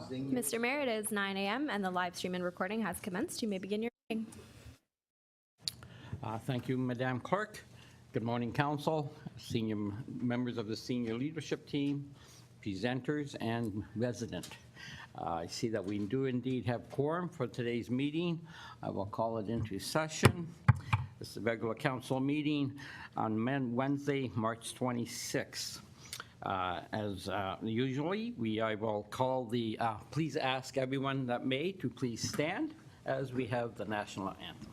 Mr. Mayor, it is 9 a.m. and the live stream and recording has commenced. You may begin your meeting. Thank you, Madam Clerk. Good morning, Council, senior members of the senior leadership team, presenters, and resident. I see that we do indeed have quorum for today's meeting. I will call it into session. This is a regular council meeting on Wednesday, March 26th. As usually, I will call the, please ask everyone that may to please stand as we have the national anthem.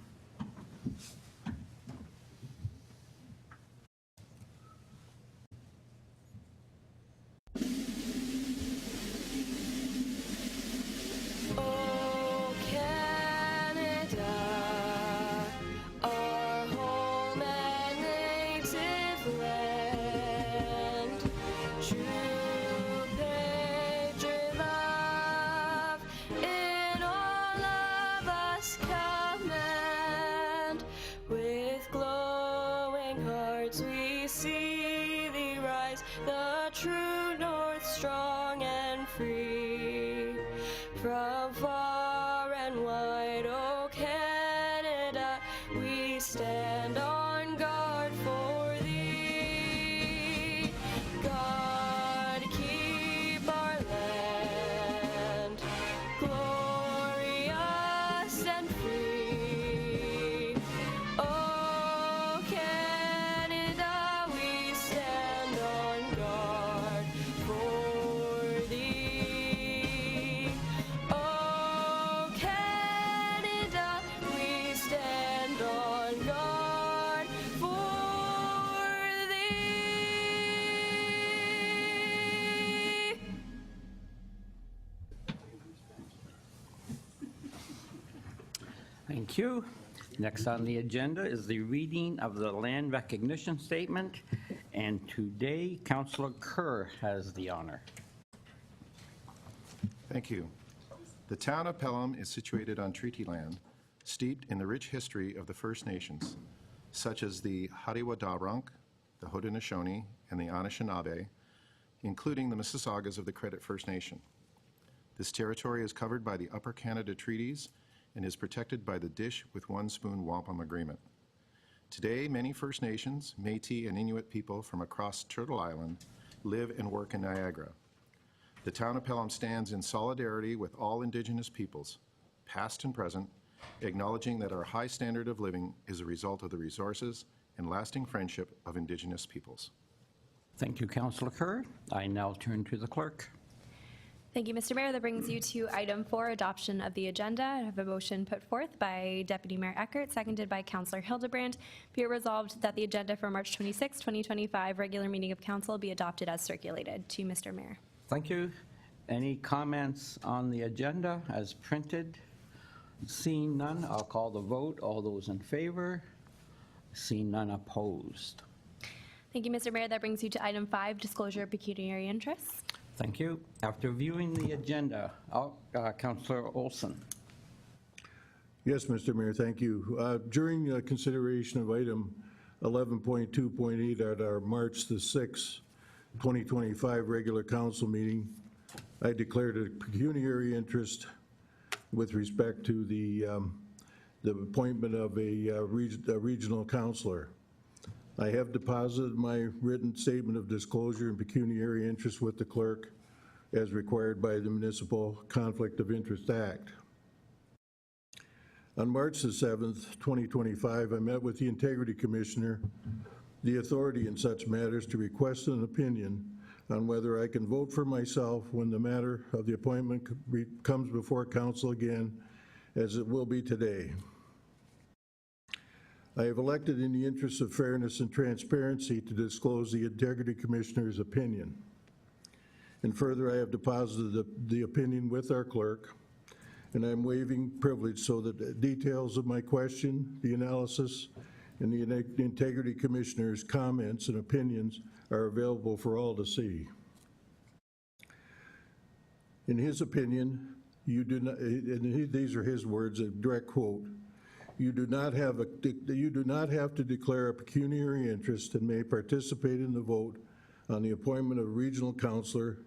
Thank you. Next on the agenda is the reading of the land recognition statement, and today Councillor Kerr has the honor. Thank you. The town of Pelham is situated on treaty land, steeped in the rich history of the First Nations, such as the Hadiwadarank, the Haudenosaunee, and the Anishinaabe, including the Mississaugas of the Credit First Nation. This territory is covered by the Upper Canada Treaties and is protected by the Dish with One Spoon Wampum Agreement. Today, many First Nations, Métis, and Inuit people from across Turtle Island live and work in Niagara. The town of Pelham stands in solidarity with all Indigenous peoples, past and present, acknowledging that our high standard of living is a result of the resources and lasting friendship of Indigenous peoples. Thank you, Councillor Kerr. I now turn to the clerk. Thank you, Mr. Mayor. That brings you to item 4, adoption of the agenda. I have a motion put forth by Deputy Mayor Eckert, seconded by Councillor Hildebrand. Be it resolved that the agenda for March 26, 2025 regular meeting of council be adopted as circulated. To Mr. Mayor. Thank you. Any comments on the agenda as printed? Seeing none, I'll call the vote. All those in favor? Seeing none opposed. Thank you, Mr. Mayor. That brings you to item 5, disclosure of pecuniary interests. Thank you. After viewing the agenda, Councillor Olson. Yes, Mr. Mayor, thank you. During consideration of item 11.2.8 at our March the 6th, 2025 regular council meeting, I declared a pecuniary interest with respect to the appointment of a regional councillor. I have deposited my written statement of disclosure and pecuniary interest with the clerk as required by the Municipal Conflict of Interest Act. On March the 7th, 2025, I met with the Integrity Commissioner, the authority in such matters, to request an opinion on whether I can vote for myself when the matter of the appointment comes before council again, as it will be today. I have elected, in the interest of fairness and transparency, to disclose the Integrity Commissioner's opinion. And further, I have deposited the opinion with our clerk, and I'm waiving privilege so that the details of my question, the analysis, and the Integrity Commissioner's comments and opinions are available for all to see. In his opinion, you do not, and these are his words, a direct quote, you do not have to declare a pecuniary interest and may participate in the vote on the appointment of a regional councillor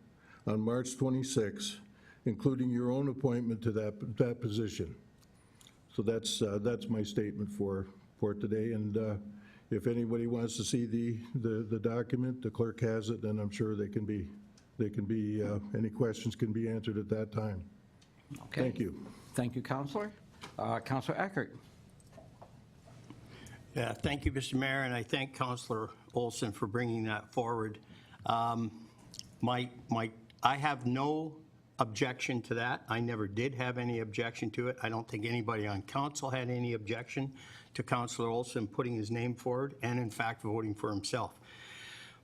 on March 26, including your own appointment to that position. So that's my statement for today, and if anybody wants to see the document, the clerk has it, and I'm sure any questions can be answered at that time. Okay. Thank you. Thank you, Counselor. Counselor Eckert. Yeah, thank you, Mr. Mayor, and I thank Councillor Olson for bringing that forward. I have no objection to that. I never did have any objection to it. I don't think anybody on council had any objection to Councillor Olson putting his name forward and, in fact, voting for himself.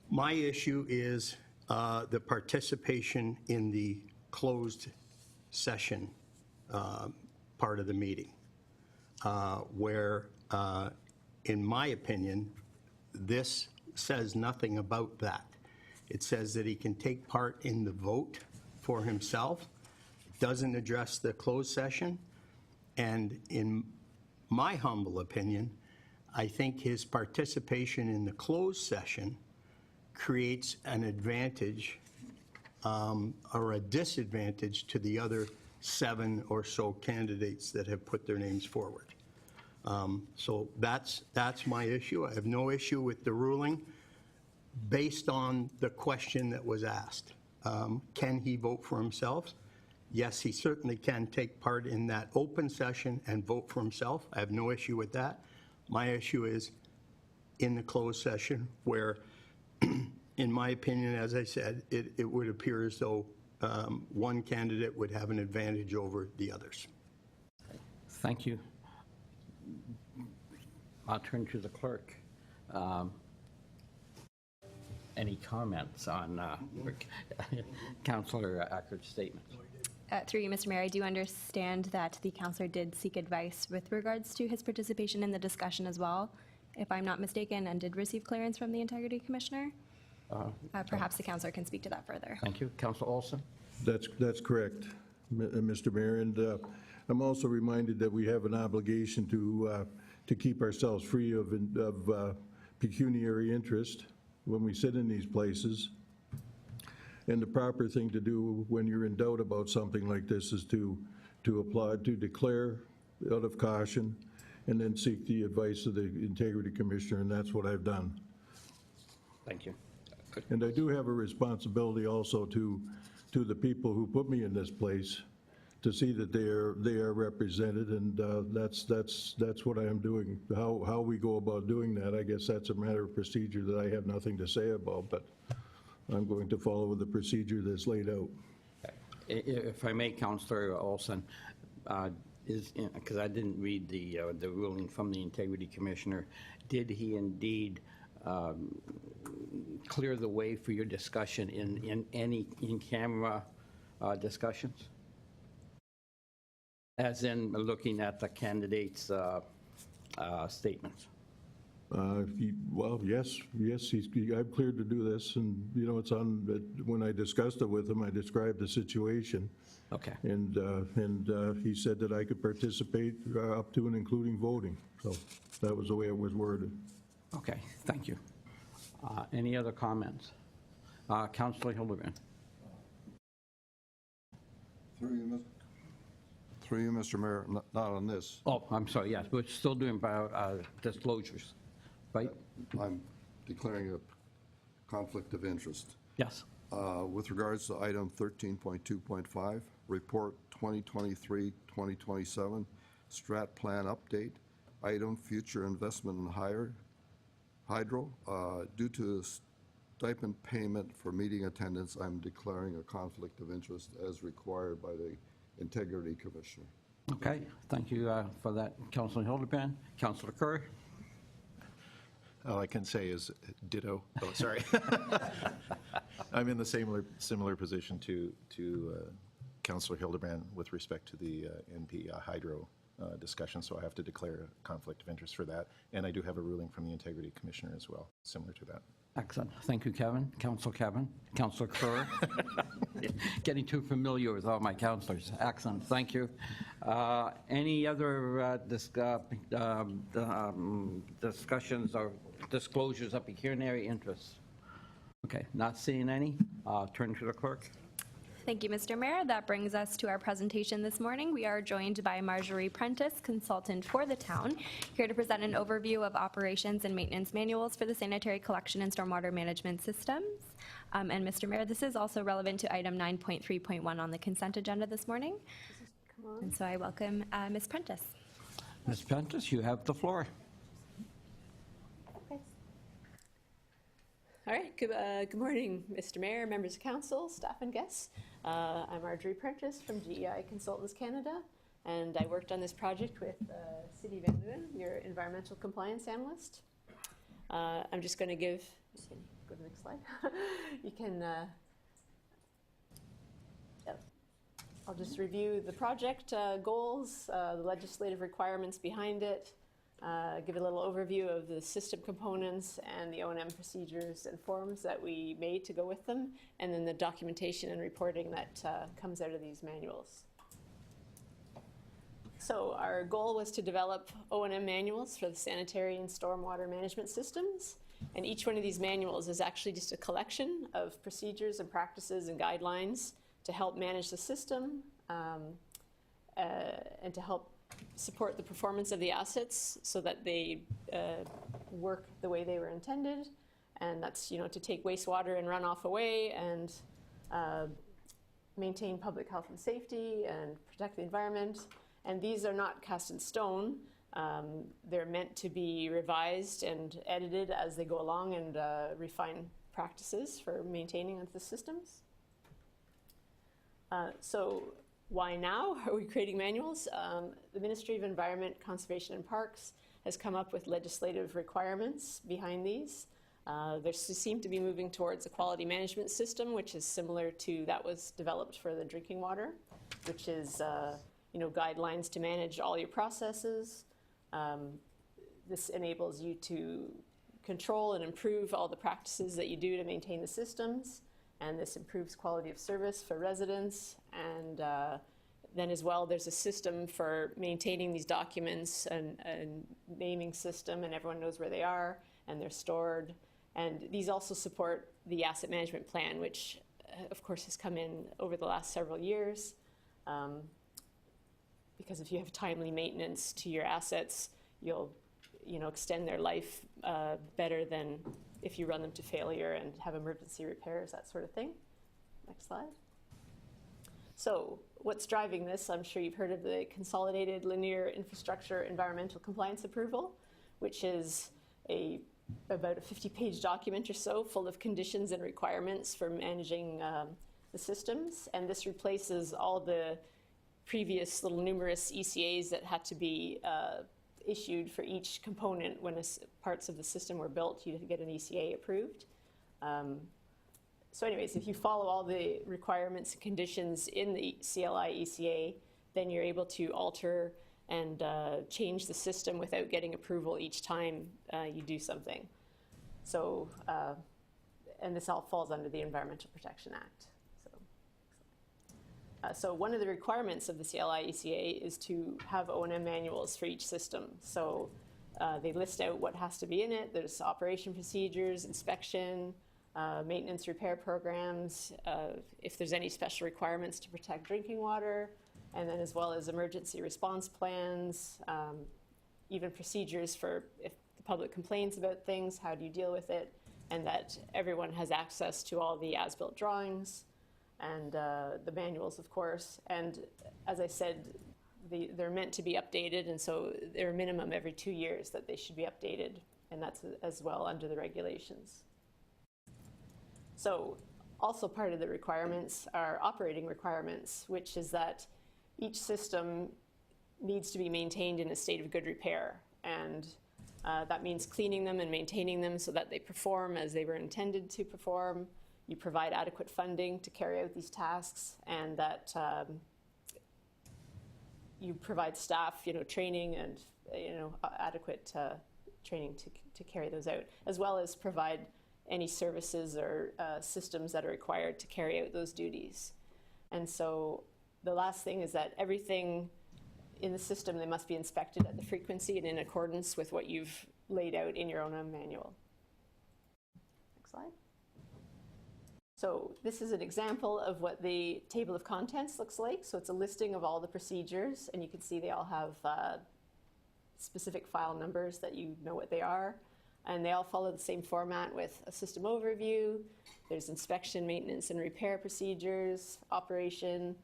My issue is the participation in the closed session part of the meeting, where, in my opinion, this says nothing about that. It says that he can take part in the vote for himself. It doesn't address the closed session. And in my humble opinion, I think his participation in the closed session creates an advantage or a disadvantage to the other 7 or so candidates that have put their names forward. So that's my issue. I have no issue with the ruling based on the question that was asked. Can he vote for himself? Yes, he certainly can take part in that open session and vote for himself. I have no issue with that. My issue is in the closed session where, in my opinion, as I said, it would appear as though one candidate would have an advantage over the others. Thank you. I'll turn to the clerk. Any comments on Councillor Eckert's statement? Through you, Mr. Mayor, I do understand that the counselor did seek advice with regards to his participation in the discussion as well, if I'm not mistaken, and did receive clearance from the Integrity Commissioner. Perhaps the counselor can speak to that further. Thank you. Councillor Olson? That's correct, Mr. Mayor, and I'm also reminded that we have an obligation to keep ourselves free of pecuniary interest when we sit in these places. And the proper thing to do when you're in doubt about something like this is to declare out of caution and then seek the advice of the Integrity Commissioner, and that's what I've done. Thank you. And I do have a responsibility also to the people who put me in this place to see that they are represented, and that's what I am doing. How we go about doing that, I guess that's a matter of procedure that I have nothing to say about, but I'm going to follow the procedure that's laid out. If I may, Councillor Olson, because I didn't read the ruling from the Integrity Commissioner, did he indeed clear the way for your discussion in any in-camera discussions? As in looking at the candidates' statements? Well, yes, I'm cleared to do this, and, you know, it's on, when I discussed it with him, I described the situation. Okay. And he said that I could participate up to and including voting. So that was the way it was worded. Okay, thank you. Any other comments? Councillor Hildebrand. Through you, Mr. Mayor, not on this. Oh, I'm sorry, yes, we're still doing disclosures, right? I'm declaring a conflict of interest. Yes. With regards to item 13.2.5, report 2023-2027, strat plan update, item future investment in hydro. Due to stipend payment for meeting attendance, I'm declaring a conflict of interest as required by the Integrity Commissioner. Okay, thank you for that, Councillor Hildebrand. Councillor Kerr? All I can say is ditto. Oh, sorry. I'm in the similar position to Councillor Hildebrand with respect to the NP hydro discussion, so I have to declare a conflict of interest for that. And I do have a ruling from the Integrity Commissioner as well, similar to that. Excellent. Thank you, Kevin. Councillor Kevin. Councillor Kerr. Getting too familiar with all my councillors. Excellent. Thank you. Any other discussions or disclosures of pecuniary interests? Okay, not seeing any. Turn to the clerk. Thank you, Mr. Mayor. That brings us to our presentation this morning. We are joined by Marjorie Prentice, consultant for the town, here to present an overview of operations and maintenance manuals for the sanitary collection and stormwater management systems. And Mr. Mayor, this is also relevant to item 9.3.1 on the consent agenda this morning. And so I welcome Ms. Prentice. Ms. Prentice, you have the floor. All right, good morning, Mr. Mayor, members of council, staff and guests. I'm Marjorie Prentice from GEI Consultants Canada, and I worked on this project with Cindy Van Leeuwen, your environmental compliance analyst. I'm just going to give, go to the next slide. You can, I'll just review the project goals, the legislative requirements behind it, give a little overview of the system components and the O&M procedures and forms that we made to go with them, and then the documentation and reporting that comes out of these manuals. So our goal was to develop O&M manuals for the sanitary and stormwater management systems, and each one of these manuals is actually just a collection of procedures and practices and guidelines to help manage the system and to help support the performance of the assets so that they work the way they were intended. And that's, you know, to take wastewater and runoff away and maintain public health and safety and protect the environment. And these are not cast in stone. They're meant to be revised and edited as they go along and refine practices for maintaining the systems. So why now are we creating manuals? The Ministry of Environment, Conservation and Parks has come up with legislative requirements behind these. They seem to be moving towards a quality management system, which is similar to that was developed for the drinking water, which is you know, guidelines to manage all your processes. This enables you to control and improve all the practices that you do to maintain the systems. And this improves quality of service for residents. And then as well, there's a system for maintaining these documents and naming system, and everyone knows where they are, and they're stored. And these also support the asset management plan, which of course has come in over the last several years. Because if you have timely maintenance to your assets, you'll, you know, extend their life better than if you run them to failure and have emergency repairs, that sort of thing. Next slide. So what's driving this? I'm sure you've heard of the Consolidated Linear Infrastructure Environmental Compliance Approval, which is about a 50-page document or so full of conditions and requirements for managing the systems. And this replaces all the previous little numerous ECAs that had to be issued for each component when parts of the system were built. You had to get an ECA approved. So anyways, if you follow all the requirements and conditions in the CLI ECA, then you're able to alter and change the system without getting approval each time you do something. So, and this all falls under the Environmental Protection Act. So one of the requirements of the CLI ECA is to have O&M manuals for each system. So they list out what has to be in it. There's operation procedures, inspection, maintenance repair programs, if there's any special requirements to protect drinking water, and then as well as emergency response plans, even procedures for if the public complains about things, how do you deal with it, and that everyone has access to all the as-built drawings and the manuals, of course. And as I said, they're meant to be updated, and so they're a minimum every 2 years that they should be updated, and that's as well under the regulations. So also part of the requirements are operating requirements, which is that each system needs to be maintained in a state of good repair. And that means cleaning them and maintaining them so that they perform as they were intended to perform. You provide adequate funding to carry out these tasks, and that you provide staff, you know, training and, you know, adequate training to carry those out, as well as provide any services or systems that are required to carry out those duties. And so the last thing is that everything in the system, they must be inspected at the frequency and in accordance with what you've laid out in your own manual. Next slide. So this is an example of what the table of contents looks like. So it's a listing of all the procedures, and you can see they all have specific file numbers that you know what they are. And they all follow the same format with a system overview. There's inspection, maintenance, and repair procedures, operation,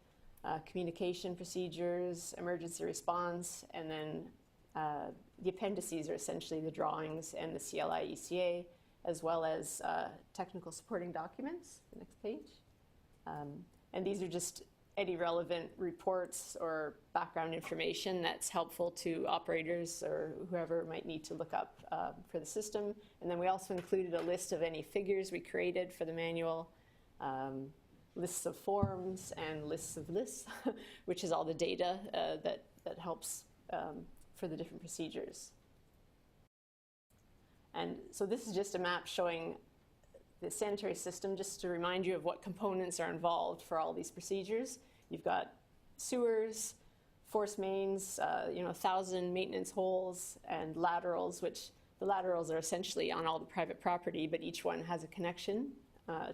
communication procedures, emergency response, and then the appendices are essentially the drawings and the CLI ECA, as well as technical supporting documents. The next page. And these are just any relevant reports or background information that's helpful to operators or whoever might need to look up for the system. And then we also included a list of any figures we created for the manual, lists of forms and lists of lists, which is all the data that helps for the different procedures. And so this is just a map showing the sanitary system, just to remind you of what components are involved for all these procedures. You've got sewers, force mains, 1,000 maintenance holes, and laterals, which the laterals are essentially on all the private property, but each one has a connection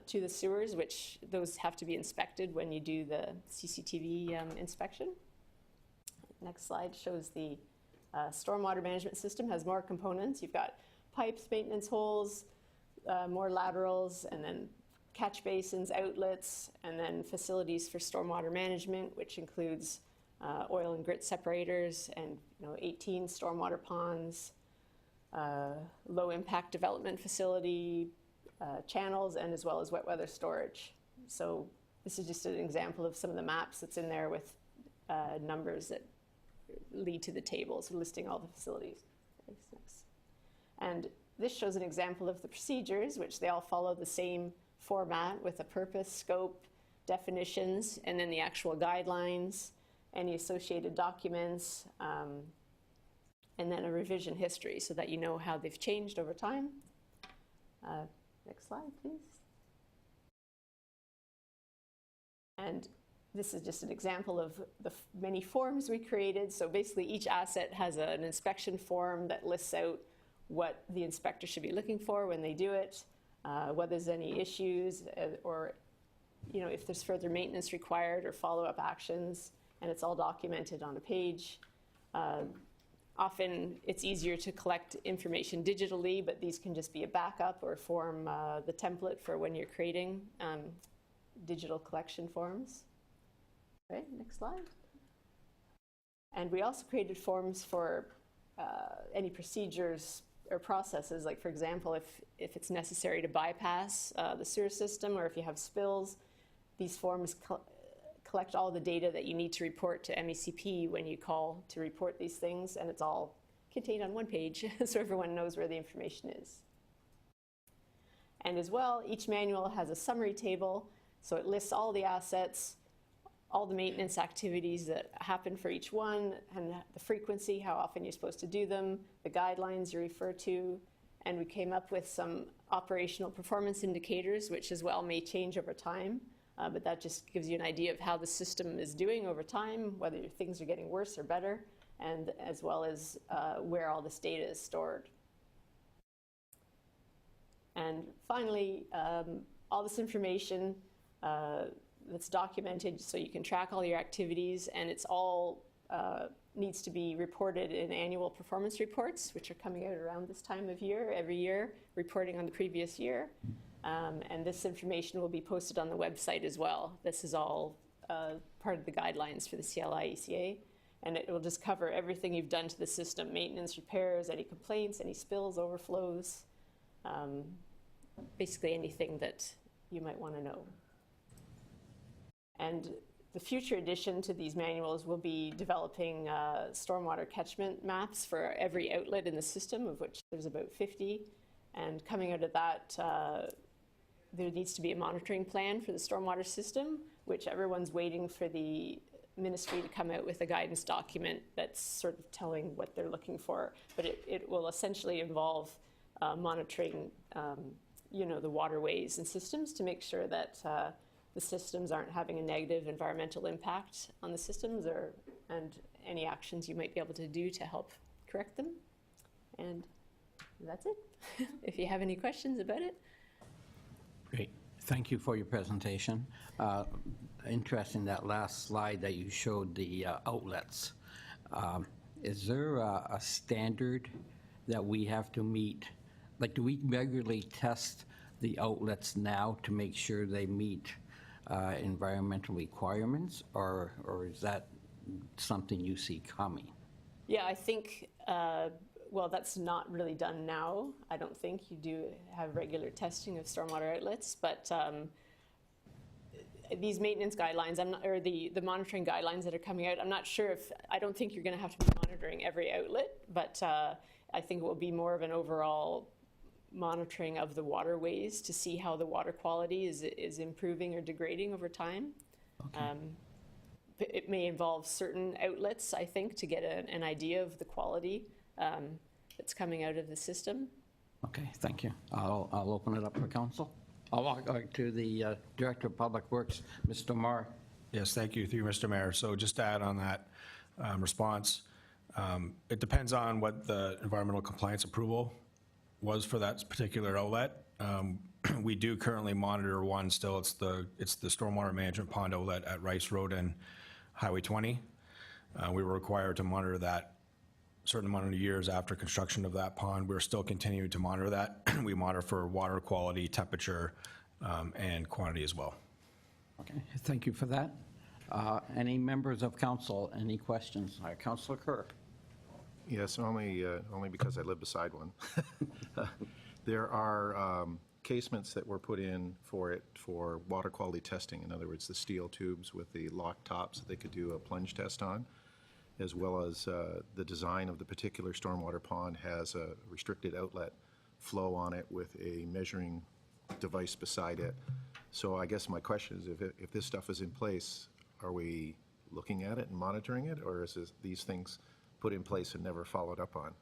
to the sewers, which those have to be inspected when you do the CCTV inspection. Next slide shows the stormwater management system has more components. You've got pipes, maintenance holes, more laterals, and then catch basins, outlets, and then facilities for stormwater management, which includes oil and grit separators and 18 stormwater ponds, low impact development facility, channels, and as well as wet weather storage. So this is just an example of some of the maps that's in there with numbers that lead to the tables listing all the facilities. And this shows an example of the procedures, which they all follow the same format with a purpose, scope, definitions, and then the actual guidelines, any associated documents, and then a revision history so that you know how they've changed over time. Next slide, please. And this is just an example of the many forms we created. So basically each asset has an inspection form that lists out what the inspector should be looking for when they do it, whether there's any issues, or if there's further maintenance required or follow-up actions, and it's all documented on a page. Often it's easier to collect information digitally, but these can just be a backup or form the template for when you're creating digital collection forms. Okay, next slide. And we also created forms for any procedures or processes, like for example, if it's necessary to bypass the sewer system, or if you have spills, these forms collect all the data that you need to report to MECP when you call to report these things, and it's all contained on one page so everyone knows where the information is. And as well, each manual has a summary table, so it lists all the assets, all the maintenance activities that happen for each one, and the frequency, how often you're supposed to do them, the guidelines you refer to, and we came up with some operational performance indicators, which as well may change over time, but that just gives you an idea of how the system is doing over time, whether things are getting worse or better, and as well as where all this data is stored. And finally, all this information that's documented so you can track all your activities, and it's all needs to be reported in annual performance reports, which are coming out around this time of year, every year, reporting on the previous year. And this information will be posted on the website as well. This is all part of the guidelines for the CLI ECA, and it will just cover everything you've done to the system: maintenance, repairs, any complaints, any spills, overflows, basically anything that you might want to know. And the future addition to these manuals will be developing stormwater catchment maps for every outlet in the system, of which there's about 50. And coming out of that, there needs to be a monitoring plan for the stormwater system, which everyone's waiting for the ministry to come out with a guidance document that's sort of telling what they're looking for. But it will essentially involve monitoring the waterways and systems to make sure that the systems aren't having a negative environmental impact on the systems, and any actions you might be able to do to help correct them. And that's it. If you have any questions about it. Great. Thank you for your presentation. Interesting, that last slide that you showed the outlets. Is there a standard that we have to meet? Like, do we regularly test the outlets now to make sure they meet environmental requirements, or is that something you see coming? Yeah, I think, well, that's not really done now. I don't think you do have regular testing of stormwater outlets, but these maintenance guidelines, or the monitoring guidelines that are coming out, I'm not sure if, I don't think you're going to have to be monitoring every outlet, but I think it will be more of an overall monitoring of the waterways to see how the water quality is improving or degrading over time. Okay. It may involve certain outlets, I think, to get an idea of the quality that's coming out of the system. Okay, thank you. I'll open it up for council. I'll walk to the Director of Public Works, Mr. Marr. Yes, thank you, through Mr. Mayor. So just to add on that response, it depends on what the environmental compliance approval was for that particular outlet. We do currently monitor one still. It's the stormwater management pond outlet at Rice Road and Highway 20. We were required to monitor that a certain amount of years after construction of that pond. We're still continuing to monitor that. We monitor for water quality, temperature, and quantity as well. Okay, thank you for that. Any members of council, any questions? Councilor Kerr. Yes, only because I live beside one. There are casements that were put in for it for water quality testing. In other words, the steel tubes with the lock tops that they could do a plunge test on, as well as the design of the particular stormwater pond has a restricted outlet flow on it with a measuring device beside it. So I guess my question is, if this stuff is in place, are we looking at it and monitoring it, or is these things put in place and never followed up on?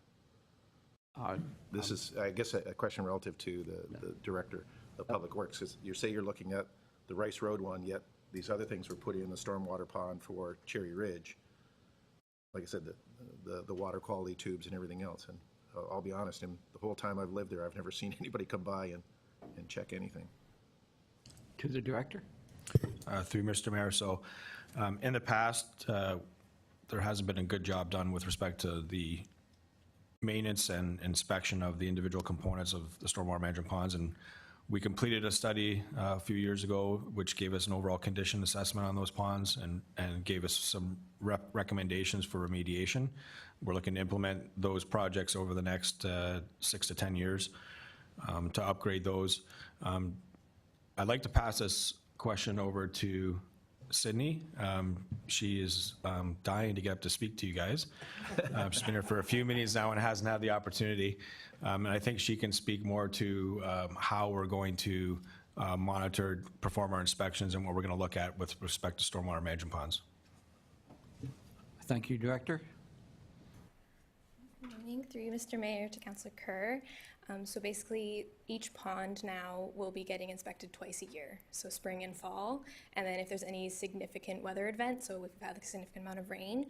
This is, I guess, a question relative to the Director of Public Works. Is you say you're looking at the Rice Road one, yet these other things were put in the stormwater pond for Cherry Ridge. Like I said, the water quality tubes and everything else. And I'll be honest, in the whole time I've lived there, I've never seen anybody come by and check anything. To the Director. Through Mr. Mayor. So in the past, there hasn't been a good job done with respect to the maintenance and inspection of the individual components of the stormwater management ponds. And we completed a study a few years ago, which gave us an overall condition assessment on those ponds and gave us some recommendations for remediation. We're looking to implement those projects over the next 6 to 10 years to upgrade those. I'd like to pass this question over to Sydney. She is dying to get up to speak to you guys. She's been here for a few minutes now and hasn't had the opportunity. And I think she can speak more to how we're going to monitor, perform our inspections, and what we're going to look at with respect to stormwater management ponds. Thank you, Director. Good morning, through you, Mr. Mayor, to Councillor Kerr. So basically, each pond now will be getting inspected twice a year, so spring and fall. And then if there's any significant weather event, so if we've had a significant amount of rain,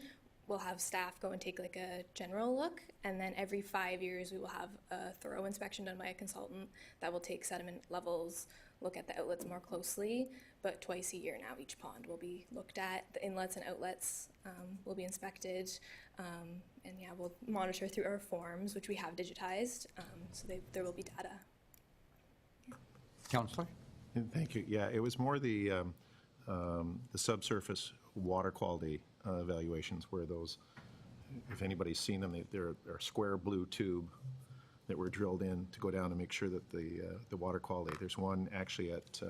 we'll have staff go and take like a general look. And then every 5 years, we will have a thorough inspection done by a consultant that will take sediment levels, look at the outlets more closely. But twice a year now, each pond will be looked at. The inlets and outlets will be inspected. And yeah, we'll monitor through our forms, which we have digitized, so there will be data. Councillor. Thank you. Yeah, it was more the subsurface water quality evaluations where those, if anybody's seen them, they're a square blue tube that were drilled in to go down and make sure that the water quality. There's one actually at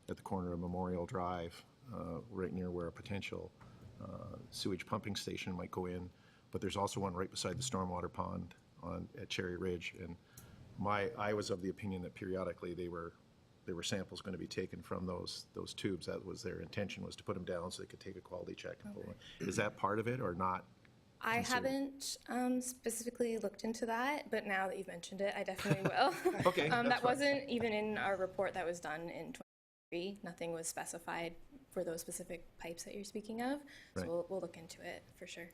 the corner of Memorial Drive, right near where a potential sewage pumping station might go in. But there's also one right beside the stormwater pond at Cherry Ridge. And I was of the opinion that periodically there were samples going to be taken from those tubes. That was their intention, was to put them down so they could take a quality check. Okay. Is that part of it or not? I haven't specifically looked into that, but now that you've mentioned it, I definitely will. Okay, that wasn't even in our report that was done in 2023. Nothing was specified for those specific pipes that you're speaking of. Right. So we'll look into it for sure.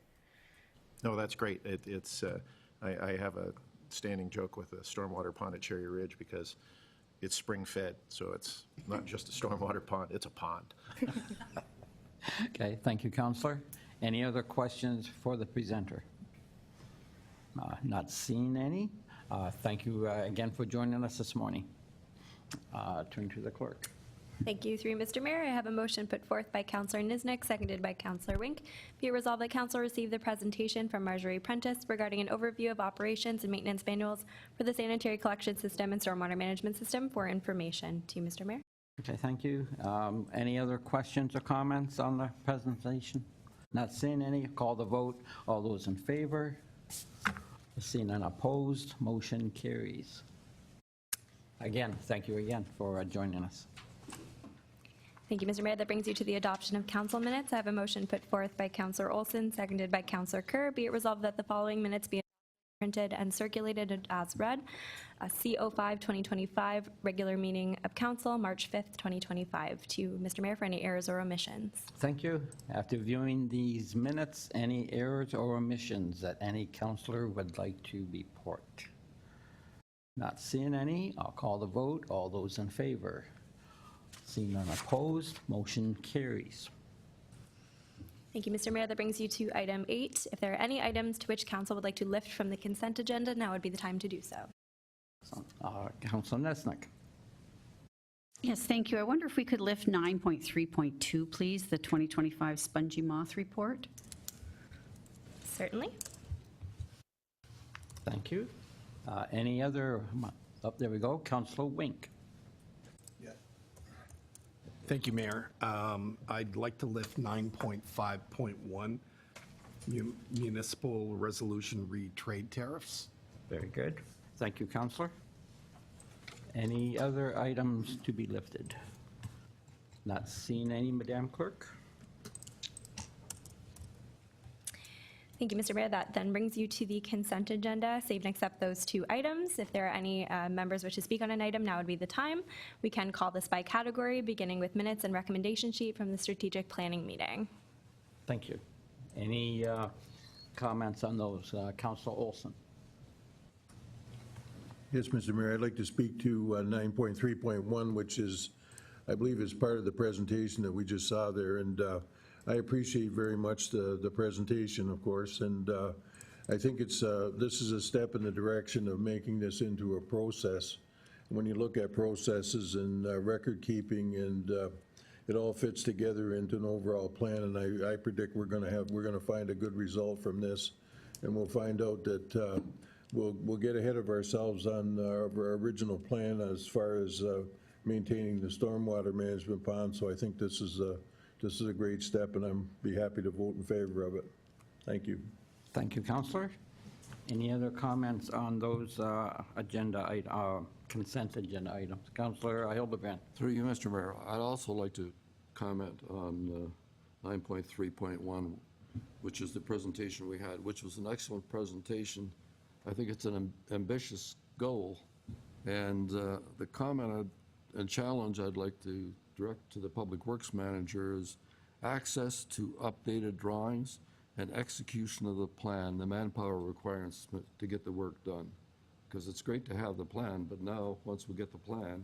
No, that's great. I have a standing joke with the stormwater pond at Cherry Ridge because it's spring-fed, so it's not just a stormwater pond, it's a pond. Okay, thank you, Counselor. Any other questions for the presenter? Not seeing any. Thank you again for joining us this morning. Turn to the clerk. Thank you. Through Mr. Mayor, I have a motion put forth by Councillor Niznik, seconded by Councillor Wink. Be it resolved that Council receive the presentation from Marjorie Prentice regarding an overview of operations and maintenance manuals for the sanitary collection system and stormwater management system for information. To you, Mr. Mayor. Okay, thank you. Any other questions or comments on the presentation? Not seeing any. Call the vote. All those in favor? Seeing none opposed, motion carries. Again, thank you again for joining us. Thank you, Mr. Mayor. That brings you to the adoption of council minutes. I have a motion put forth by Councillor Olson, seconded by Councillor Kerr. Be it resolved that the following minutes be printed and circulated as read. CO5 2025, regular meeting of council, March 5th, 2025. To you, Mr. Mayor, for any errors or omissions. Thank you. After viewing these minutes, any errors or omissions that any councillor would like to report? Not seeing any. I'll call the vote. All those in favor? Seeing none opposed, motion carries. Thank you, Mr. Mayor. That brings you to item 8. If there are any items to which council would like to lift from the consent agenda, now would be the time to do so. Councilor Nesnick. Yes, thank you. I wonder if we could lift 9.3.2, please, the 2025 Spongy Moth Report. Certainly. Thank you. Any other? Oh, there we go. Councilor Wink. Thank you, Mayor. I'd like to lift 9.5.1, municipal resolution re-trade tariffs. Very good. Thank you, Councillor. Any other items to be lifted? Not seeing any, Madam Clerk. Thank you, Mr. Mayor. That then brings you to the consent agenda. Save and accept those 2 items. If there are any members wish to speak on an item, now would be the time. We can call this by category, beginning with minutes and recommendation sheet from the strategic planning meeting. Thank you. Any comments on those? Councilor Olson. Yes, Mr. Mayor, I'd like to speak to 9.3.1, which is, I believe, is part of the presentation that we just saw there. And I appreciate very much the presentation, of course, and I think this is a step in the direction of making this into a process. When you look at processes and record keeping, and it all fits together into an overall plan, and I predict we're going to find a good result from this, and we'll find out that we'll get ahead of ourselves on our original plan as far as maintaining the stormwater management pond. So I think this is a great step, and I'm be happy to vote in favor of it. Thank you. Thank you, Councillor. Any other comments on those consent agenda items? Councillor Hildebrand. Through you, Mr. Mayor, I'd also like to comment on 9.3.1, which is the presentation we had, which was an excellent presentation. I think it's an ambitious goal, and the comment and challenge I'd like to direct to the Public Works Manager is access to updated drawings and execution of the plan, the manpower requirements to get the work done. Because it's great to have the plan, but now, once we get the plan,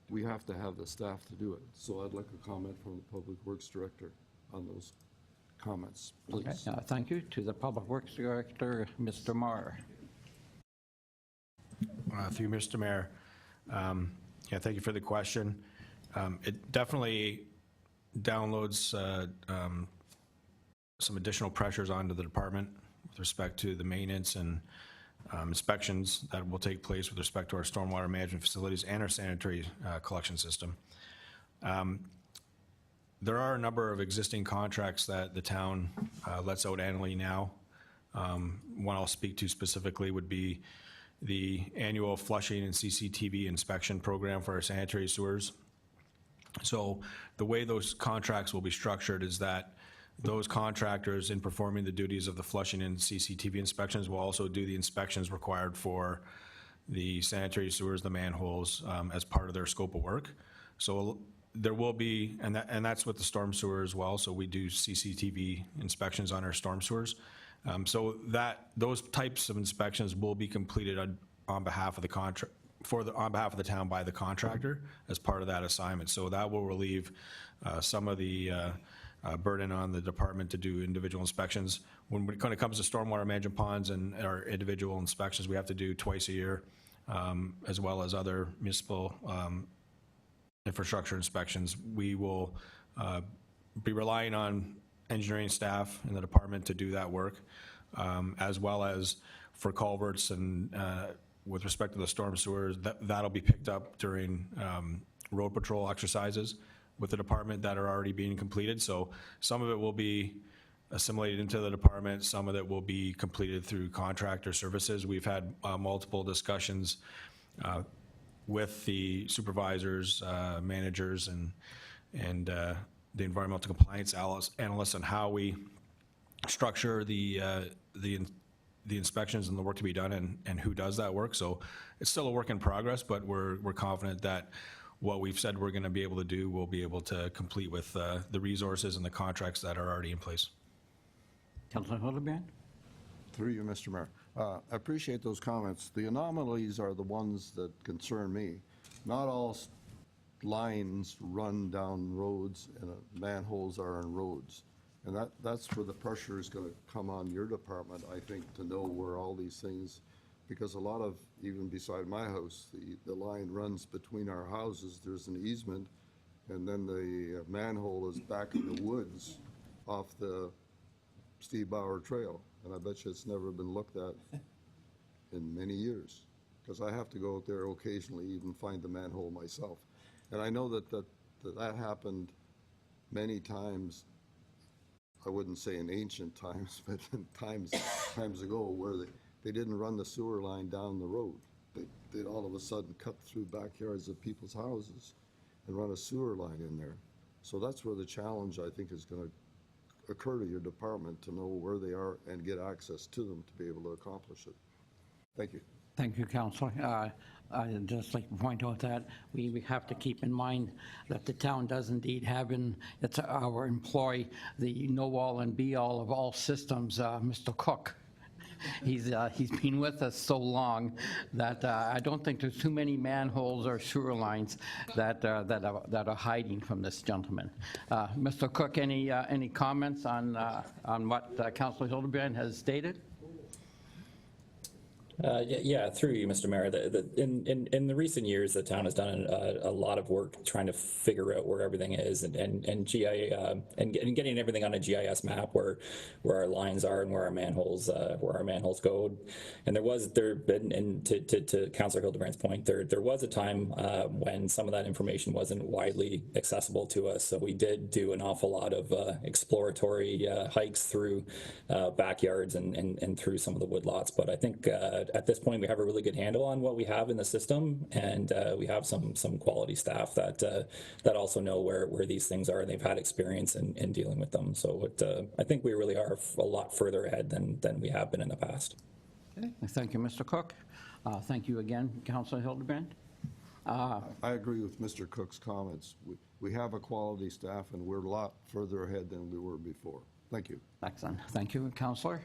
we have to have the staff to do it. So I'd like a comment from the Public Works Director on those comments, please. Okay, thank you. To the Public Works Director, Mr. Marr. Through Mr. Mayor, yeah, thank you for the question. It definitely downloads some additional pressures onto the department with respect to the maintenance and inspections that will take place with respect to our stormwater management facilities and our sanitary collection system. There are a number of existing contracts that the town lets out annually now. One I'll speak to specifically would be the annual flushing and CCTV inspection program for our sanitary sewers. So the way those contracts will be structured is that those contractors, in performing the duties of the flushing and CCTV inspections, will also do the inspections required for the sanitary sewers, the manholes, as part of their scope of work. So there will be, and that's with the storm sewer as well, so we do CCTV inspections on our storm sewers. So those types of inspections will be completed on behalf of the on behalf of the town by the contractor as part of that assignment. So that will relieve some of the burden on the department to do individual inspections. When it comes to stormwater management ponds and our individual inspections, we have to do twice a year, as well as other municipal infrastructure inspections. We will be relying on engineering staff in the department to do that work, as well as for culverts and with respect to the storm sewers, that'll be picked up during road patrol exercises with the department that are already being completed. So some of it will be assimilated into the department, some of it will be completed through contractor services. We've had multiple discussions with the supervisors, managers, and the environmental compliance analysts on how we structure the inspections and the work to be done and who does that work. So it's still a work in progress, but we're confident that what we've said we're going to be able to do, we'll be able to complete with the resources and the contracts that are already in place. Councilor Hildebrand? Through you, Mr. Mayor. I appreciate those comments. The anomalies are the ones that concern me. Not all lines run down roads and manholes are on roads. And that's where the pressure is going to come on your department, I think, to know where all these things, because a lot of, even beside my house, the line runs between our houses. There's an easement, and then the manhole is back in the woods off the Steve Bauer Trail. And I bet you it's never been looked at in many years, because I have to go out there occasionally, even find the manhole myself. And I know that happened many times. I wouldn't say in ancient times, but in times ago, where they didn't run the sewer line down the road. They'd all of a sudden cut through backyards of people's houses and run a sewer line in there. So that's where the challenge, I think, is going to occur to your department, to know where they are and get access to them to be able to accomplish it. Thank you. Thank you, Councilor. I'd just like to point out that we have to keep in mind that the town does indeed have it's our employee, the know-all and be-all of all systems, Mr. Cook. He's been with us so long that I don't think there's too many manholes or sewer lines that are hiding from this gentleman. Mr. Cook, any comments on what Councilor Hildebrand has stated? Yeah, through you, Mr. Mayor. In the recent years, the town has done a lot of work trying to figure out where everything is and getting everything on a GIS map where our lines are and where our manholes go. And to Councilor Hildebrand's point, there was a time when some of that information wasn't widely accessible to us. So we did do an awful lot of exploratory hikes through backyards and through some of the woodlots. But I think at this point, we have a really good handle on what we have in the system, and we have some quality staff that also know where these things are, and they've had experience in dealing with them. So I think we really are a lot further ahead than we have been in the past. Okay. Thank you, Mr. Cook. Thank you again, Councilor Hildebrand. I agree with Mr. Cook's comments. We have a quality staff, and we're a lot further ahead than we were before. Thank you. Excellent. Thank you, Councilor.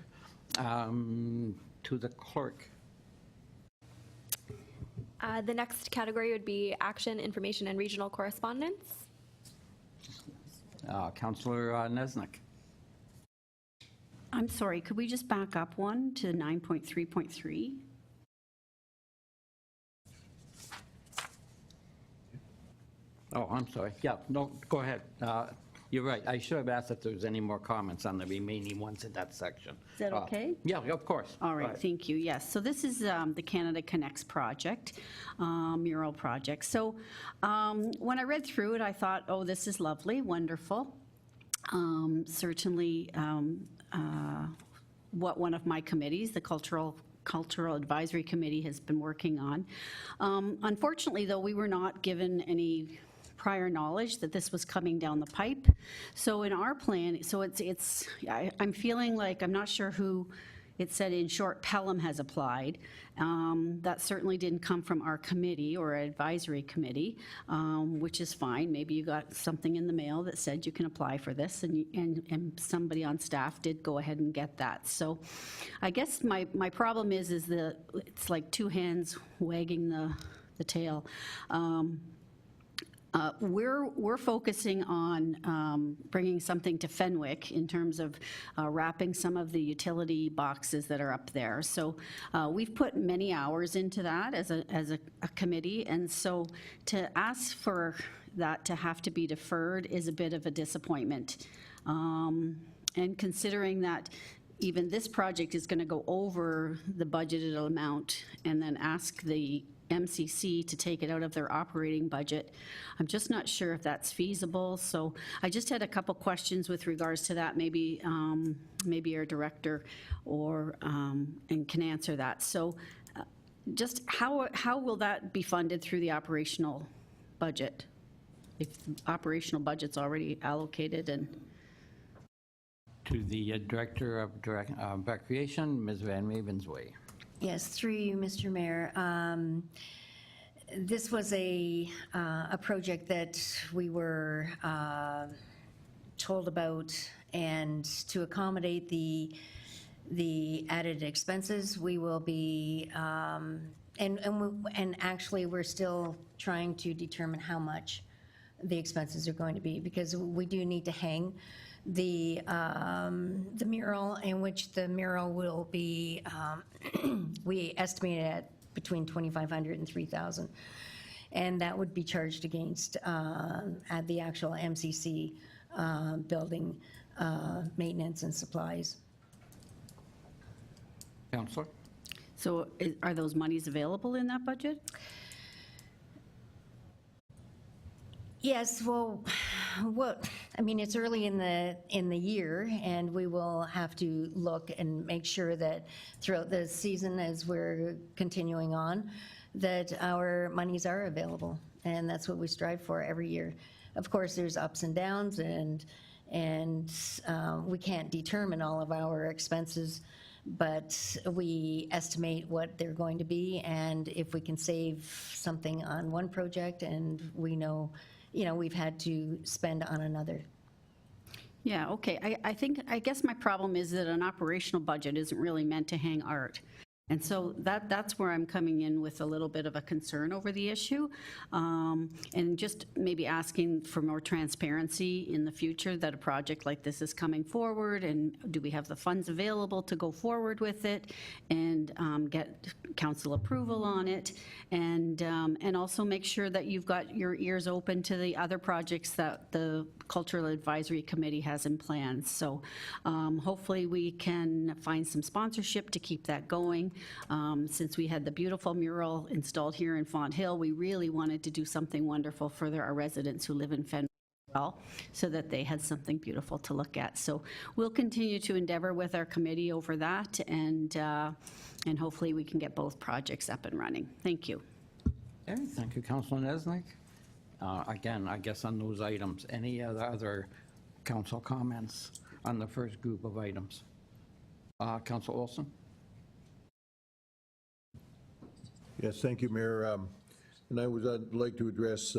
To the clerk. The next category would be action, information, and regional correspondence. Councilor Nesnick. I'm sorry, could we just back up one to 9.3.3? Oh, I'm sorry. Yeah, no, go ahead. You're right. I should have asked if there was any more comments on the remaining ones in that section. Is that okay? Yeah, of course. All right, thank you. Yes, so this is the Canada Connects project, mural project. So when I read through it, I thought, oh, this is lovely, wonderful. Certainly what one of my committees, the Cultural Advisory Committee, has been working on. Unfortunately, though, we were not given any prior knowledge that this was coming down the pipe. So in our plan, so I'm feeling like, I'm not sure who, it said in short, Pelham has applied. That certainly didn't come from our committee or our advisory committee, which is fine. Maybe you got something in the mail that said you can apply for this, and somebody on staff did go ahead and get that. So I guess my problem is it's like two hands wagging the the tail. We're focusing on bringing something to Fenwick in terms of wrapping some of the utility boxes that are up there. So we've put many hours into that as a committee, and so to ask for that to have to be deferred is a bit of a disappointment. And considering that even this project is going to go over the budgeted amount and then ask the MCC to take it out of their operating budget, I'm just not sure if that's feasible. So I just had a couple questions with regards to that. Maybe our director and can answer that. So just how will that be funded through the operational budget? If the operational budget's already allocated and... To the Director of Recreation, Ms. Van Ravensway. Yes, through you, Mr. Mayor. This was a project that we were told about, and to accommodate the added expenses, we will be, and actually we're still trying to determine how much the expenses are going to be, because we do need to hang the mural, in which the mural will be, we estimate it at between $2,500 and $3,000. And that would be charged against at the actual MCC building maintenance and supplies. Councillor? So are those monies available in that budget? Yes, well, I mean, it's early in the year, and we will have to look and make sure that throughout the season, as we're continuing on, that our monies are available, and that's what we strive for every year. Of course, there's ups and downs, and we can't determine all of our expenses, but we estimate what they're going to be, and if we can save something on one project, and we know, we've had to spend on another. Yeah, okay. I guess my problem is that an operational budget isn't really meant to hang art. And so that's where I'm coming in with a little bit of a concern over the issue, and just maybe asking for more transparency in the future that a project like this is coming forward, and do we have the funds available to go forward with it and get council approval on it, and also make sure that you've got your ears open to the other projects that the Cultural Advisory Committee has in plan. So hopefully we can find some sponsorship to keep that going. Since we had the beautiful mural installed here in Font Hill, we really wanted to do something wonderful for our residents who live in Fenwick as well, so that they had something beautiful to look at. So we'll continue to endeavor with our committee over that, and hopefully we can get both projects up and running. Thank you. Okay, thank you, Councilor Nesnick. Again, I guess on those items, any other council comments on the first group of items? Councilor Olson? Yes, thank you, Mayor. And I'd like to address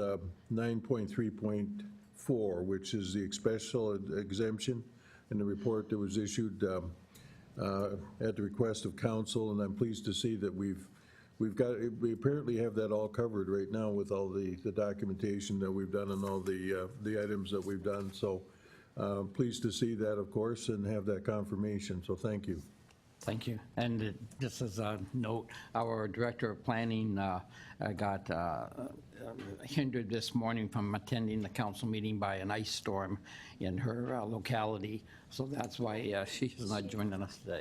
9.3.4, which is the special exemption in the report that was issued at the request of council, and I'm pleased to see that we apparently have that all covered right now with all the documentation that we've done and all the items that we've done. So pleased to see that, of course, and have that confirmation. So thank you. Thank you. And just as a note, our Director of Planning got hindered this morning from attending the council meeting by an ice storm in her locality. So that's why she's not joining us today.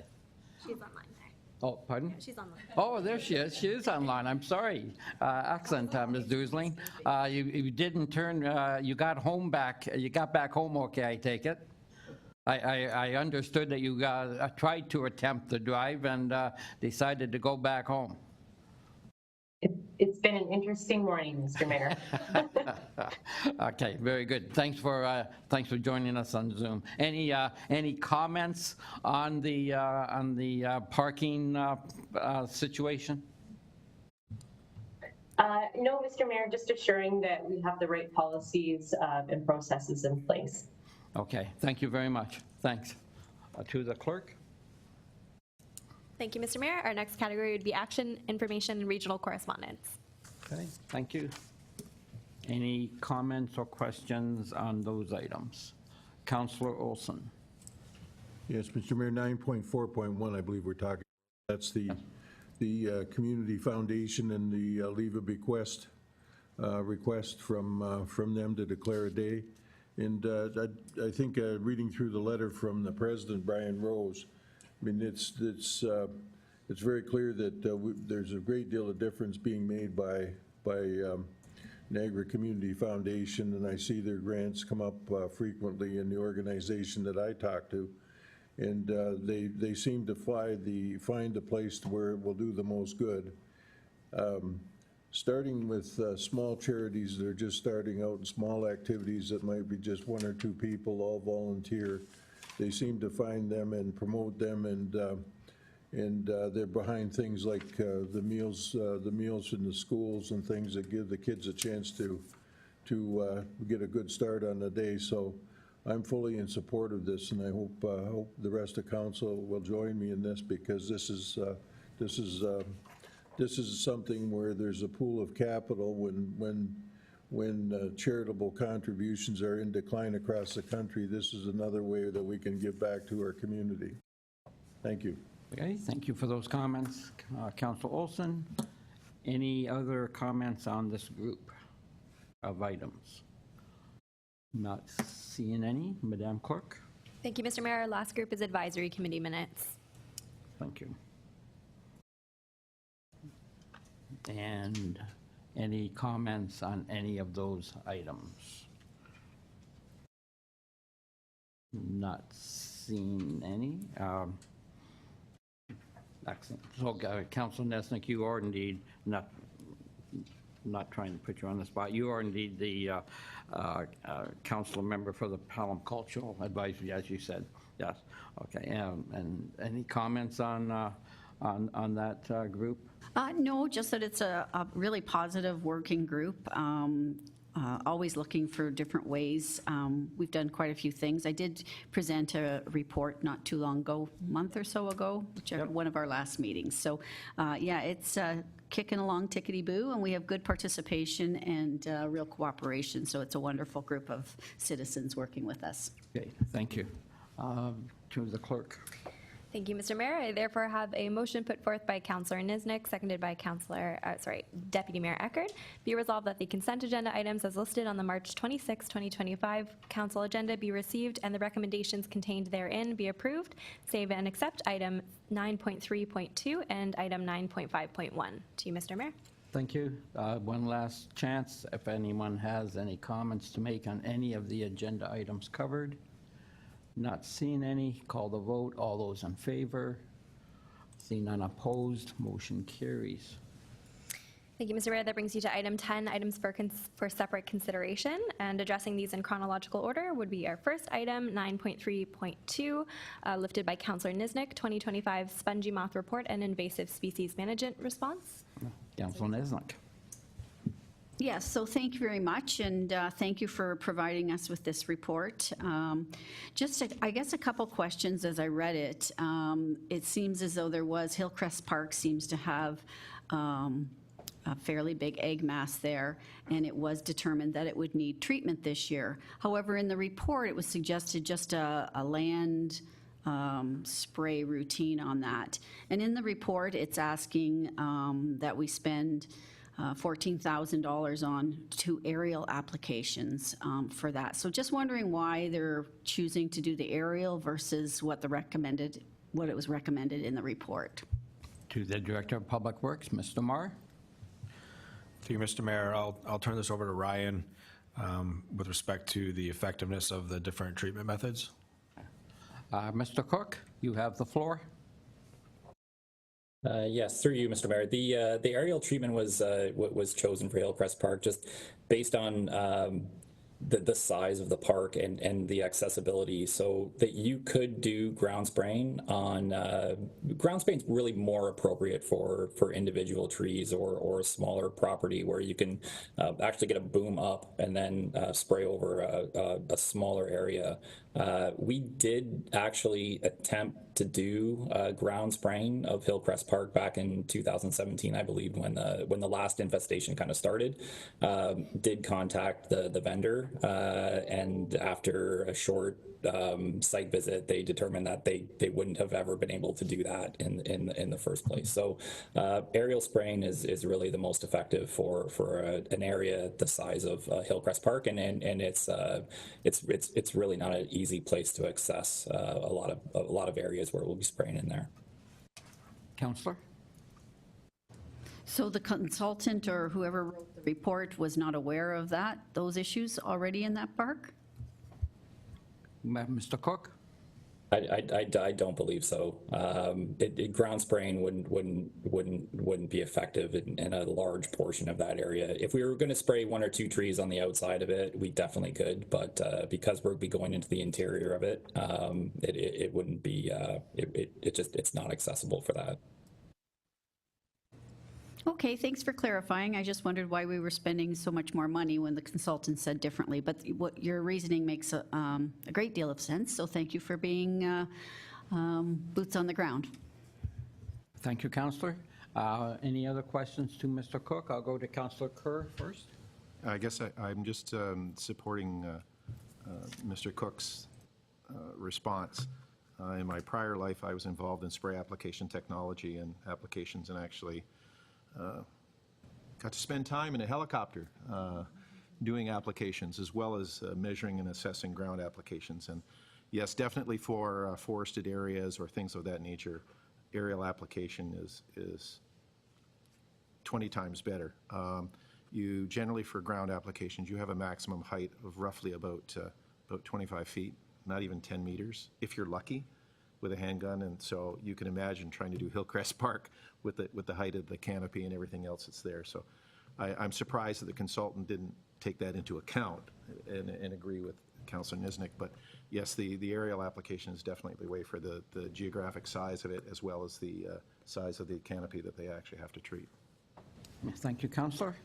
She's online there. Oh, pardon? Yeah, she's online. Oh, there she is. She is online. I'm sorry. Excellent, Ms. Dusling. You didn't turn, you got home back. You got back home okay, I take it? I understood that you tried to attempt the drive and decided to go back home. It's been an interesting morning, Mr. Mayor. Okay, very good. Thanks for joining us on Zoom. Any comments on the parking situation? No, Mr. Mayor, just assuring that we have the right policies and processes in place. Okay, thank you very much. Thanks. To the clerk. Thank you, Mr. Mayor. Our next category would be action, information, and regional correspondence. Okay, thank you. Any comments or questions on those items? Councillor Olson. Yes, Mr. Mayor, 9.4.1, I believe we're talking. That's the Community Foundation and the leave of bequest request from them to declare a day. And I think reading through the letter from the president, Brian Rose, I mean, it's very clear that there's a great deal of difference being made by Niagara Community Foundation, and I see their grants come up frequently in the organization that I talk to. And they seem to find a place where it will do the most good. Starting with small charities that are just starting out, and small activities that might be just one or two people, all volunteer. They seem to find them and promote them, and they're behind things like the meals in the schools and things that give the kids a chance to get a good start on the day. So I'm fully in support of this, and I hope the rest of council will join me in this, because this is something where there's a pool of capital when charitable contributions are in decline across the country. This is another way that we can give back to our community. Thank you. Okay, thank you for those comments, Councillor Olson. Any other comments on this group of items? Not seeing any. Madam Clerk? Thank you, Mr. Mayor. Our last group is advisory committee minutes. Thank you. And any comments on any of those items? Not seeing any. Excellent. So, Councilor Nesnick, you are indeed not trying to put you on the spot. You are indeed the council member for the Pelham Cultural Advisory, as you said. Yes. Okay. And any comments on that group? No, just that it's a really positive working group. Always looking for different ways. We've done quite a few things. I did present a report not too long ago, a month or so ago, whichever one of our last meetings. So yeah, it's kicking along tickety-boo, and we have good participation and real cooperation. So it's a wonderful group of citizens working with us. Okay, thank you. To the clerk. Thank you, Mr. Mayor. I therefore have a motion put forth by Councillor Niznik, seconded by Deputy Mayor Eckert. Be resolved that the consent agenda items as listed on the March 26, 2025 council agenda be received and the recommendations contained therein be approved, save and accept item 9.3.2 and item 9.5.1. To you, Mr. Mayor. Thank you. One last chance if anyone has any comments to make on any of the agenda items covered. Not seeing any. Call the vote. All those in favor? Seeing none opposed, motion carries. Thank you, Mr. Mayor. That brings you to item 10, items for separate consideration. And addressing these in chronological order would be our first item, 9.3.2, lifted by Councillor Niznik, 2025 Spongy Moth Report and Invasive Species Management Response. Councillor Nesnick. Yes, so thank you very much, and thank you for providing us with this report. I guess a couple questions as I read it. It seems as though Hillcrest Park seems to have a fairly big egg mass there, and it was determined that it would need treatment this year. However, in the report, it was suggested just a land spray routine on that. And in the report, it's asking that we spend $14,000 on 2 aerial applications for that. So just wondering why they're choosing to do the aerial versus what it was recommended in the report. To the Director of Public Works, Mr. Marr. To you, Mr. Mayor, I'll turn this over to Ryan with respect to the effectiveness of the different treatment methods. Mr. Cook, you have the floor. Yes, through you, Mr. Mayor. The aerial treatment was chosen for Hillcrest Park just based on the size of the park and the accessibility, so that you could do ground spraying on ground spraying is really more appropriate for individual trees or a smaller property where you can actually get a boom up and then spray over a smaller area. We did actually attempt to do ground spraying of Hillcrest Park back in 2017, I believe, when the last infestation kind of started. Did contact the vendor, and after a short site visit, they determined that they wouldn't have ever been able to do that in the first place. So aerial spraying is really the most effective for an area the size of Hillcrest Park, and it's really not an easy place to access a lot of areas where we'll be spraying in there. Councillor? So the consultant or whoever wrote the report was not aware of those issues already in that park? Mr. Cook? I don't believe so. Ground spraying wouldn't be effective in a large portion of that area. If we were going to spray 1 or 2 trees on the outside of it, we definitely could. But because we'll be going into the interior of it, it wouldn't be. It's not accessible for that. Okay, thanks for clarifying. I just wondered why we were spending so much more money when the consultant said differently. But what your reasoning makes a great deal of sense. So thank you for being boots on the ground. Thank you, Councillor. Any other questions to Mr. Cook? I'll go to Councillor Kerr first. I guess I'm just supporting Mr. Cook's response. In my prior life, I was involved in spray application technology and applications, and actually got to spend time in a helicopter doing applications, as well as measuring and assessing ground applications. And yes, definitely for forested areas or things of that nature, aerial application is 20 times better. You generally, for ground applications, you have a maximum height of roughly about 25 feet, not even 10 meters, if you're lucky, with a handgun. And so you can imagine trying to do Hillcrest Park with the height of the canopy and everything else that's there. So I'm surprised that the consultant didn't take that into account and agree with Councillor Niznik. But yes, the aerial application is definitely the way for the geographic size of it, as well as the size of the canopy that they actually have to treat. Thank you, Councillor.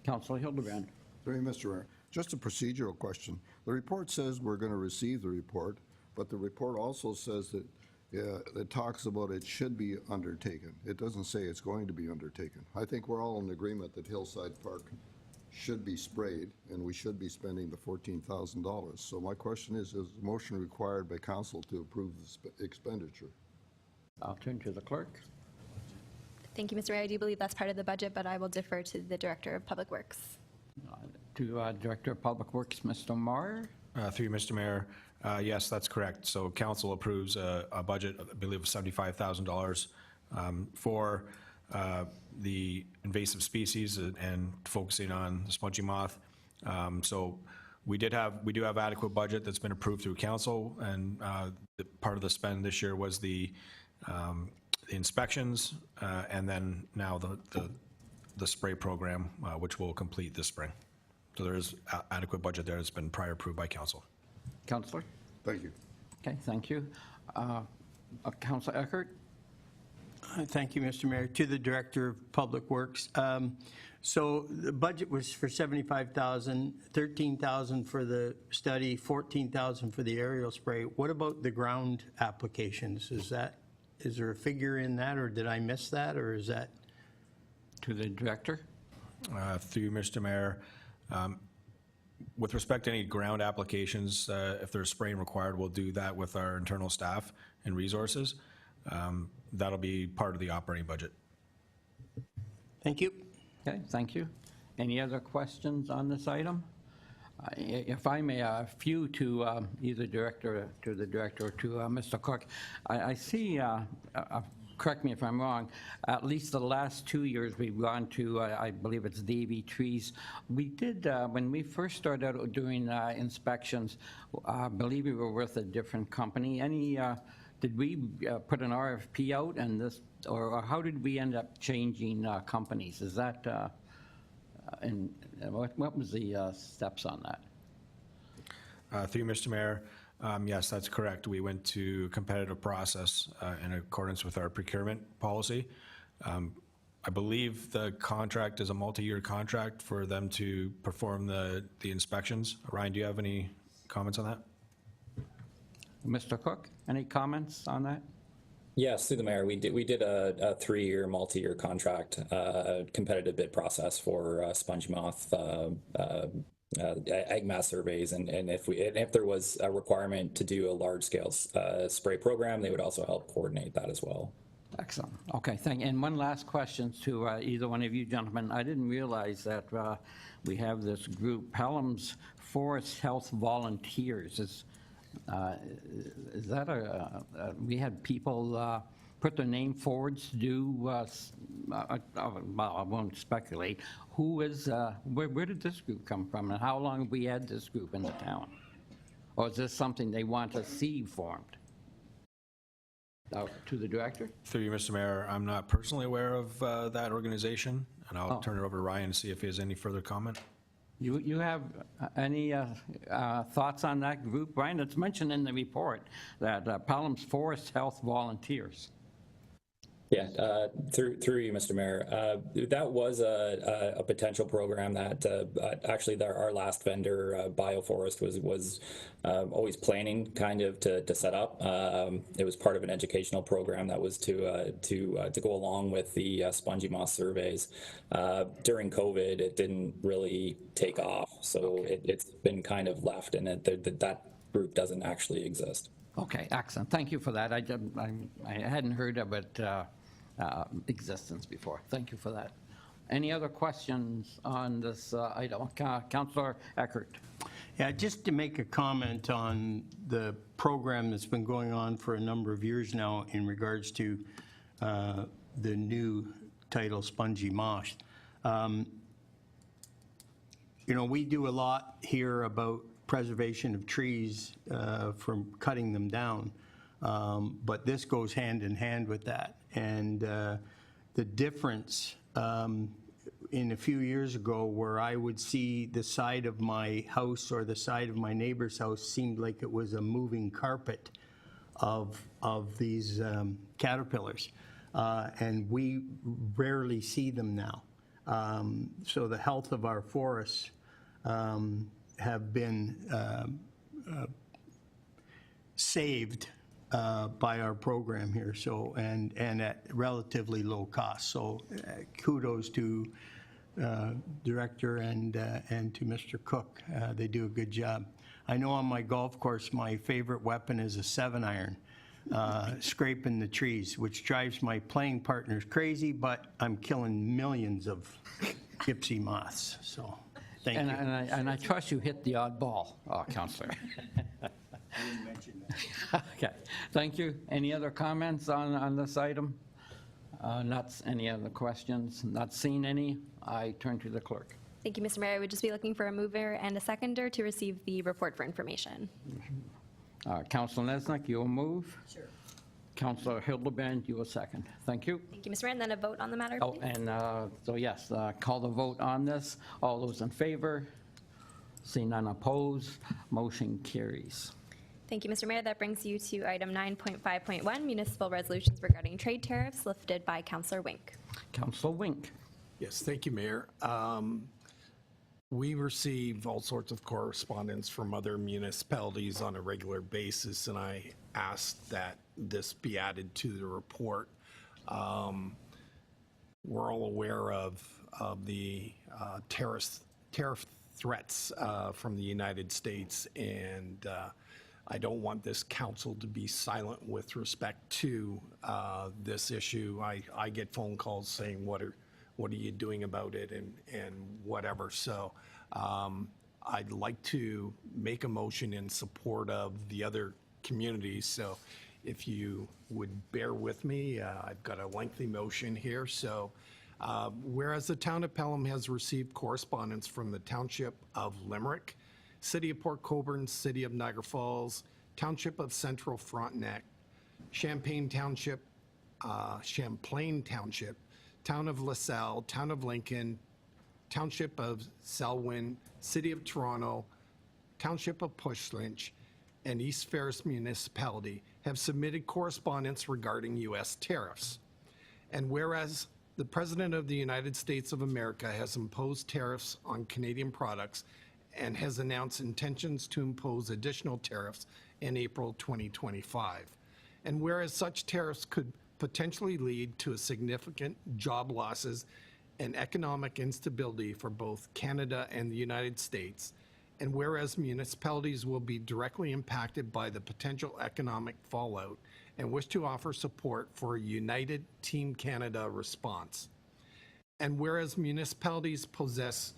Councillor Hildebrand. Thank you, Mr. Mayor. Just a procedural question. The report says we're going to receive the report, but the report also says that it talks about it should be undertaken. It doesn't say it's going to be undertaken. I think we're all in agreement that Hillside Park should be sprayed, and we should be spending the $14,000. So my question is the motion required by council to approve the expenditure? I'll turn to the clerk. Thank you, Mr. Mayor. I do believe that's part of the budget, but I will defer to the Director of Public Works. To Director of Public Works, Mr. Marr. Through you, Mr. Mayor. Yes, that's correct. So council approves a budget, I believe, of $75,000 for the invasive species and focusing on the smudgy moth. So we do have adequate budget that's been approved through council, and part of the spend this year was the inspections, and then now the spray program, which will complete this spring. So there is adequate budget there that's been prior approved by council. Councillor? Thank you. Okay, thank you. Councillor Eckert? Thank you, Mr. Mayor. To the Director of Public Works. So the budget was for $75,000, $13,000 for the study, $14,000 for the aerial spray. What about the ground applications? Is there a figure in that, or did I miss that, or is that? To the Director? Through you, Mr. Mayor. With respect to any ground applications, if there's spraying required, we'll do that with our internal staff and resources. That'll be part of the operating budget. Thank you. Okay, thank you. Any other questions on this item? If I may, a few to either director, to the director, or to Mr. Cook. I see, correct me if I'm wrong, at least the last 2 years we've gone to, I believe it's Davy Trees. We did, when we first started out doing inspections, I believe we were with a different company. Did we put an RFP out and this, or how did we end up changing companies? Is that, and what was the steps on that? Through you, Mr. Mayor, yes, that's correct. We went to competitive process in accordance with our procurement policy. I believe the contract is a multi-year contract for them to perform the inspections. Ryan, do you have any comments on that? Mr. Cook, any comments on that? Yes, through the mayor, we did a 3-year, multi-year contract, competitive bid process for sponge moth egg mass surveys, and if there was a requirement to do a large-scale spray program, they would also help coordinate that as well. Excellent. Okay, thank you. And one last question to either one of you gentlemen. I didn't realize that we have this group, Pelham's Forest Health Volunteers. Is that we had people put their name forwards to do, well, I won't speculate. Who is, where did this group come from, and how long have we had this group in the town? Or is this something they want to see formed? To the director? Through you, Mr. Mayor, I'm not personally aware of that organization, and I'll turn it over to Ryan to see if he has any further comment. You have any thoughts on that group, Brian? It's mentioned in the report that Pelham's Forest Health Volunteers. Yeah, through you, Mr. Mayor. That was a potential program that actually our last vendor, Bioforest, was always planning kind of to set up. It was part of an educational program that was to go along with the spongy moth surveys. During COVID, it didn't really take off, so it's been kind of left, and that group doesn't actually exist. Okay, excellent. Thank you for that. I hadn't heard of it existence before. Thank you for that. Any other questions on this item? Councillor Eckert. Yeah, just to make a comment on the program that's been going on for a number of years now in regards to the new title, Spongy Moth. We do a lot here about preservation of trees from cutting them down, but this goes hand in hand with that. And the difference in a few years ago, where I would see the side of my house or the side of my neighbor's house seemed like it was a moving carpet of these caterpillars, and we rarely see them now. So the health of our forests have been saved by our program here, so and at relatively low cost. So kudos to director and to Mr. Cook. They do a good job. I know on my golf course my favorite weapon is a 7-iron, scraping the trees, which drives my playing partners crazy, but I'm killing millions of gypsy moths. So thank you. And I trust you hit the odd ball, Councillor. I didn't mention that. Okay, thank you. Any other comments on this item? Not any other questions? Not seen any? I turn to the clerk. Thank you, Mr. Mayor. I would just be looking for a mover and a seconder to receive the report for information. Councillor Nesnick, you will move. Sure. Councillor Hildebrand, you will second. Thank you. Thank you, Mr. Mayor. And then a vote on the matter, Oh, please. and so yes, call the vote on this. All those in favor? See none opposed. Motion carries. Thank you, Mr. Mayor. That brings you to item 9.5.1, municipal resolutions regarding trade tariffs, lifted by Councillor Wink. Councillor Wink. Yes, thank you, Mayor. We receive all sorts of correspondence from other municipalities on a regular basis, and I asked that this be added to the report. We're all aware of the tariff threats from the United States, and I don't want this council to be silent with respect to this issue. I get phone calls saying, what are you doing about it, and whatever. So I'd like to make a motion in support of the other communities. So if you would bear with me, I've got a lengthy motion here. So whereas the town of Pelham has received correspondence from the Township of Limerick, City of Port Colborne, City of Niagara Falls, Township of Central Frontenac, Champlain Township, Town of LaSalle, Town of Lincoln, Township of Selwyn, City of Toronto, Township of Pushlinch, and East Ferris Municipality have submitted correspondence regarding U.S. tariffs. And whereas the President of the United States of America has imposed tariffs on Canadian products and has announced intentions to impose additional tariffs in April 2025. And whereas such tariffs could potentially lead to a significant job losses and economic instability for both Canada and the United States, and whereas municipalities will be directly impacted by the potential economic fallout and wish to offer support for a united Team Canada response. And whereas municipalities possess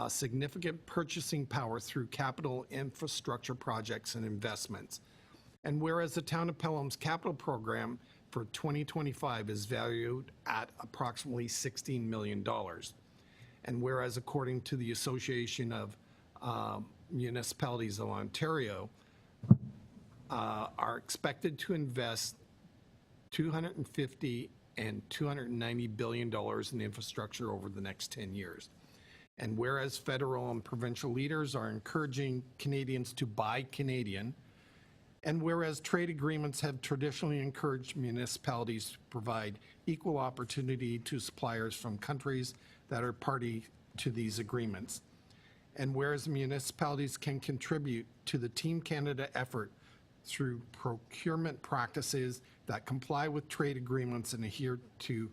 significant purchasing power through capital infrastructure projects and investments, and whereas the Town of Pelham's capital program for 2025 is valued at approximately $16 million, and whereas according to the Association of Municipalities of Ontario, are expected to invest $250 and $290 billion in infrastructure over the next 10 years. And whereas federal and provincial leaders are encouraging Canadians to buy Canadian, and whereas trade agreements have traditionally encouraged municipalities to provide equal opportunity to suppliers from countries that are party to these agreements, and whereas municipalities can contribute to the Team Canada effort through procurement practices that comply with trade agreements and adhere to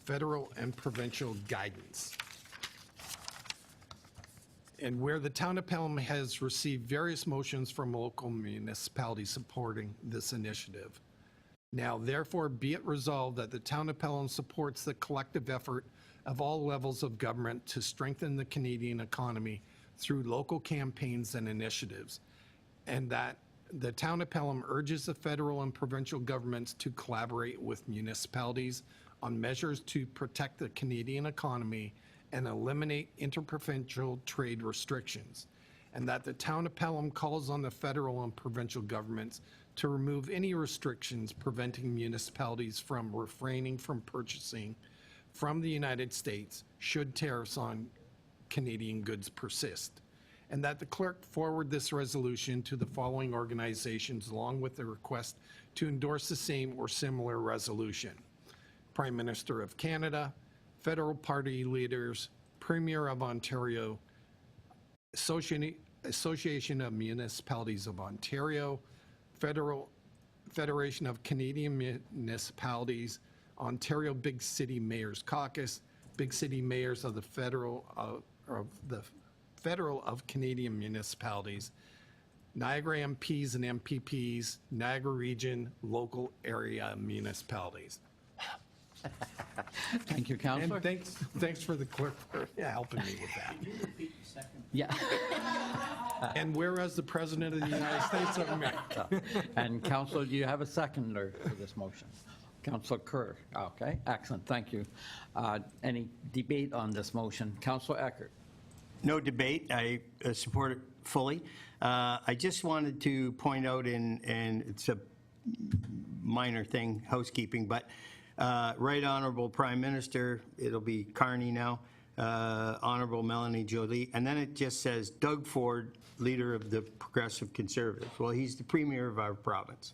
federal and provincial guidance. And where the Town of Pelham has received various motions from local municipalities supporting this initiative. Now, therefore, be it resolved that the Town of Pelham supports the collective effort of all levels of government to strengthen the Canadian economy through local campaigns and initiatives, and that the Town of Pelham urges the federal and provincial governments to collaborate with municipalities on measures to protect the Canadian economy and eliminate interprovincial trade restrictions, and that the Town of Pelham calls on the federal and provincial governments to remove any restrictions preventing municipalities from refraining from purchasing from the United States should tariffs on Canadian goods persist, and that the clerk forward this resolution to the following organizations along with the request to endorse the same or similar resolution: Prime Minister of Canada, federal party leaders, Premier of Ontario, Association of Municipalities of Ontario, Federation of Canadian Municipalities, Ontario Big City Mayors Caucus, Big City Mayors of the Federal of Canadian Municipalities, Niagara MPs and MPPs, Niagara Region Local Area Municipalities. Thank you, Councillor. And thanks for the clerk for helping me with that. Yeah. And whereas the President of the United States of America. And Councillor, do you have a seconder for this motion? Councillor Kerr. Okay, excellent, thank you. Any debate on this motion? Councillor Eckert. No debate. I support it fully. I just wanted to point out, and it's a minor thing, housekeeping, but Right Honorable Prime Minister, it'll be Carney now, Honorable Melanie Joly, and then it just says Doug Ford, Leader of the Progressive Conservatives. Well, he's the Premier of our province.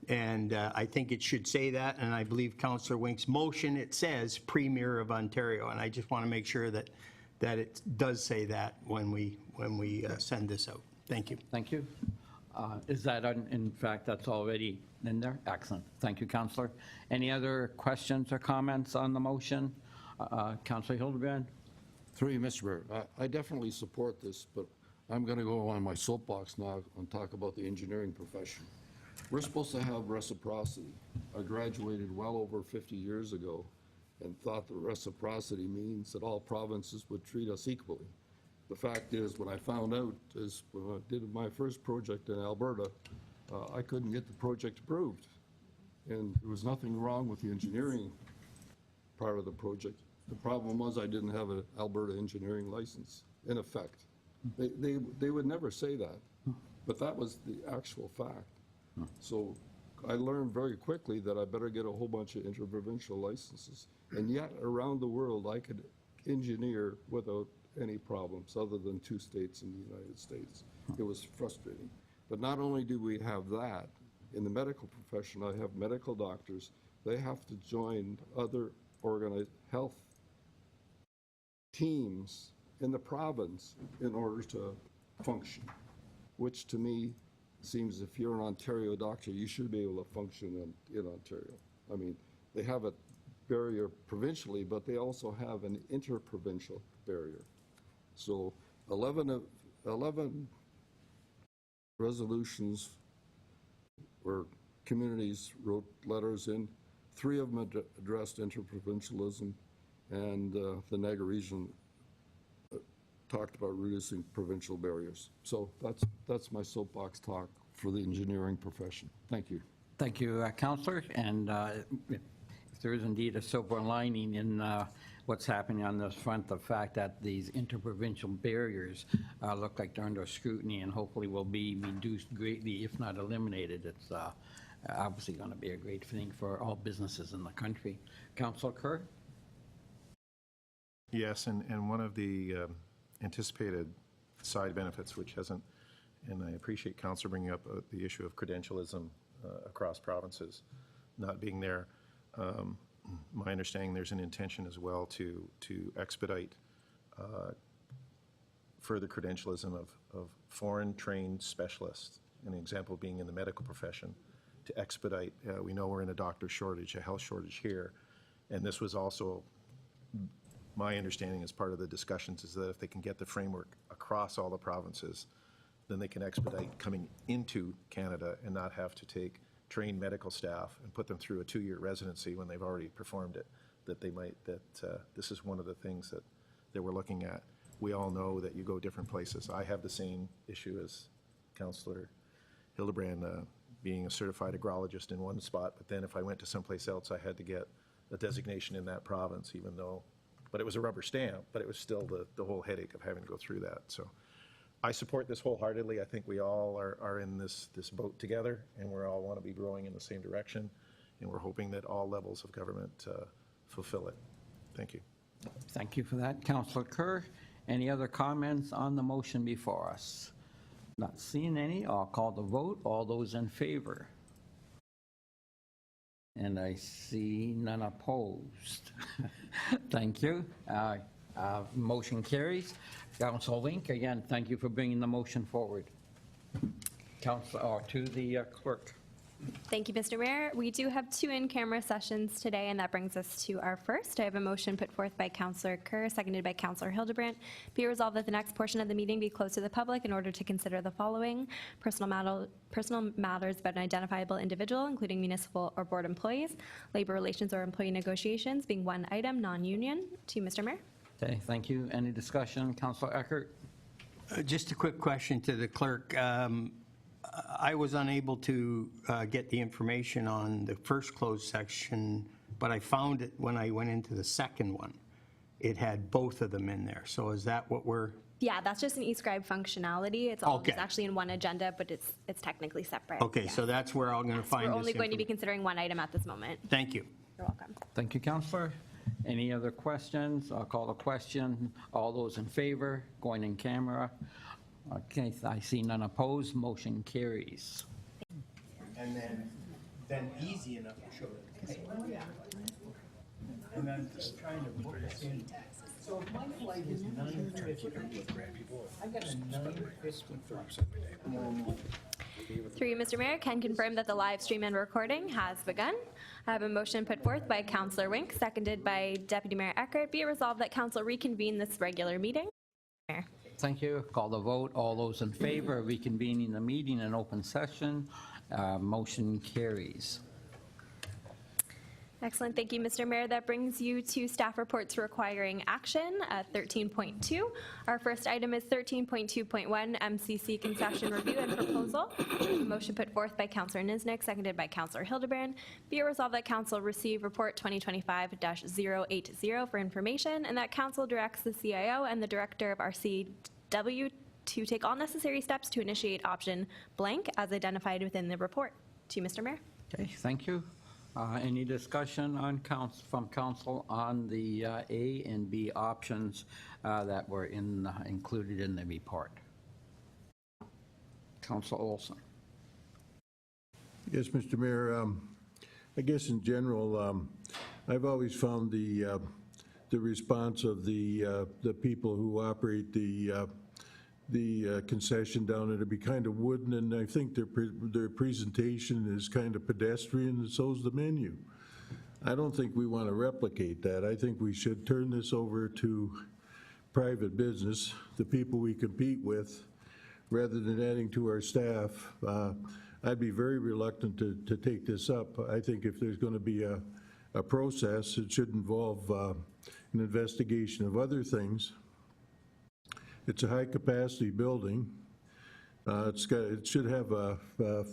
And I think it should say that, and I believe Councillor Wink's motion, it says Premier of Ontario, and I just want to make sure that it does say that when we send this out. Thank you. Thank you. Is that, in fact, that's already in there? Excellent. Thank you, Councillor. Any other questions or comments on the motion? Councillor Hildebrand? Through you, Mr. Mayor, I definitely support this, but I'm going to go on my soapbox now and talk about the engineering profession. We're supposed to have reciprocity. I graduated well over 50 years ago and thought that reciprocity means that all provinces would treat us equally. The fact is, what I found out is when I did my first project in Alberta, I couldn't get the project approved. And there was nothing wrong with the engineering part of the project. The problem was I didn't have an Alberta engineering license, in effect. They would never say that, but that was the actual fact. So I learned very quickly that I better get a whole bunch of interprovincial licenses. And yet, around the world, I could engineer without any problems other than 2 states in the United States. It was frustrating. But not only do we have that, in the medical profession, I have medical doctors, they have to join other health teams in the province in order to function, which to me seems if you're an Ontario doctor, you should be able to function in Ontario. I mean, they have a barrier provincially, but they also have an interprovincial barrier. So 11 resolutions where communities wrote letters in. 3 of them addressed interprovincialism, and the Niagara region talked about reducing provincial barriers. So that's my soapbox talk for the engineering profession. Thank you. Thank you, Councillor. And if there is indeed a silver lining in what's happening on this front, the fact that these interprovincial barriers look like they're under scrutiny and hopefully will be reduced greatly, if not eliminated. It's obviously going to be a great thing for all businesses in the country. Councillor Kerr? Yes, and one of the anticipated side benefits, which hasn't, and I appreciate Councillor bringing up the issue of credentialism across provinces not being there. My understanding, there's an intention as well to expedite further credentialism of foreign-trained specialists, an example being in the medical profession, to expedite. We know we're in a doctor shortage, a health shortage here, and this was also my understanding as part of the discussions is that if they can get the framework across all the provinces, then they can expedite coming into Canada and not have to take trained medical staff and put them through a 2-year residency when they've already performed it, this is one of the things that we're looking at. We all know that you go different places. I have the same issue as Councillor Hildebrand, being a certified agrologist in one spot, but then if I went to someplace else, I had to get a designation in that province, even though, but it was a rubber stamp, but it was still the whole headache of having to go through that. So I support this wholeheartedly. I think we all are in this boat together, and we all want to be growing in the same direction, and we're hoping that all levels of government fulfill it. Thank you. Thank you for that, Councillor Kerr. Any other comments on the motion before us? Not seeing any, I'll call the vote. All those in favor? And I see none opposed. Thank you. Motion carries. Councillor Link, again, thank you for bringing the motion forward. Councillor, to the clerk. Thank you, Mr. Mayor. We do have 2 in-camera sessions today, and that brings us to our first. I have a motion put forth by Councillor Kerr, seconded by Councillor Hildebrand. Be it resolved that the next portion of the meeting be closed to the public in order to consider the following: personal matters about an identifiable individual, including municipal or board employees, labor relations or employee negotiations being one item, non-union. To you, Mr. Mayor. Okay, thank you. Any discussion? Councillor Eckert? Just a quick question to the clerk. I was unable to get the information on the first closed section, but I found it when I went into the second one. It had both of them in there. So is that what we're? Yeah, that's just an e-scribe functionality. It's all Okay. just actually in one agenda, but it's technically separate. Okay, Yes. so that's where I'm going to find We're this only going to be information. considering one item at this moment. Thank you. You're welcome. Thank you, Councillor. Any other questions? I'll call the question. All those in favor, going in camera. Okay, I see none opposed. Motion carries. And then easy enough to show it. And I'm just trying to book this in. So if my flight is 9:50, I got a 9:50. Through you, Mr. Mayor, can confirm that the live stream and recording has begun. I have a motion put forth by Councillor Wink, seconded by Deputy Mayor Eckert. Be it resolved that Council reconvene this regular meeting. Mayor. Thank you. Call the vote. All those in favor of reconvening the meeting in open session. Motion carries. Excellent. Thank you, Mr. Mayor. That brings you to staff reports requiring action, 13.2. Our first item is 13.2.1, MCC concession review and proposal. Motion put forth by Councillor Niznik, seconded by Councillor Hildebrand. Be it resolved that Council receive report 2025-080 for information, and that Council directs the CIO and the Director of RCW to take all necessary steps to initiate option blank as identified within the report. To you, Mr. Mayor. Okay, thank you. Any discussion on from council on the A and B options that were included in the report? Councilor Olson. Yes, Mr. Mayor, I guess in general, I've always found the response of the people who operate the concession down there to be kind of wooden, and I think their presentation is kind of pedestrian, and so's the menu. I don't think we want to replicate that. I think we should turn this over to private business, the people we compete with, rather than adding to our staff. I'd be very reluctant to take this up. I think if there's going to be a process, it should involve an investigation of other things. It's a high-capacity building. It should have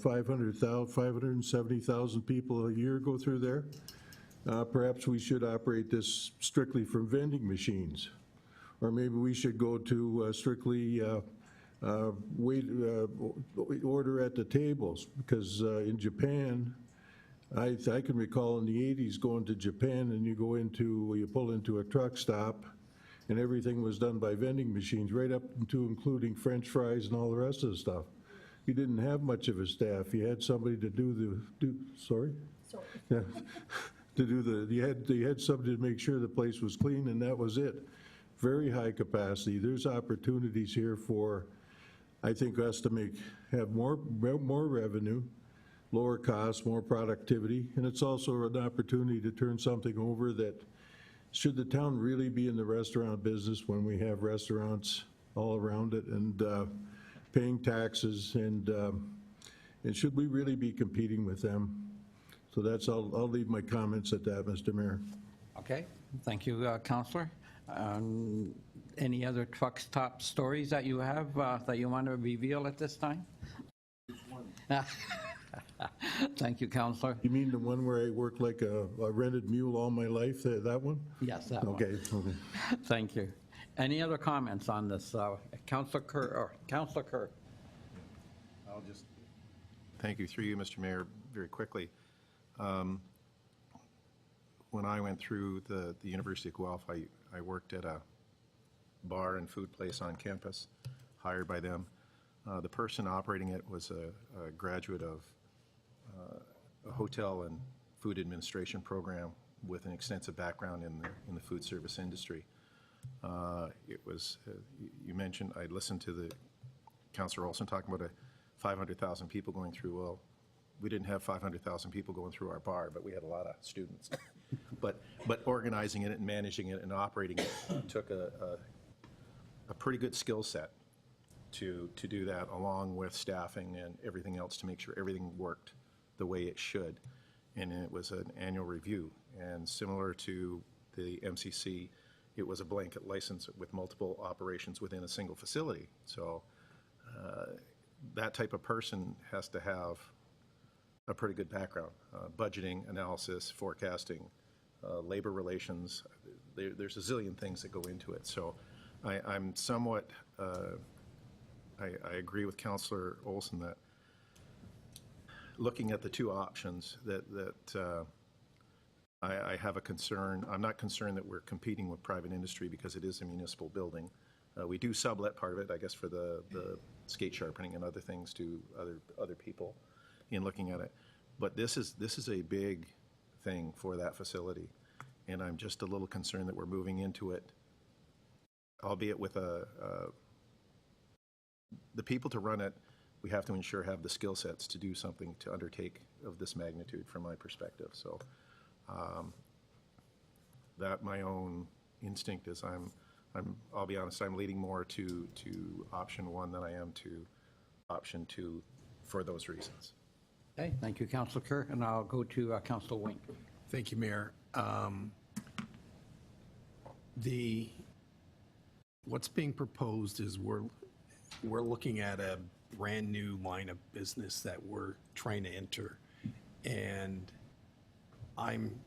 570,000 people a year go through there. Perhaps we should operate this strictly from vending machines, or maybe we should go to strictly order at the tables, because in Japan, I can recall in the 80s going to Japan, and you pull into a truck stop, and everything was done by vending machines, right up to including French fries and all the rest of the stuff. You didn't have much of a staff. You had somebody to Yeah. You had somebody to make sure the place was clean, and that was it. Very high capacity. There's opportunities here for, I think, us to have more revenue, lower costs, more productivity, and it's also an opportunity to turn something over that, should the town really be in the restaurant business when we have restaurants all around it and paying taxes, and should we really be competing with them? So I'll leave my comments at that, Mr. Mayor. Okay, thank you, Councilor. Any other truck stop stories that you have that you want to reveal at this time? Thank you, Councilor. You mean the one where I worked like a rented mule all my life, that one? Yes, that one. Okay. Thank you. Any other comments on this? Councilor Kerr. I'll just, thank you, through you, Mr. Mayor, very quickly. When I went through the University of Guelph, I worked at a bar and food place on campus, hired by them. The person operating it was a graduate of a hotel and food administration program with an extensive background in the food service industry. It was, you mentioned, I listened to the Councilor Olson talking about 500,000 people going through. Well, we didn't have 500,000 people going through our bar, but we had a lot of students. But organizing it and managing it and operating it took a pretty good skill set to do that, along with staffing and everything else, to make sure everything worked the way it should. And it was an annual review. And similar to the MCC, it was a blanket license with multiple operations within a single facility. So that type of person has to have a pretty good background, budgeting, analysis, forecasting, labor relations. There's a zillion things that go into it. So I'm somewhat, I agree with Councilor Olson that looking at the two options, that I have a concern. I'm not concerned that we're competing with private industry because it is a municipal building. We do sublet part of it, I guess, for the skate sharpening and other things to other people in looking at it. But this is a big thing for that facility, and I'm just a little concerned that we're moving into it, albeit with the people to run it, we have to ensure have the skill sets to do something to undertake of this magnitude from my perspective. So that my own instinct is I'll be honest, I'm leaning more to option one than I am to option two for those reasons. Okay, thank you, Councilor Kerr, and I'll go to Councilor Wink. Thank you, Mayor. What's being proposed is we're looking at a brand-new line of business that we're trying to enter, and I'm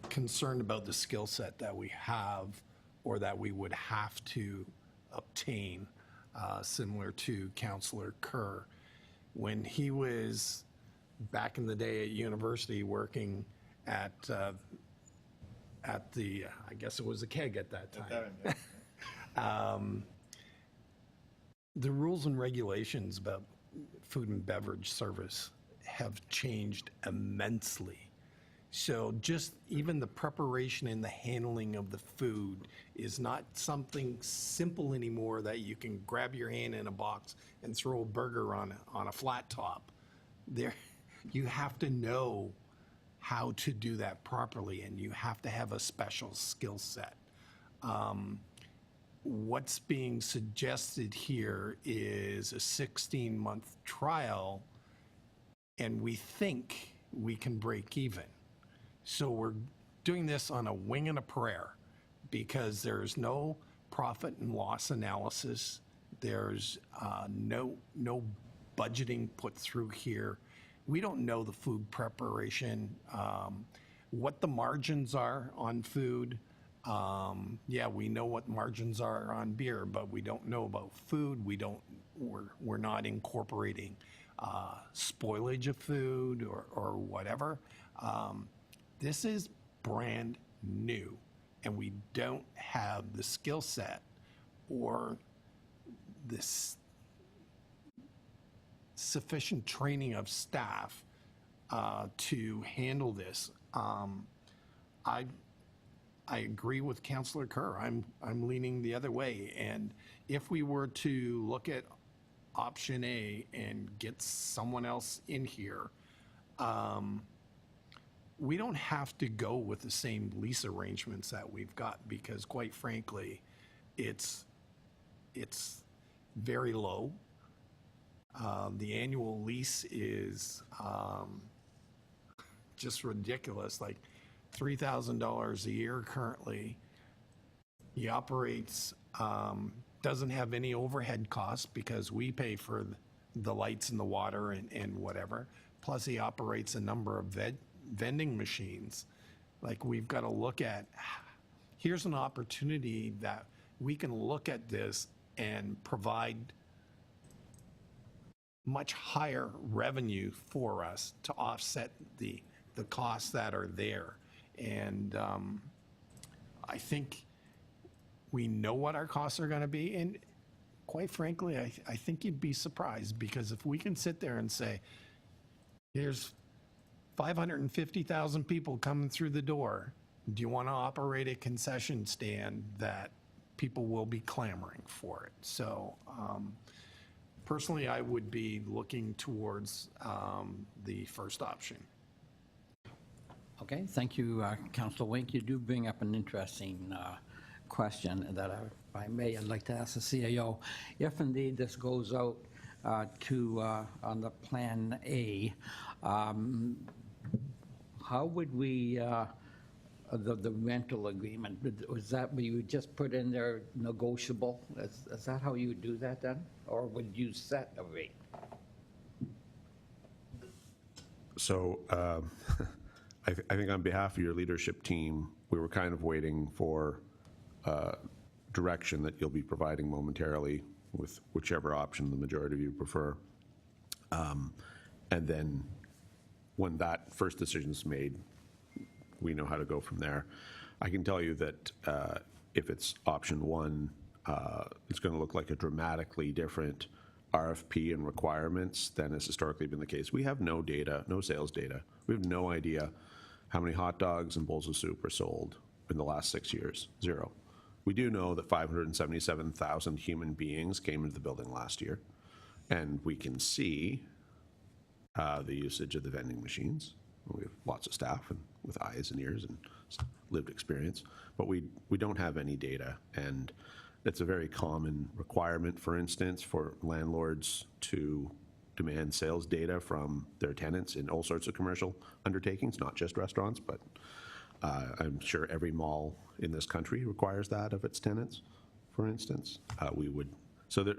concerned about the skill set that we have or that we would have to obtain, similar to Councilor Kerr. When he was back in the day at university working at the, I guess it was a keg at that time. The rules and regulations about food and beverage service have changed immensely. So just even the preparation and the handling of the food is not something simple anymore that you can grab your hand in a box and throw a burger on a flat top. There, you have to know how to do that properly, and you have to have a special skill set. What's being suggested here is a 16-month trial, and we think we can break even. So we're doing this on a wing and a prayer because there's no profit and loss analysis. There's no budgeting put through here. We don't know the food preparation, what the margins are on food. Yeah, we know what margins are on beer, but we don't know about food. We're not incorporating spoilage of food or whatever. This is brand new, and we don't have the skill set or this sufficient training of staff to handle this. I agree with Councillor Kerr. I'm leaning the other way. And if we were to look at option A and get someone else in here, we don't have to go with the same lease arrangements that we've got because, quite frankly, it's very low. The annual lease is just ridiculous, like $3,000 a year currently. He operates, doesn't have any overhead costs because we pay for the lights and the water and whatever. Plus, he operates a number of vending machines. Like, we've got to look at, here's an opportunity that we can look at this and provide much higher revenue for us to offset the costs that are there. And I think we know what our costs are going to be. And quite frankly, I think you'd be surprised, because if we can sit there and say, here's 550,000 people coming through the door, do you want to operate a concession stand that people will be clamoring for it? So personally, I would be looking towards the first option. Okay, thank you, Councilor Wink. You do bring up an interesting question that, if I may, I'd like to ask the CAO. If indeed this goes out on the Plan A, how would we, the rental agreement, was that where you would just put in there negotiable? Is that how you would do that then? Or would you set a rate? So I think on behalf of your leadership team, we were kind of waiting for direction that you'll be providing momentarily with whichever option the majority of you prefer. And then when that first decision is made, we know how to go from there. I can tell you that if it's option one, it's going to look like a dramatically different RFP and requirements than has historically been the case. We have no data, no sales data. We have no idea how many hot dogs and bowls of soup are sold in the last 6 years. Zero. We do know that 577,000 human beings came into the building last year, and we can see the usage of the vending machines. We have lots of staff and with eyes and ears and lived experience, but we don't have any data. And it's a very common requirement, for instance, for landlords to demand sales data from their tenants in all sorts of commercial undertakings, not just restaurants, but I'm sure every mall in this country requires that of its tenants, for instance. So that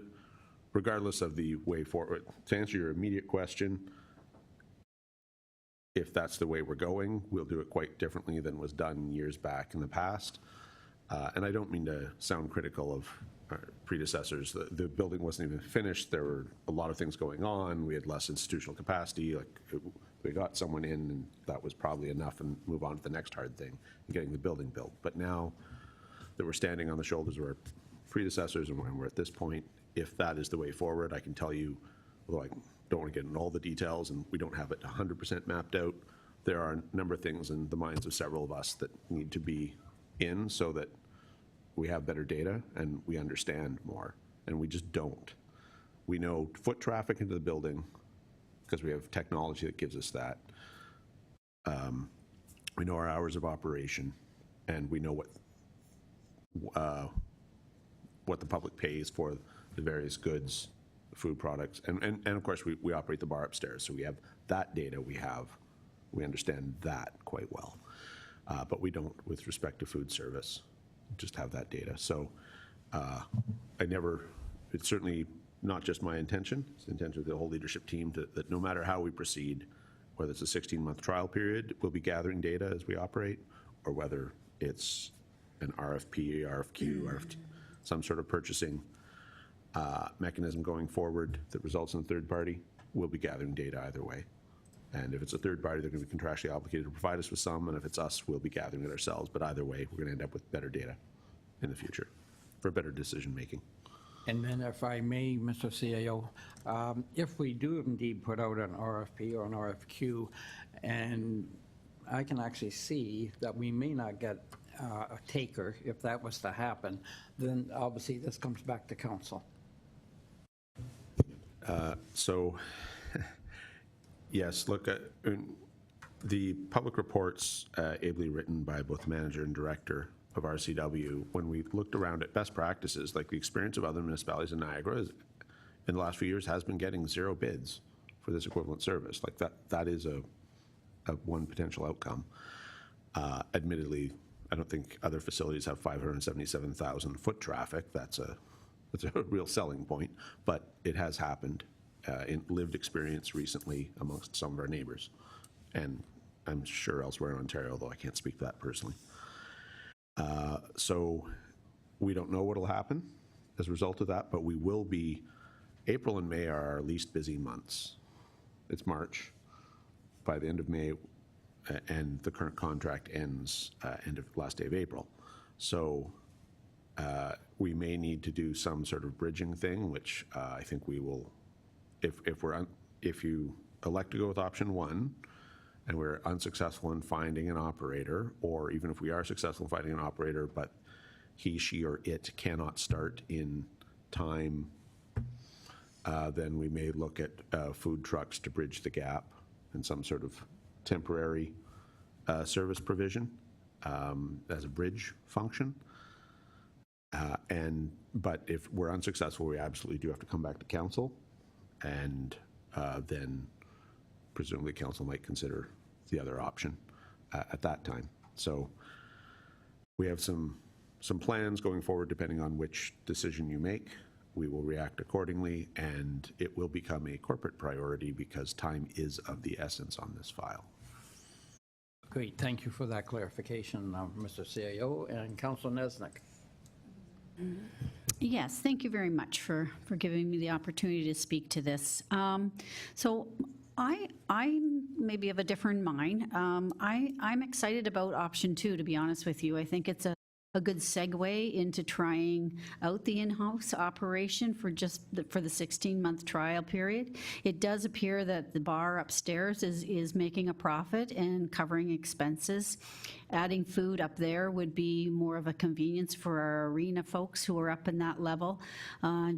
regardless of the way forward, to answer your immediate question, if that's the way we're going, we'll do it quite differently than was done years back in the past. And I don't mean to sound critical of our predecessors. The building wasn't even finished. There were a lot of things going on. We had less institutional capacity. We got someone in, and that was probably enough, and move on to the next hard thing, getting the building built. But now that we're standing on the shoulders of our predecessors and we're at this point, if that is the way forward, I can tell you although I don't want to get into all the details and we don't have it 100% mapped out, there are a number of things in the minds of several of us that need to be in so that we have better data and we understand more, and we just don't. We know foot traffic into the building because we have technology that gives us that. We know our hours of operation, and we know what the public pays for the various goods, food products, and of course we operate the bar upstairs, so we have that data. We understand that quite well, but we don't with respect to food service. Just have that data. So it's certainly not just my intention, it's the intention of the whole leadership team that no matter how we proceed, whether it's a 16-month trial period, we'll be gathering data as we operate, or whether it's an RFP, RFQ, some sort of purchasing mechanism going forward that results in a third party, we'll be gathering data either way. And if it's a third party, they're going to be contractually obligated to provide us with some, and if it's us, we'll be gathering it ourselves. But either way, we're going to end up with better data in the future for better decision making. And then if I may, Mr. CAO, if we do indeed put out an RFP or an RFQ, and I can actually see that we may not get a taker, if that was to happen, then obviously this comes back to council. So, yes, look, the public reports ably written by both the manager and director of RCW, when we looked around at best practices, like the experience of other municipalities in Niagara in the last few years has been getting 0 bids for this equivalent service. Like that is a one potential outcome. Admittedly, I don't think other facilities have 577,000 foot traffic. That's a real selling point, but it has happened in lived experience recently amongst some of our neighbors. And I'm sure elsewhere in Ontario, though I can't speak to that personally. So we don't know what will happen as a result of that, but we will be, April and May are our least busy months. It's March. By the end of May, and the current contract ends last day of April. So we may need to do some sort of bridging thing, which I think we will, if you elect to go with option 1, and we're unsuccessful in finding an operator, or even if we are successful in finding an operator, but he, she, or it cannot start in time, then we may look at food trucks to bridge the gap and some sort of temporary service provision as a bridge function. But if we're unsuccessful, we absolutely do have to come back to council, and then presumably council might consider the other option at that time. So we have some plans going forward depending on which decision you make. We will react accordingly, and it will become a corporate priority because time is of the essence on this file. Great, thank you for that clarification, Mr. CAO. And Councilor Nesnick. Yes, thank you very much for giving me the opportunity to speak to this. So I'm maybe of a different mind. I'm excited about option 2, to be honest with you. I think it's a good segue into trying out the in-house operation for the 16-month trial period. It does appear that the bar upstairs is making a profit and covering expenses. Adding food up there would be more of a convenience for our arena folks who are up in that level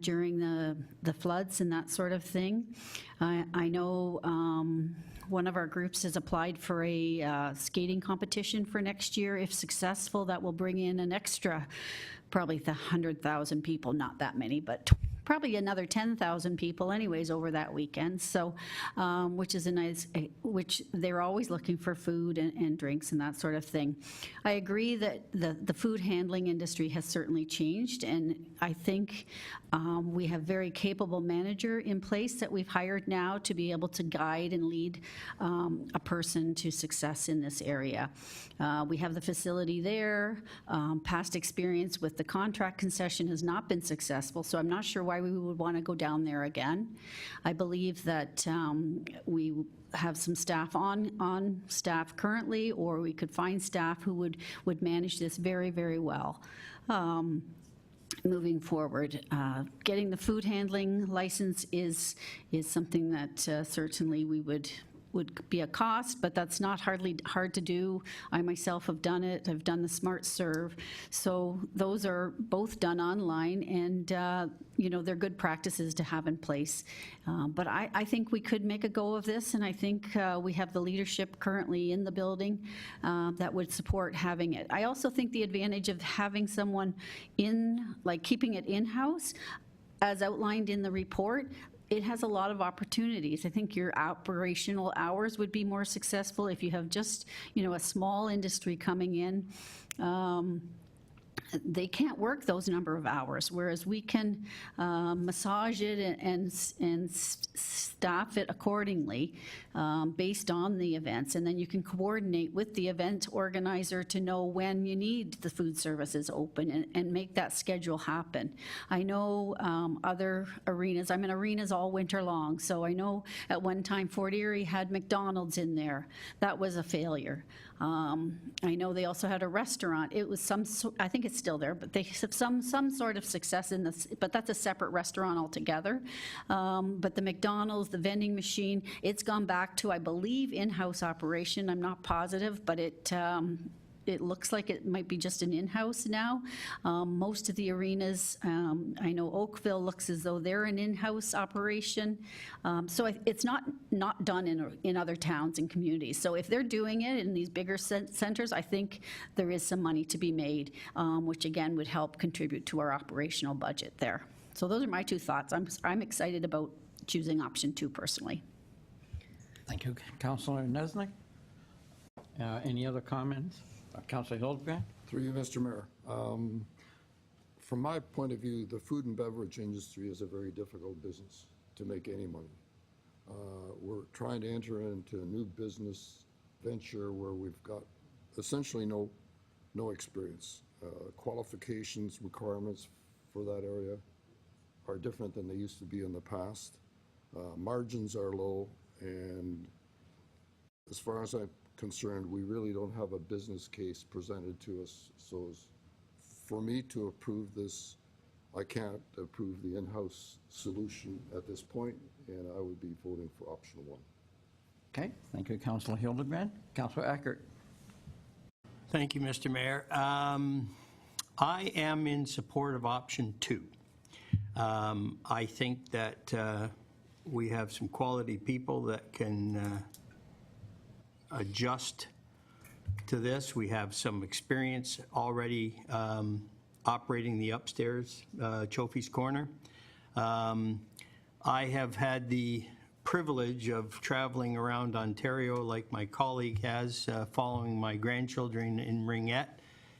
during the floods and that sort of thing. I know one of our groups has applied for a skating competition for next year. If successful, that will bring in an extra, probably 100,000 people, not that many, but probably another 10,000 people anyways over that weekend. So, which is a nice, which they're always looking for food and drinks and that sort of thing. I agree that the food handling industry has certainly changed, and I think we have very capable manager in place that we've hired now to be able to guide and lead a person to success in this area. We have the facility there. Past experience with the contract concession has not been successful, so I'm not sure why we would want to go down there again. I believe that we have some staff on staff currently, or we could find staff who would manage this very, very well. moving forward. Getting the food handling license is something that certainly we would be a cost, but that's not hard to do. I myself have done it. I've done the Smart Serve. So those are both done online, and they're good practices to have in place. But I think we could make a go of this, and I think we have the leadership currently in the building that would support having it. I also think the advantage of having someone keeping it in-house, as outlined in the report, it has a lot of opportunities. I think your operational hours would be more successful if you have just, a small industry coming in. They can't work those number of hours, whereas we can massage it and staff it accordingly based on the events. And then you can coordinate with the event organizer to know when you need the food services open and make that schedule happen. I know other arenas, arenas all winter long, so I know at one time Fort Erie had McDonald's in there. That was a failure. I know they also had a restaurant. It was I think it's still there, but they have some sort of success in this, but that's a separate restaurant altogether. But the McDonald's, the vending machine, it's gone back to, I believe, in-house operation. I'm not positive, but it looks like it might be just an in-house now. Most of the arenas, I know Oakville looks as though they're an in-house operation. So it's not done in other towns and communities. So if they're doing it in these bigger centers, I think there is some money to be made, which again would help contribute to our operational budget there. So those are my two thoughts. I'm excited about choosing option 2 personally. Thank you, Councillor Nesnick. Any other comments? Councillor Hildebrand? Through you, Mr. Mayor. From my point of view, the food and beverage industry is a very difficult business to make any money. We're trying to enter into a new business venture where we've got essentially no experience. Qualifications, requirements for that area are different than they used to be in the past. Margins are low, and as far as I'm concerned, we really don't have a business case presented to us. So for me to approve this, I can't approve the in-house solution at this point, and I would be voting for option 1. Okay, thank you, Councillor Hildebrand. Councillor Eckert. Thank you, Mr. Mayor. I am in support of option 2. I think that we have some quality people that can adjust to this. We have some experience already operating the upstairs Chofi's Corner. I have had the privilege of traveling around Ontario like my colleague has, following my grandchildren in Ringette.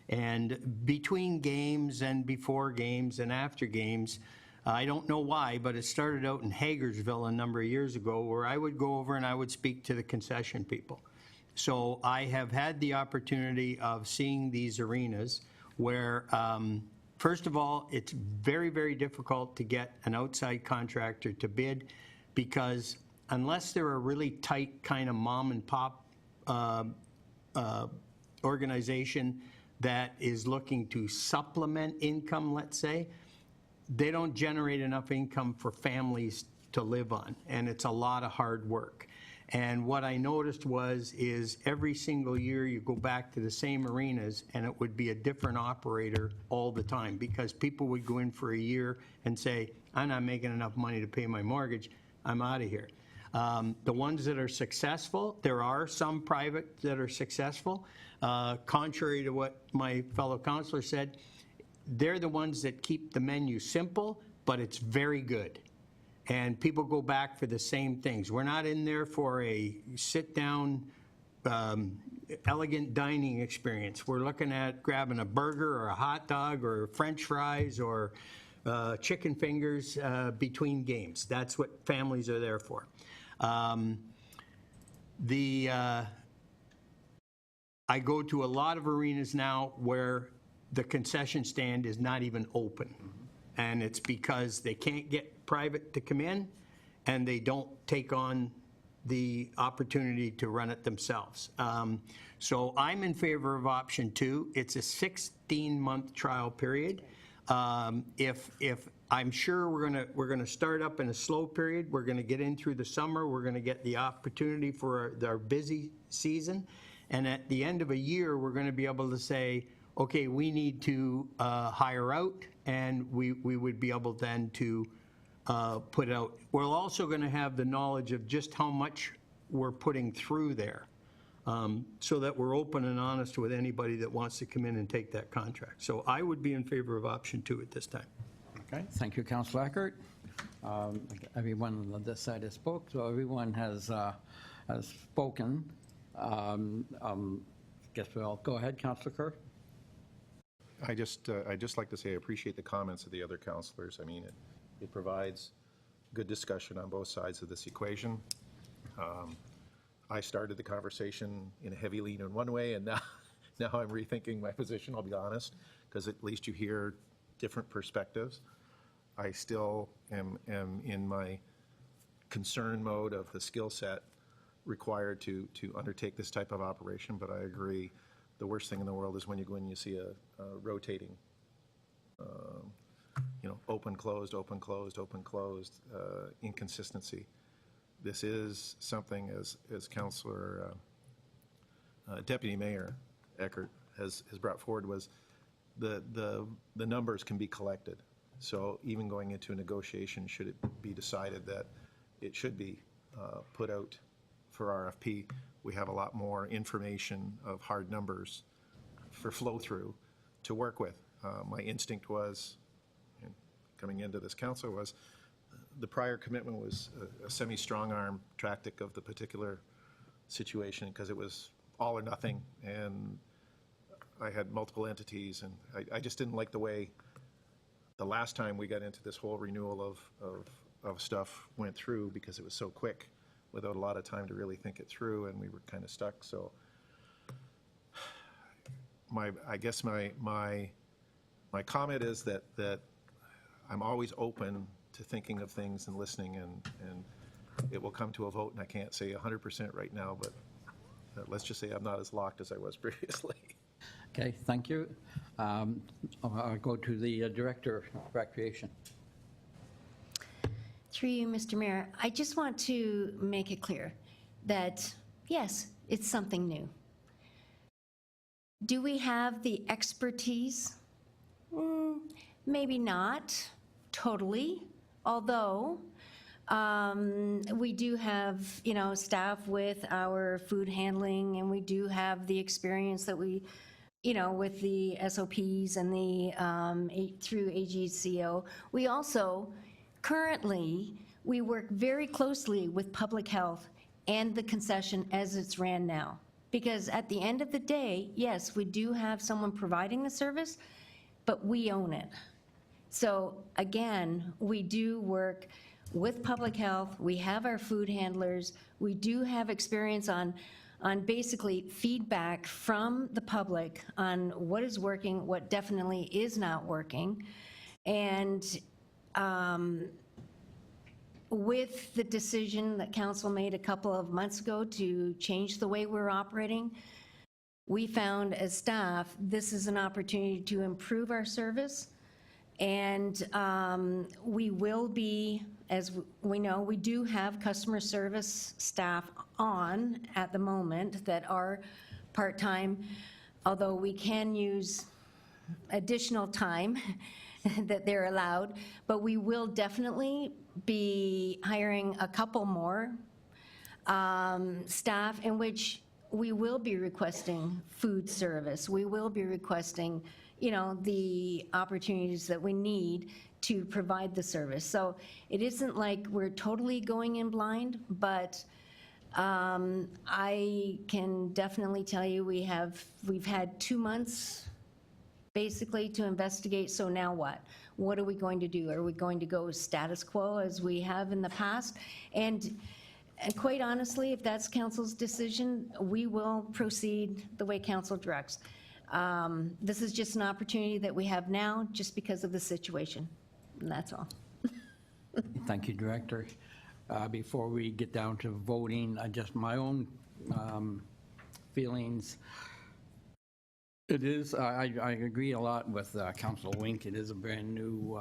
And between games and before games and after games, I don't know why, but it started out in Hagersville a number of years ago, where I would go over and I would speak to the concession people. So I have had the opportunity of seeing these arenas where, first of all, it's very, very difficult to get an outside contractor to bid, because unless they're a really tight kind of mom and pop organization that is looking to supplement income, let's say, they don't generate enough income for families to live on, and it's a lot of hard work. And what I noticed is every single year you go back to the same arenas and it would be a different operator all the time, because people would go in for a year and say, I'm not making enough money to pay my mortgage, I'm out of here. The ones that are successful, there are some private that are successful. Contrary to what my fellow councillor said, they're the ones that keep the menu simple, but it's very good. And people go back for the same things. We're not in there for a sit-down, elegant dining experience. We're looking at grabbing a burger or a hot dog or French fries or chicken fingers between games. That's what families are there for. I go to a lot of arenas now where the concession stand is not even open. And it's because they can't get private to come in, and they don't take on the opportunity to run it themselves. So I'm in favor of option 2. It's a 16-month trial period. If I'm sure we're gonna start up in a slow period, we're gonna get in through the summer, we're gonna get the opportunity for our busy season, and at the end of a year, we're gonna be able to say, okay, we need to hire out, and we would be able then to put out. We're also gonna have the knowledge of just how much we're putting through there, so that we're open and honest with anybody that wants to come in and take that contract. So I would be in favor of option 2 at this time. Okay, thank you, Councillor Eckert. Everyone on this side has spoke, so everyone has spoken. Guess we'll go ahead, Councillor Kerr. I'd just like to say I appreciate the comments of the other councillors. I mean, it provides good discussion on both sides of this equation. I started the conversation in a heavy lean in one way, and now I'm rethinking my position, I'll be honest, because at least you hear different perspectives. I still am in my concern mode of the skill set required to undertake this type of operation, but I agree, the worst thing in the world is when you go in and you see a rotating, open, closed, open, closed, open, closed, inconsistency. This is something, as Councillor Deputy Mayor Eckert has brought forward, was the numbers can be collected. So even going into a negotiation, should it be decided that it should be put out for RFP, we have a lot more information of hard numbers for flow-through to work with. My instinct was, coming into this council, was the prior commitment was a semi-strong arm tactic of the particular situation, because it was all or nothing, and I had multiple entities, and I just didn't like the way the last time we got into this whole renewal of stuff went through, because it was so quick without a lot of time to really think it through, and we were kind of stuck. So I guess my comment is that I'm always open to thinking of things and listening, and it will come to a vote, and I can't say 100% right now, but let's just say I'm not as locked as I was previously. Okay, thank you. I'll go to the Director of Recreation. Through you, Mr. Mayor, I just want to make it clear that, yes, it's something new. Do we have the expertise? Maybe not totally, although we do have, staff with our food handling, and we do have the experience that we, with the SOPs and the through AGCO. We also currently, we work very closely with public health and the concession as it's ran now. Because at the end of the day, yes, we do have someone providing the service, but we own it. So again, we do work with public health. We have our food handlers. We do have experience on basically feedback from the public on what is working, what definitely is not working. And with the decision that council made a couple of months ago to change the way we're operating, we found as staff, this is an opportunity to improve our service. And we will be, as we know, we do have customer service staff on at the moment that are part-time, although we can use additional time that they're allowed, but we will definitely be hiring a couple more staff, in which we will be requesting food service. We will be requesting, the opportunities that we need to provide the service. So it isn't like we're totally going in blind, but I can definitely tell you we've had 2 months basically to investigate. So now what? What are we going to do? Are we going to go status quo as we have in the past? And quite honestly, if that's council's decision, we will proceed the way council directs. This is just an opportunity that we have now just because of the situation, and that's all. Thank you, Director. Before we get down to voting, just my own feelings. It is, I agree a lot with Councilor Wink. It is a brand new,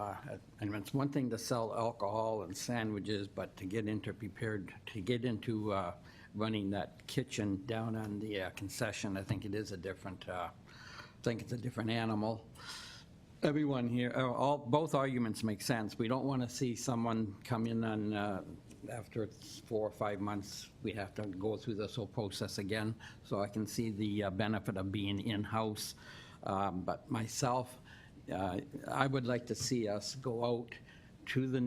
and it's one thing to sell alcohol and sandwiches, but to get into running that kitchen down on the concession, I think it is a different, I think it's a different animal. Everyone here, both arguments make sense. We don't want to see someone come in on, after it's 4 or 5 months, we have to go through this whole process again. So I can see the benefit of being in-house. But myself, I would like to see us go out to the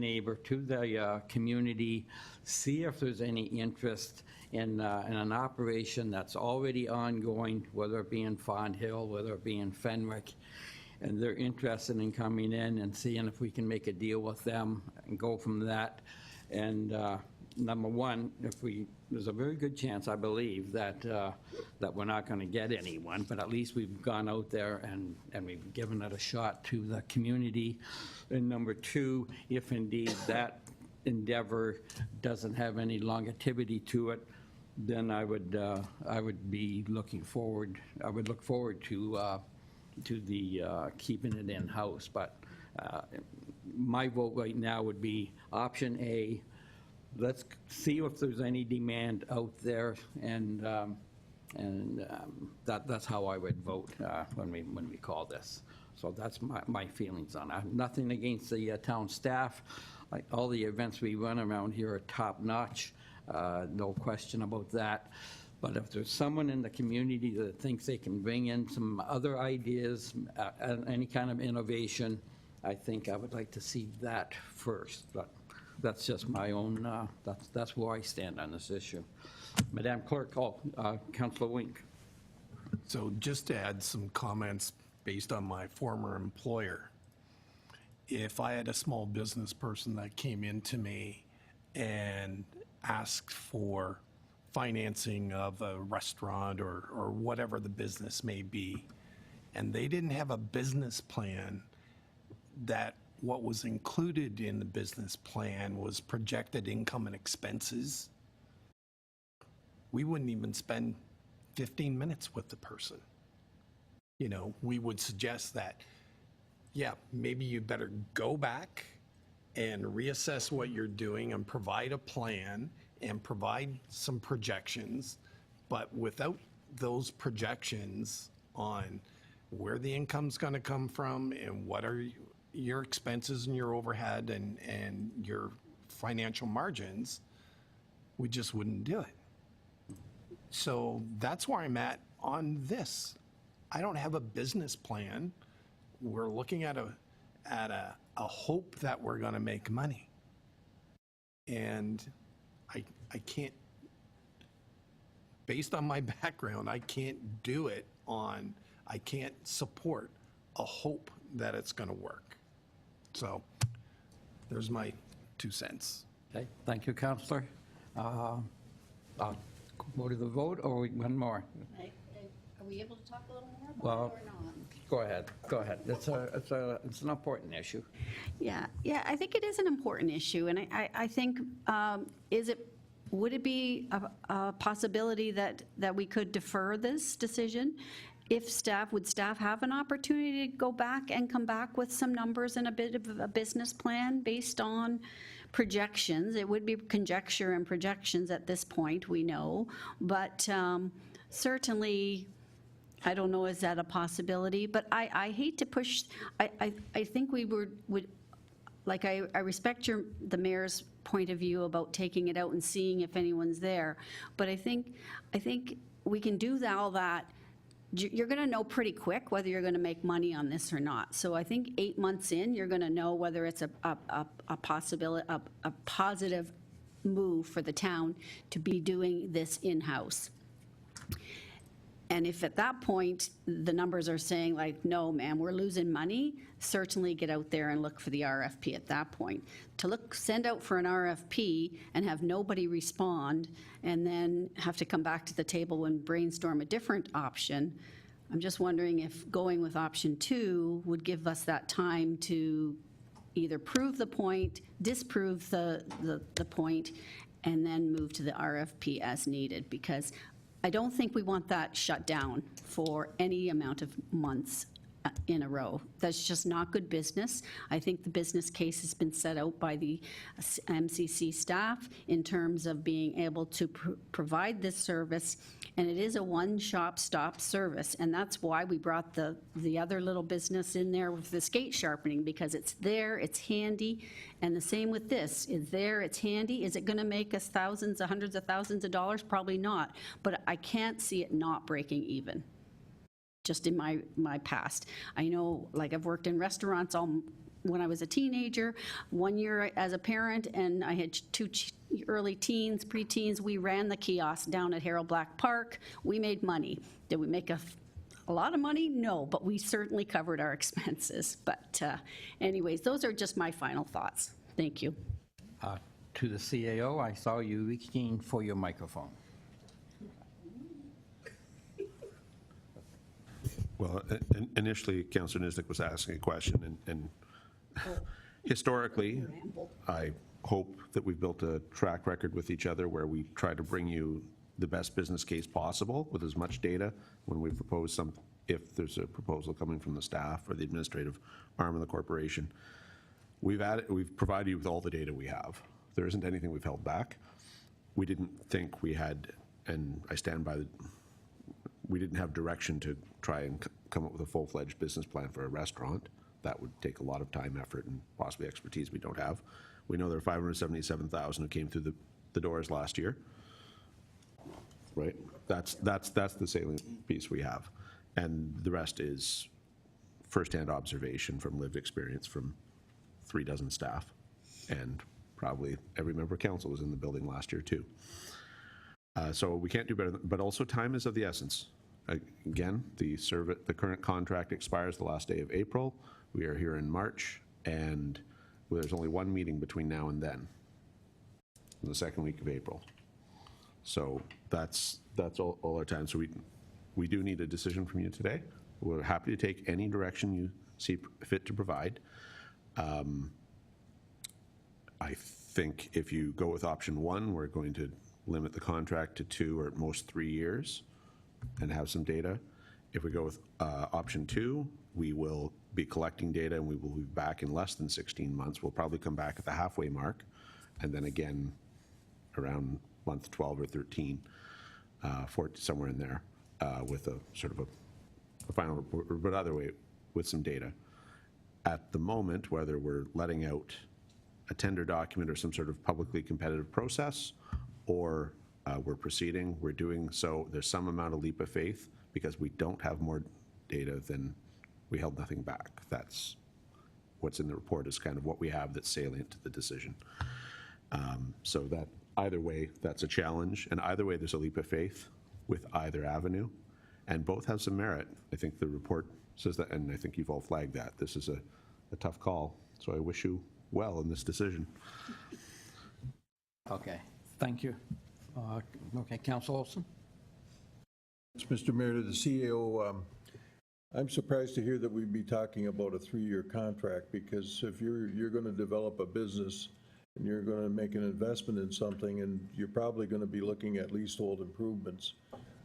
to the community, see if there's any interest in an operation that's already ongoing, whether it be in Fond Hill, whether it be in Fenwick, and they're interested in coming in and seeing if we can make a deal with them and go from that. And number one, there's a very good chance, I believe, that that we're not going to get anyone, but at least we've gone out there and we've given it a shot to the community. And number two, if indeed that endeavor doesn't have any longevity to it, then I would be looking forward. I would look forward to the keeping it in-house. But my vote right now would be option A. Let's see if there's any demand out there, and that's how I would vote when we call this. So that's my feelings on it. Nothing against the town staff. Like, all the events we run around here are top-notch, no question about that. But if there's someone in the community that thinks they can bring in some other ideas, any kind of innovation, I think I would like to see that first. But that's just my own, that's where I stand on this issue. Madam Clerk, Councilor Wink. So just to add some comments based on my former employer, if I had a small business person that came into me and asked for financing of a restaurant or whatever the business may be, and they didn't have a business plan, that what was included in the business plan was projected income and expenses, we wouldn't even spend 15 minutes with the person. You know, we would suggest that, yeah, maybe you better go back and reassess what you're doing and provide a plan and provide some projections, but without those projections on where the income's going to come from and what are your expenses and your overhead and your financial margins, we just wouldn't do it. So that's where I'm at on this. I don't have a business plan. We're looking at a hope that we're going to make money. And I can't, based on my background, I can't do it I can't support a hope that it's going to work. So there's my 2 cents. Okay, thank you, Councillor. I'll go to the vote, or one more? Are we able to talk a little more Well, about it or not? Go ahead. It's an important issue. Yeah, I think it is an important issue, and I think, would it be a possibility that we could defer this decision? Would staff have an opportunity to go back and come back with some numbers and a bit of a business plan based on projections? It would be conjecture and projections at this point, we know, but certainly, I don't know, is that a possibility? But I hate to push, I think we would like, I respect the mayor's point of view about taking it out and seeing if anyone's there, but I think we can do all that. You're going to know pretty quick whether you're going to make money on this or not. So I think 8 months in, you're going to know whether it's a positive move for the town to be doing this in-house. And if at that point, the numbers are saying like, no, ma'am, we're losing money, certainly get out there and look for the RFP at that point. To send out for an RFP and have nobody respond and then have to come back to the table and brainstorm a different option, I'm just wondering if going with option 2 would give us that time to either prove the point, disprove the point, and then move to the RFP as needed. Because I don't think we want that shut down for any amount of months in a row. That's just not good business. I think the business case has been set out by the MCC staff in terms of being able to provide this service, and it is a one-stop service, and that's why we brought the other little business in there with the skate sharpening, because it's there, it's handy, and the same with this. It's there, it's handy. Is it going to make us thousands, hundreds of thousands of dollars? Probably not, but I can't see it not breaking even. Just in my past. I know, like, I've worked in restaurants when I was a teenager, 1 year as a parent, and I had two early teens, preteens. We ran the kiosk down at Harold Black Park. We made money. Did we make a lot of money? No, but we certainly covered our expenses. But anyways, those are just my final thoughts. Thank you. To the CAO, I saw you reaching for your microphone. Well, initially, Councillor Niznik was asking a question, and historically, I hope that we've built a track record with each other where we try to bring you the best business case possible with as much data when we propose if there's a proposal coming from the staff or the administrative arm of the corporation. We've provided you with all the data we have. There isn't anything we've held back. We didn't think we had, and I stand by we didn't have direction to try and come up with a full-fledged business plan for a restaurant. That would take a lot of time, effort, and possibly expertise we don't have. We know there are 577,000 who came through the doors last year. Right? That's the salient piece we have. And the rest is firsthand observation from lived experience from 3 dozen staff. And probably every member of council was in the building last year too. So we can't do better, but also time is of the essence. Again, the current contract expires the last day of April. We are here in March, and there's only one meeting between now and then, in the second week of April. So that's all our time. So we do need a decision from you today. We're happy to take any direction you see fit to provide. I think if you go with option 1, we're going to limit the contract to 2 or at most 3 years and have some data. If we go with option 2, we will be collecting data and we will be back in less than 16 months. We'll probably come back at the halfway mark and then again around month 12 or 13, somewhere in there with a sort of a final report, but either way, with some data. At the moment, whether we're letting out a tender document or some sort of publicly competitive process, or we're proceeding, we're doing so, there's some amount of leap of faith because we don't have more data than we held nothing back. That's what's in the report is kind of what we have that's salient to the decision. So that either way, that's a challenge, and either way, there's a leap of faith with either avenue, and both have some merit. I think the report says that, and I think you've all flagged that. This is a tough call, so I wish you well in this decision. Okay, thank you. Okay, Councilor Olson. Mr. Mayor, to the CEO, I'm surprised to hear that we'd be talking about a 3-year contract, because if you're going to develop a business and you're going to make an investment in something, and you're probably going to be looking at leasehold improvements,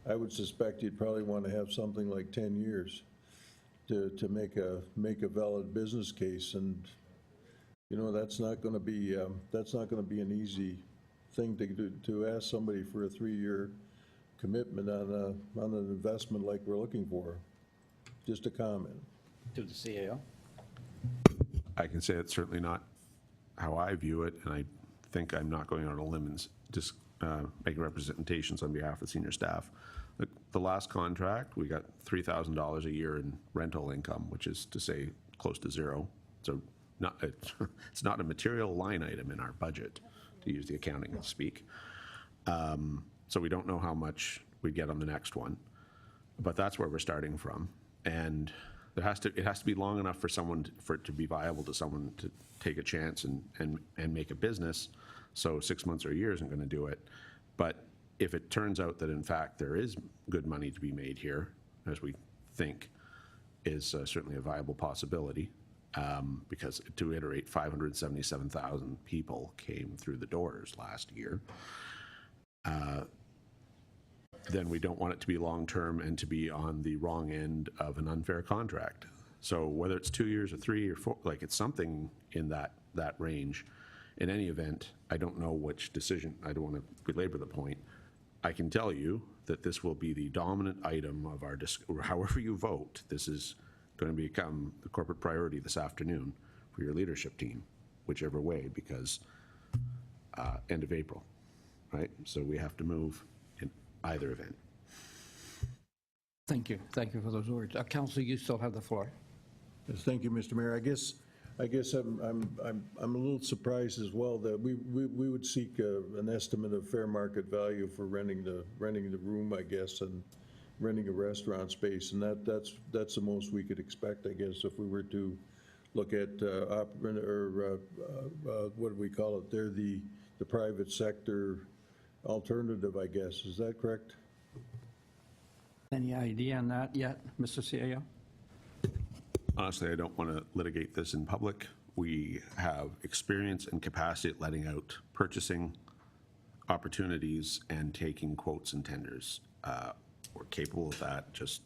I would suspect you'd probably want to have something like 10 years to make a valid business case. And you know, that's not going to be an easy thing to ask somebody for a 3-year commitment on an investment like we're looking for. Just a comment. To the CAO. I can say it's certainly not how I view it, and I think I'm not going on a limb and just making representations on behalf of senior staff. The last contract, we got $3,000 a year in rental income, which is to say close to zero. So it's not a material line item in our budget, to use the accounting speak. So we don't know how much we get on the next one, but that's where we're starting from. And it has to be long enough for it to be viable to someone to take a chance and make a business. So 6 months or a year isn't going to do it. But if it turns out that in fact there is good money to be made here, as we think is certainly a viable possibility, because to iterate, 577,000 people came through the doors last year. then we don't want it to be long-term and to be on the wrong end of an unfair contract. So whether it's 2 years or 3 or 4, like it's something in that range. In any event, I don't know which decision, I don't want to belabor the point. I can tell you that this will be the dominant item of our, or however you vote, this is going to become the corporate priority this afternoon for your leadership team, whichever way, because end of April, right? So we have to move in either event. Thank you. Thank you for those words. Councilor, you still have the floor. Yes, thank you, Mr. Mayor. I guess I'm a little surprised as well that we would seek an estimate of fair market value for renting the room, I guess, and renting a restaurant space, and that's the most we could expect, I guess, if we were to look at what do we call it there, the private sector alternative, I guess. Is that correct? Any idea on that yet, Mr. CAO? Honestly, I don't want to litigate this in public. We have experience and capacity at letting out purchasing opportunities and taking quotes and tenders. We're capable of that. Just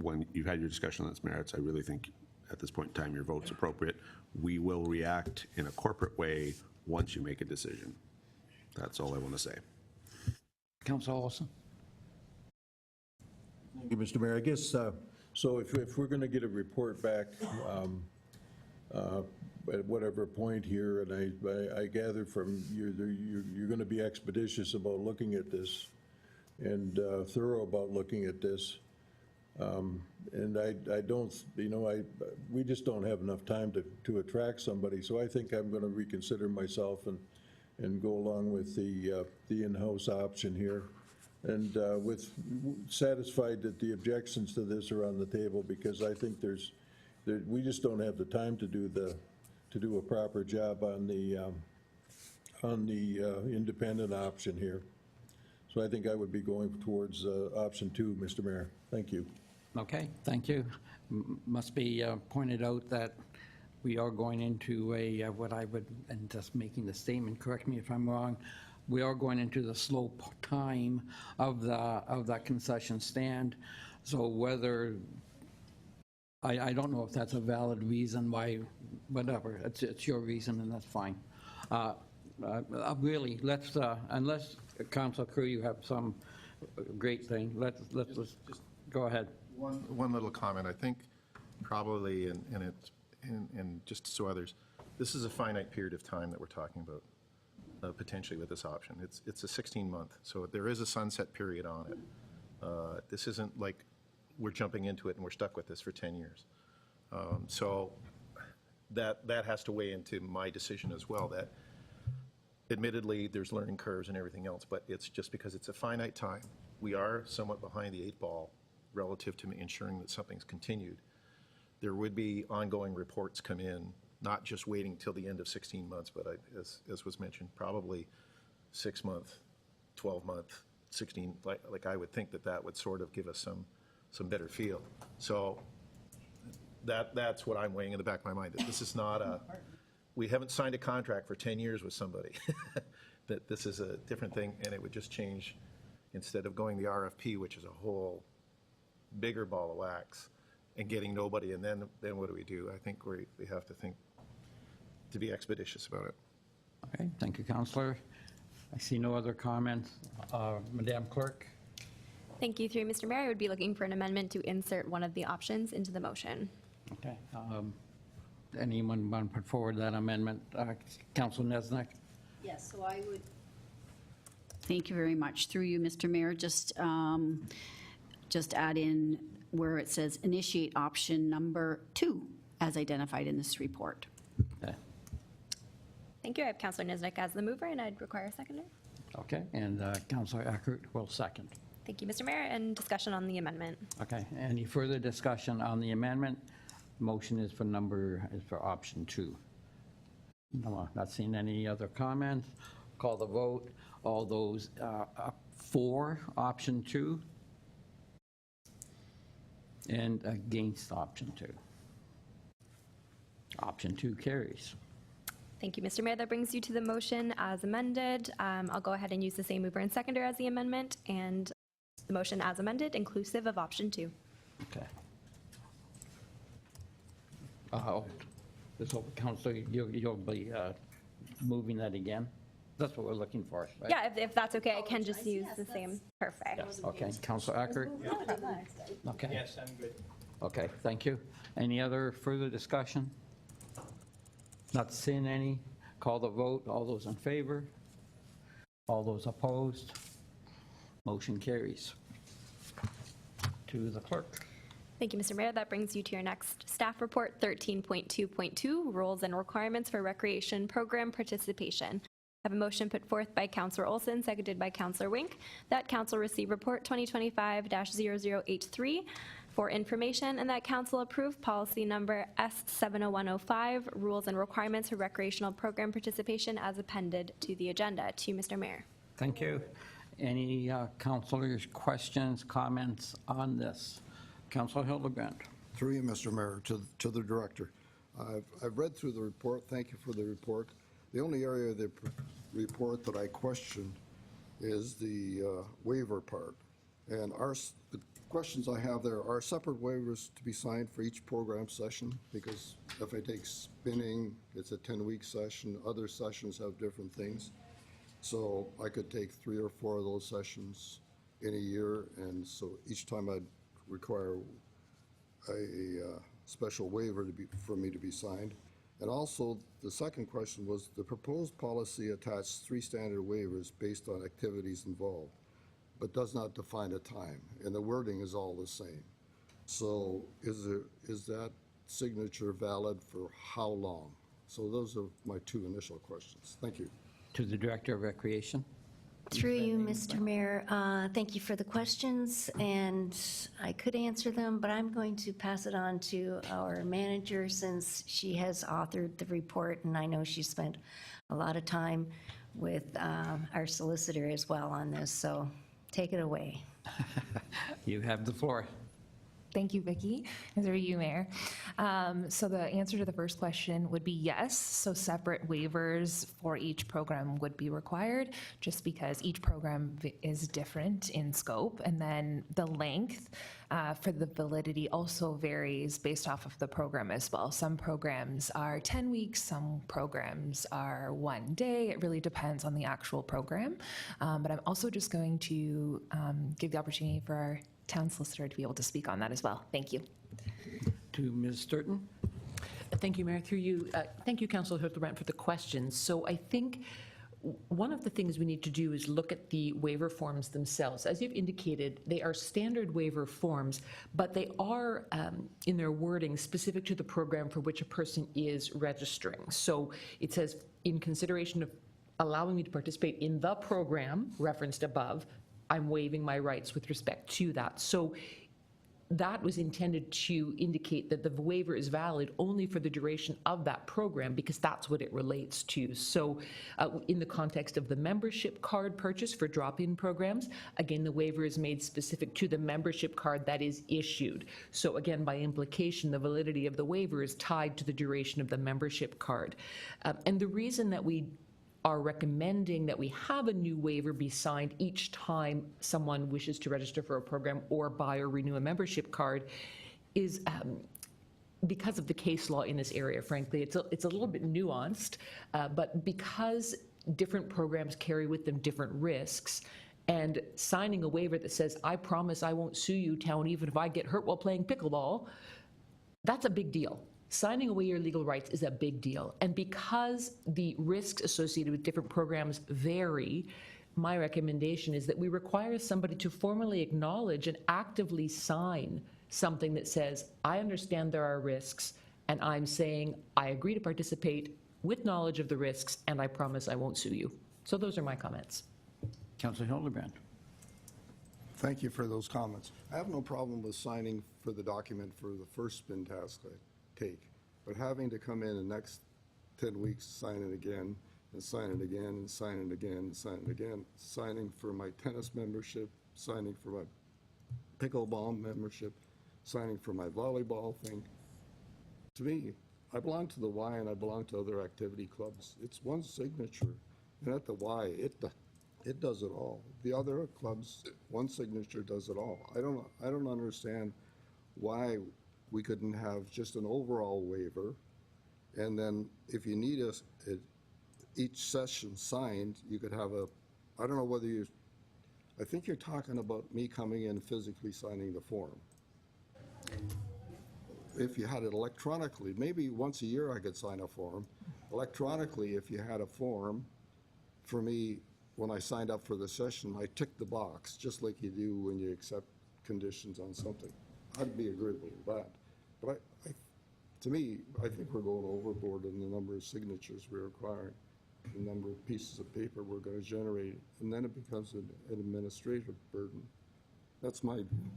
when you've had your discussion on its merits, I really think at this point in time your vote's appropriate. We will react in a corporate way once you make a decision. That's all I want to say. Councilor Olson? Thank you, Mr. Mayor. I guess, so if we're going to get a report back at whatever point here, and I gather from you, you're going to be expeditious about looking at this and thorough about looking at this. And I don't, we just don't have enough time to attract somebody. So I think I'm going to reconsider myself and go along with the in-house option here. And satisfied that the objections to this are on the table, because I think we just don't have the time to do a proper job on the independent option here. So I think I would be going towards option 2, Mr. Mayor. Thank you. Okay, thank you. Must be pointed out that we are going into what I would, and just making the statement, correct me if I'm wrong, we are going into the slow time of that concession stand. So whether, I don't know if that's a valid reason why, whatever, it's your reason and that's fine. Really, let's, unless Councilor Crew, you have some great thing, let's go ahead. One little comment. I think probably, and just so others, this is a finite period of time that we're talking about. Potentially with this option. It's a 16-month, so there is a sunset period on it. This isn't like we're jumping into it and we're stuck with this for 10 years. So that has to weigh into my decision as well, that admittedly there's learning curves and everything else, but it's just because it's a finite time. We are somewhat behind the 8 ball relative to ensuring that something's continued. There would be ongoing reports come in, not just waiting till the end of 16 months, but as was mentioned, probably 6 month, 12 month, 16, like I would think that would sort of give us some better feel. So that's what I'm weighing in the back of my mind, that this is not we haven't signed a contract for 10 years with somebody, that this is a different thing, and it would just change, instead of going the RFP, which is a whole bigger ball of wax, and getting nobody, and then what do we do? I think we have to think to be expeditious about it. Okay, thank you, Councillor. I see no other comments. Madam Clerk? Thank you. Through Mr. Mayor, I would be looking for an amendment to insert one of the options into the motion. Okay. Anyone want to put forward that amendment? Councilor Nesnick? Yes, so I would. Thank you very much. Through you, Mr. Mayor, just add in where it says initiate option number 2 as identified in this report. Okay. Thank you. I have Councilor Niznik as the mover, and I'd require a seconder. Okay, and Councilor Eckert will second. Thank you, Mr. Mayor, and discussion on the amendment. Okay, any further discussion on the amendment? Motion is for option 2. No, not seeing any other comments. Call the vote. All those for option 2 and against option 2. Option 2 carries. Thank you, Mr. Mayor. That brings you to the motion as amended. I'll go ahead and use the same mover and seconder as the amendment, and the motion as amended, inclusive of option 2. Okay. So, Councilor, you'll be moving that again? That's what we're looking for, right? Yeah, if that's okay, I can just use the same. Perfect. Yes, okay. Councilor Ackert? Okay. Yes, I'm good. Okay, thank you. Any other further discussion? Not seeing any. Call the vote. All those in favor? All those opposed? Motion carries. To the clerk. Thank you, Mr. Mayor. That brings you to your next staff report, 13.2.2, Rules and Requirements for Recreation Program Participation. I have a motion put forth by Councillor Olson, seconded by Councillor Wink, that Council receive Report 2025-0083 for information, and that Council approve policy number S70105, Rules and Requirements for Recreational Program Participation, as appended to the agenda. To you, Mr. Mayor. Thank you. Any councilors' questions, comments on this? Councilor Hildebrand. Through you, Mr. Mayor, to the director. I've read through the report. Thank you for the report. The only area of the report that I questioned is the waiver part. And the questions I have there are separate waivers to be signed for each program session, because if I take spinning, it's a 10-week session. Other sessions have different things. So I could take 3 or 4 of those sessions in a year, and so each time I'd require a special waiver for me to be signed. And also, the second question was, the proposed policy attached 3 standard waivers based on activities involved, but does not define a time, and the wording is all the same. So is that signature valid for how long? So those are my 2 initial questions. Thank you. To the Director of Recreation. Through you, Mr. Mayor, thank you for the questions, and I could answer them, but I'm going to pass it on to our manager, since she has authored the report, and I know she spent a lot of time with our solicitor as well on this, so take it away. You have the floor. Thank you, Vicki. And through you, Mayor. So the answer to the first question would be yes. So separate waivers for each program would be required, just because each program is different in scope. And then the length for the validity also varies based off of the program as well. Some programs are 10 weeks, some programs are 1 day. It really depends on the actual program. But I'm also just going to give the opportunity for our town solicitor to be able to speak on that as well. Thank you. To Ms. Sturton. Thank you, Mayor. Through you, thank you, Councilor Hildebrand, for the questions. So I think one of the things we need to do is look at the waiver forms themselves. As you've indicated, they are standard waiver forms, but they are, in their wording, specific to the program for which a person is registering. So it says, in consideration of allowing me to participate in the program referenced above, I'm waiving my rights with respect to that. So that was intended to indicate that the waiver is valid only for the duration of that program, because that's what it relates to. So in the context of the membership card purchase for drop-in programs, again, the waiver is made specific to the membership card that is issued. So again, by implication, the validity of the waiver is tied to the duration of the membership card. And the reason that we are recommending that we have a new waiver be signed each time someone wishes to register for a program or buy or renew a membership card is because of the case law in this area. Frankly, it's a little bit nuanced, but because different programs carry with them different risks, and signing a waiver that says, I promise I won't sue you, town, even if I get hurt while playing pickleball, that's a big deal. Signing away your legal rights is a big deal. And because the risks associated with different programs vary, my recommendation is that we require somebody to formally acknowledge and actively sign something that says, I understand there are risks, and I'm saying I agree to participate with knowledge of the risks, and I promise I won't sue you. So those are my comments. Councilor Hildebrand. Thank you for those comments. I have no problem with signing for the document for the first spin task I take, but having to come in the next 10 weeks, sign it again, and sign it again, and sign it again, and sign it again, signing for my tennis membership, signing for my pickleball membership, signing for my volleyball thing, to me, I belong to the Y and I belong to other activity clubs. It's one signature. And at the Y, it does it all. The other clubs, one signature does it all. I don't understand why we couldn't have just an overall waiver. And then if you need each session signed, you could have I don't know whether I think you're talking about me coming in physically signing the form. If you had it electronically, maybe once a year I could sign a form. Electronically, if you had a form, for me, when I signed up for the session, I ticked the box, just like you do when you accept conditions on something. I'd be agreeable with that. But to me, I think we're going overboard in the number of signatures we're requiring, the number of pieces of paper we're going to generate, and then it becomes an administrative burden. That's my view.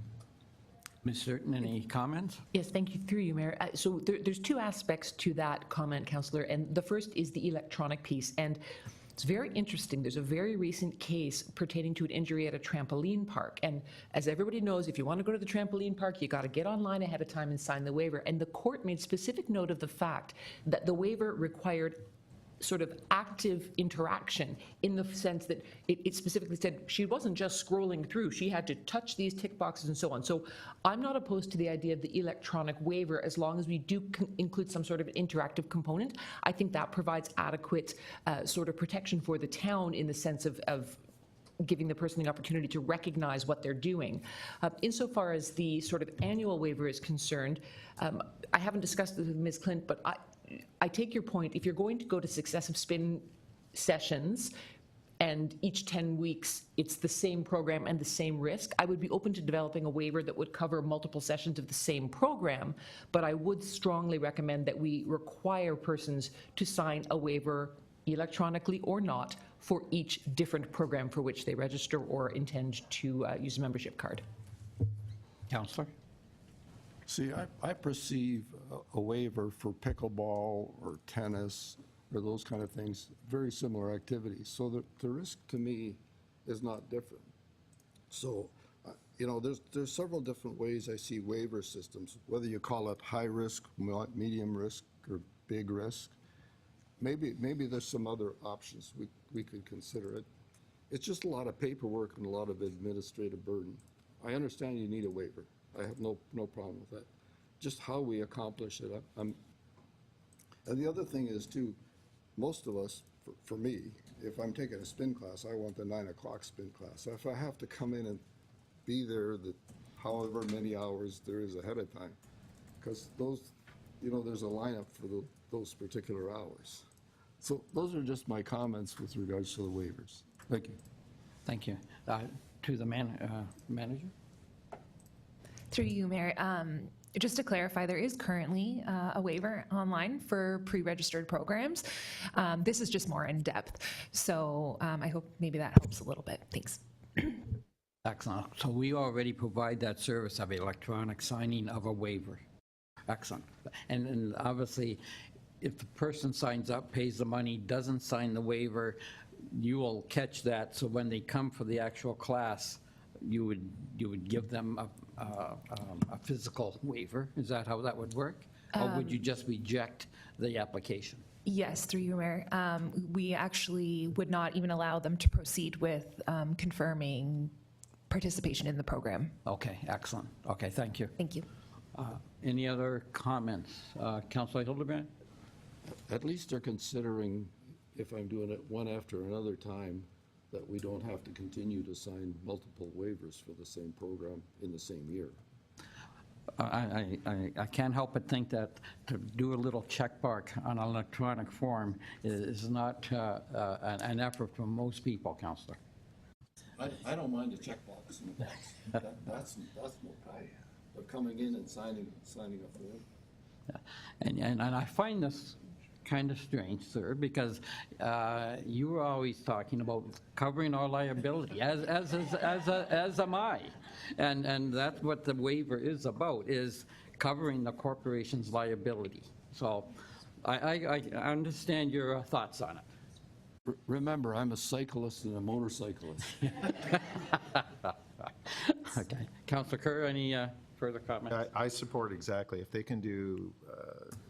Ms. Certain, any comments? Yes, thank you, through you, Mayor. So there's two aspects to that comment, Councillor, and the first is the electronic piece. And it's very interesting. There's a very recent case pertaining to an injury at a trampoline park. And as everybody knows, if you want to go to the trampoline park, you got to get online ahead of time and sign the waiver. And the court made specific note of the fact that the waiver required sort of active interaction, in the sense that it specifically said she wasn't just scrolling through, she had to touch these tick boxes and so on. So I'm not opposed to the idea of the electronic waiver as long as we do include some sort of interactive component. I think that provides adequate sort of protection for the town in the sense of giving the person the opportunity to recognize what they're doing. Insofar as the sort of annual waiver is concerned, I haven't discussed this with Ms. Clint, but I take your point. If you're going to go to successive spin sessions and each 10 weeks it's the same program and the same risk, I would be open to developing a waiver that would cover multiple sessions of the same program, but I would strongly recommend that we require persons to sign a waiver, electronically or not, for each different program for which they register or intend to use a membership card. Councillor? See, I perceive a waiver for pickleball or tennis or those kind of things, very similar activities. So the risk to me is not different. So, there's several different ways I see waiver systems, whether you call it high risk, medium risk, or big risk. Maybe there's some other options we could consider it. It's just a lot of paperwork and a lot of administrative burden. I understand you need a waiver. I have no problem with that. Just how we accomplish it. And the other thing is too, most of us, for me, if I'm taking a spin class, I want the 9 o'clock spin class. If I have to come in and be there however many hours there is ahead of time, because there's a lineup for those particular hours. So those are just my comments with regards to the waivers. Thank you. Thank you. To the manager? Through you, Mayor. Just to clarify, there is currently a waiver online for pre-registered programs. This is just more in depth. So I hope maybe that helps a little bit. Thanks. Excellent. So we already provide that service of electronic signing of a waiver. Excellent. And obviously, if the person signs up, pays the money, doesn't sign the waiver, you will catch that. So when they come for the actual class, you would give them a physical waiver. Is that how that would work? Or would you just reject the application? Yes, through you, Mayor. We actually would not even allow them to proceed with confirming participation in the program. Okay, excellent. Okay, thank you. Thank you. Any other comments? Councilor Hildebrand? At least they're considering, if I'm doing it one after another time, that we don't have to continue to sign multiple waivers for the same program in the same year. I can't help but think that to do a little check mark on an electronic form is not an effort for most people, Councillor. I don't mind a checkbox in the box. That's no problem. But coming in and signing a form. Yeah. And I find this kind of strange, sir, because you were always talking about covering our liability, as am I. And that's what the waiver is about, is covering the corporation's liability. So I understand your thoughts on it. Remember, I'm a cyclist and a motorcyclist. Okay. Councillor Kerr, any further comment? I support exactly. If they can do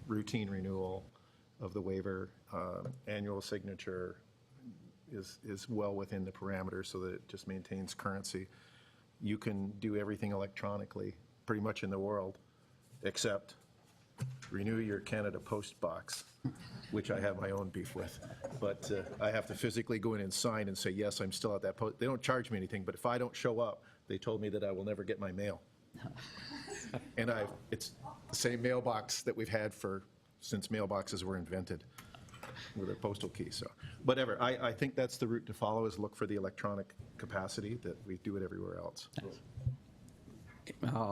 routine renewal of the waiver. Annual signature is well within the parameters so that it just maintains currency. You can do everything electronically, pretty much in the world, except renew your Canada Post box, which I have my own beef with. But I have to physically go in and sign and say, yes, I'm still at that post. They don't charge me anything, but if I don't show up, they told me that I will never get my mail. And it's the same mailbox that we've had since mailboxes were invented with a postal key. So whatever, I think that's the route to follow, is look for the electronic capacity that we do it everywhere else.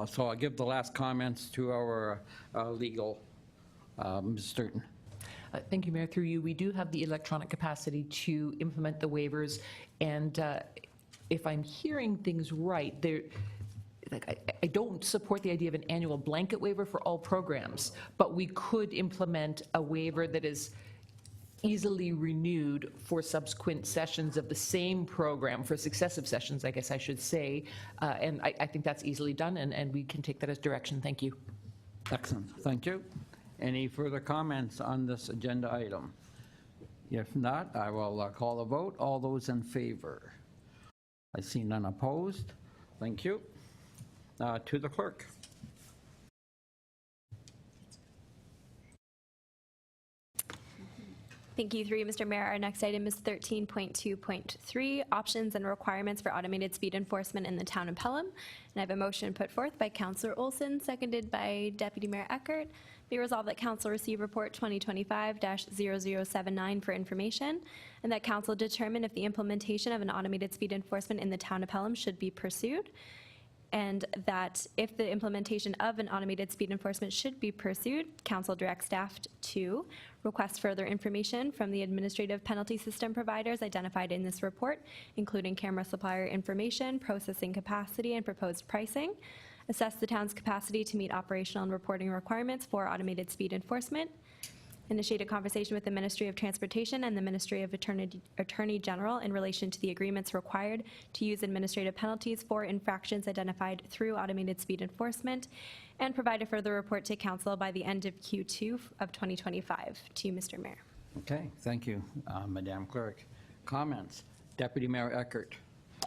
So I'll give the last comments to our legal, Ms. Sturton. Thank you, Mayor. Through you, we do have the electronic capacity to implement the waivers, and if I'm hearing things right, I don't support the idea of an annual blanket waiver for all programs, but we could implement a waiver that is easily renewed for subsequent sessions of the same program, for successive sessions, I guess I should say, and I think that's easily done, and we can take that as direction. Thank you. Excellent. Thank you. Any further comments on this agenda item? If not, I will call a vote. All those in favor? I see none opposed. Thank you. To the clerk. Thank you, through you, Mr. Mayor. Our next item is 13.2.3, options and requirements for automated speed enforcement in the town of Pelham. And I have a motion put forth by Councillor Olson, seconded by Deputy Mayor Eckert. Be resolved that Council receive report 2025-0079 for information, and that Council determine if the implementation of an automated speed enforcement in the town of Pelham should be pursued, and that if the implementation of an automated speed enforcement should be pursued, Council directs staff to request further information from the administrative penalty system providers identified in this report, including camera supplier information, processing capacity, and proposed pricing, assess the town's capacity to meet operational and reporting requirements for automated speed enforcement, initiate a conversation with the Ministry of Transportation and the Ministry of Attorney General in relation to the agreements required to use administrative penalties for infractions identified through automated speed enforcement, and provide a further report to Council by the end of Q2 of 2025. To you, Mr. Mayor. Okay, thank you, Madam Clerk. Comments? Deputy Mayor Eckert.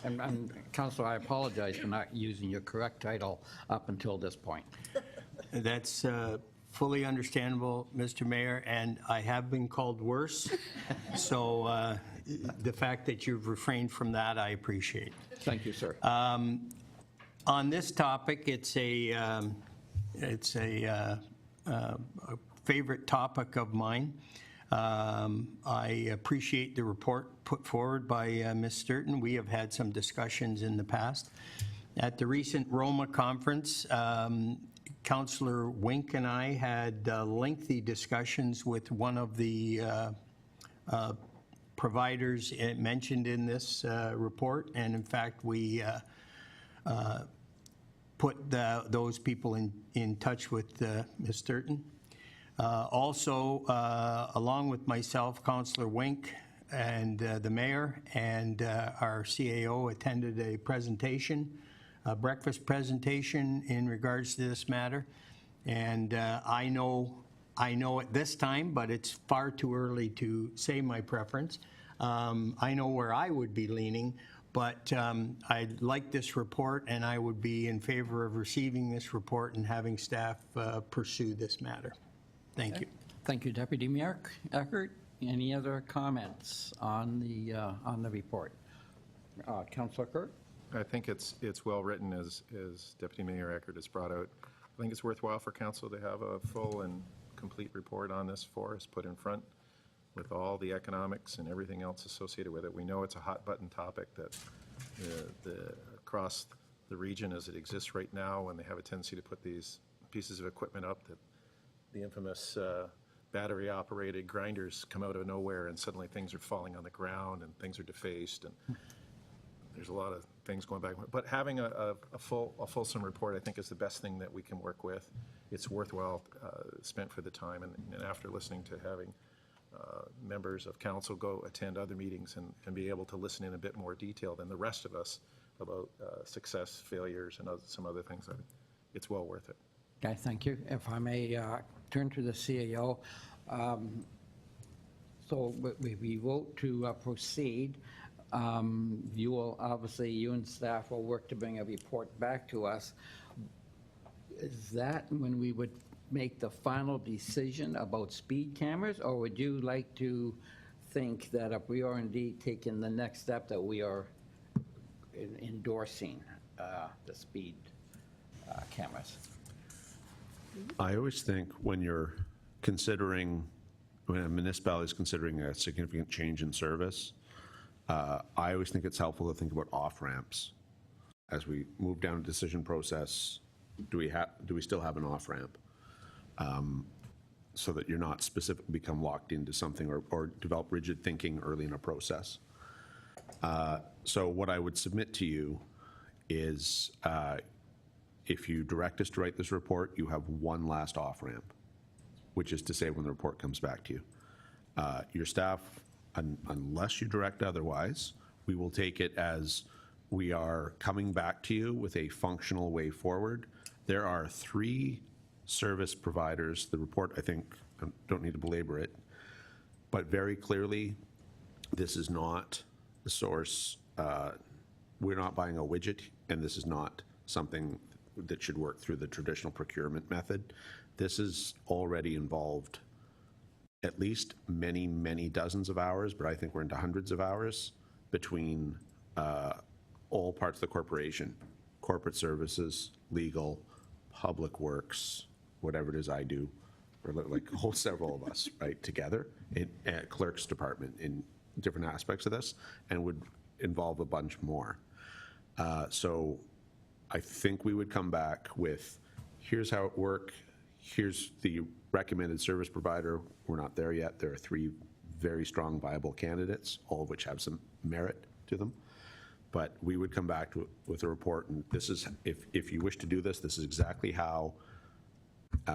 And Councilor, I apologize for not using your correct title up until this point. That's fully understandable, Mr. Mayor, and I have been called worse. So the fact that you've refrained from that, I appreciate. Thank you, sir. On this topic, it's a favorite topic of mine. I appreciate the report put forward by Ms. Sturton. We have had some discussions in the past. At the recent Roma conference, Councillor Wink and I had lengthy discussions with one of the providers mentioned in this report, and in fact, we put those people in touch with Ms. Sturton. Also, along with myself, Councillor Wink and the mayor and our CAO attended a presentation, a breakfast presentation in regards to this matter. And I know at this time, but it's far too early to say my preference. I know where I would be leaning, but I like this report, and I would be in favor of receiving this report and having staff pursue this matter. Thank you. Thank you, Deputy Mayor Eckert. Any other comments on the report? Councillor Kerr? I think it's well written, as Deputy Mayor Eckert has brought out. I think it's worthwhile for Council to have a full and complete report on this for us, put in front with all the economics and everything else associated with it. We know it's a hot button topic that across the region as it exists right now, when they have a tendency to put these pieces of equipment up, that the infamous battery operated grinders come out of nowhere and suddenly things are falling on the ground and things are defaced, and there's a lot of things going back. But having a fulsome report, I think, is the best thing that we can work with. It's worthwhile spent for the time, and after listening to having members of council go attend other meetings and be able to listen in a bit more detail than the rest of us about success, failures, and some other things, it's well worth it. Okay, thank you. If I may turn to the CAO. So we vote to proceed. You will, obviously, you and staff will work to bring a report back to us. Is that when we would make the final decision about speed cameras, or would you like to think that if we are indeed taking the next step, that we are endorsing the speed cameras? I always think when you're considering, when a municipality is considering a significant change in service, I always think it's helpful to think about off-ramps. As we move down a decision process, do we still have an off-ramp? So that you're not specifically become locked into something or develop rigid thinking early in a process. So what I would submit to you is if you direct us to write this report, you have one last off-ramp, which is to say when the report comes back to you. Your staff, unless you direct otherwise, we will take it as we are coming back to you with a functional way forward. There are 3 service providers. The report, I think, I don't need to belabor it, but very clearly, this is not the source. We're not buying a widget, and this is not something that should work through the traditional procurement method. This is already involved at least many, many dozens of hours, but I think we're into hundreds of hours between all parts of the corporation, corporate services, legal, public works, whatever it is I do, or like a whole several of us, right, together in clerk's department in different aspects of this, and would involve a bunch more. So I think we would come back with, here's how it works, here's the recommended service provider. We're not there yet. There are 3 very strong, viable candidates, all of which have some merit to them. But we would come back with a report, and this is, if you wish to do this, this is exactly how,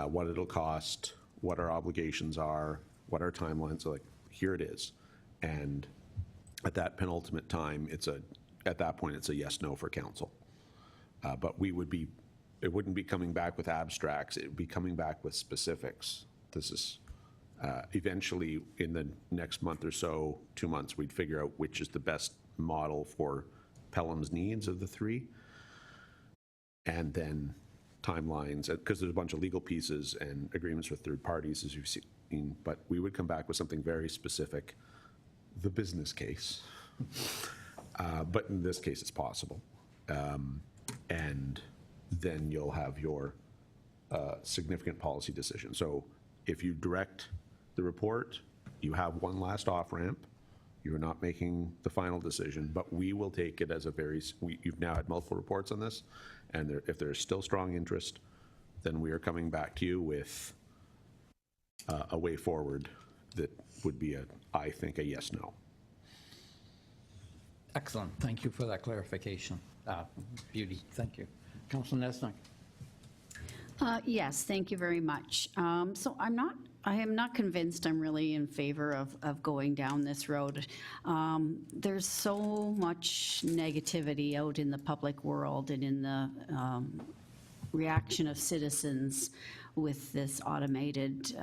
what it'll cost, what our obligations are, what our timelines are. Like, here it is. And at that penultimate time, at that point, it's a yes, no for council. But it wouldn't be coming back with abstracts, it would be coming back with specifics. This is, eventually, in the next month or so, 2 months, we'd figure out which is the best model for Pelham's needs of the 3. And then timelines, because there's a bunch of legal pieces and agreements with third parties, as you've seen, but we would come back with something very specific, the business case. But in this case, it's possible. And then you'll have your significant policy decision. So if you direct the report, you have one last off-ramp. You're not making the final decision, but we will take it as a you've now had multiple reports on this, and if there's still strong interest, then we are coming back to you with a way forward that would be, I think, a yes, no. Excellent. Thank you for that clarification. Beauty, thank you. Councilor Nesnick. Yes, thank you very much. So I am not convinced I'm really in favor of going down this road. There's so much negativity out in the public world and in the reaction of citizens with this automated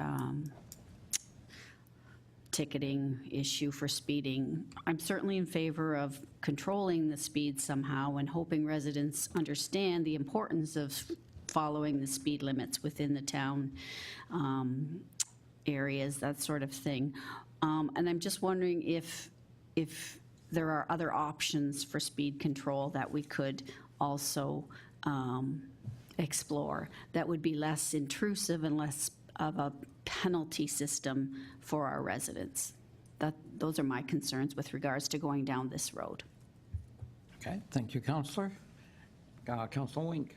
ticketing issue for speeding. I'm certainly in favor of controlling the speed somehow and hoping residents understand the importance of following the speed limits within the town areas, that sort of thing. And I'm just wondering if there are other options for speed control that we could also explore that would be less intrusive and less of a penalty system for our residents. Those are my concerns with regards to going down this road. Okay, thank you, Councillor. Councilor Wink.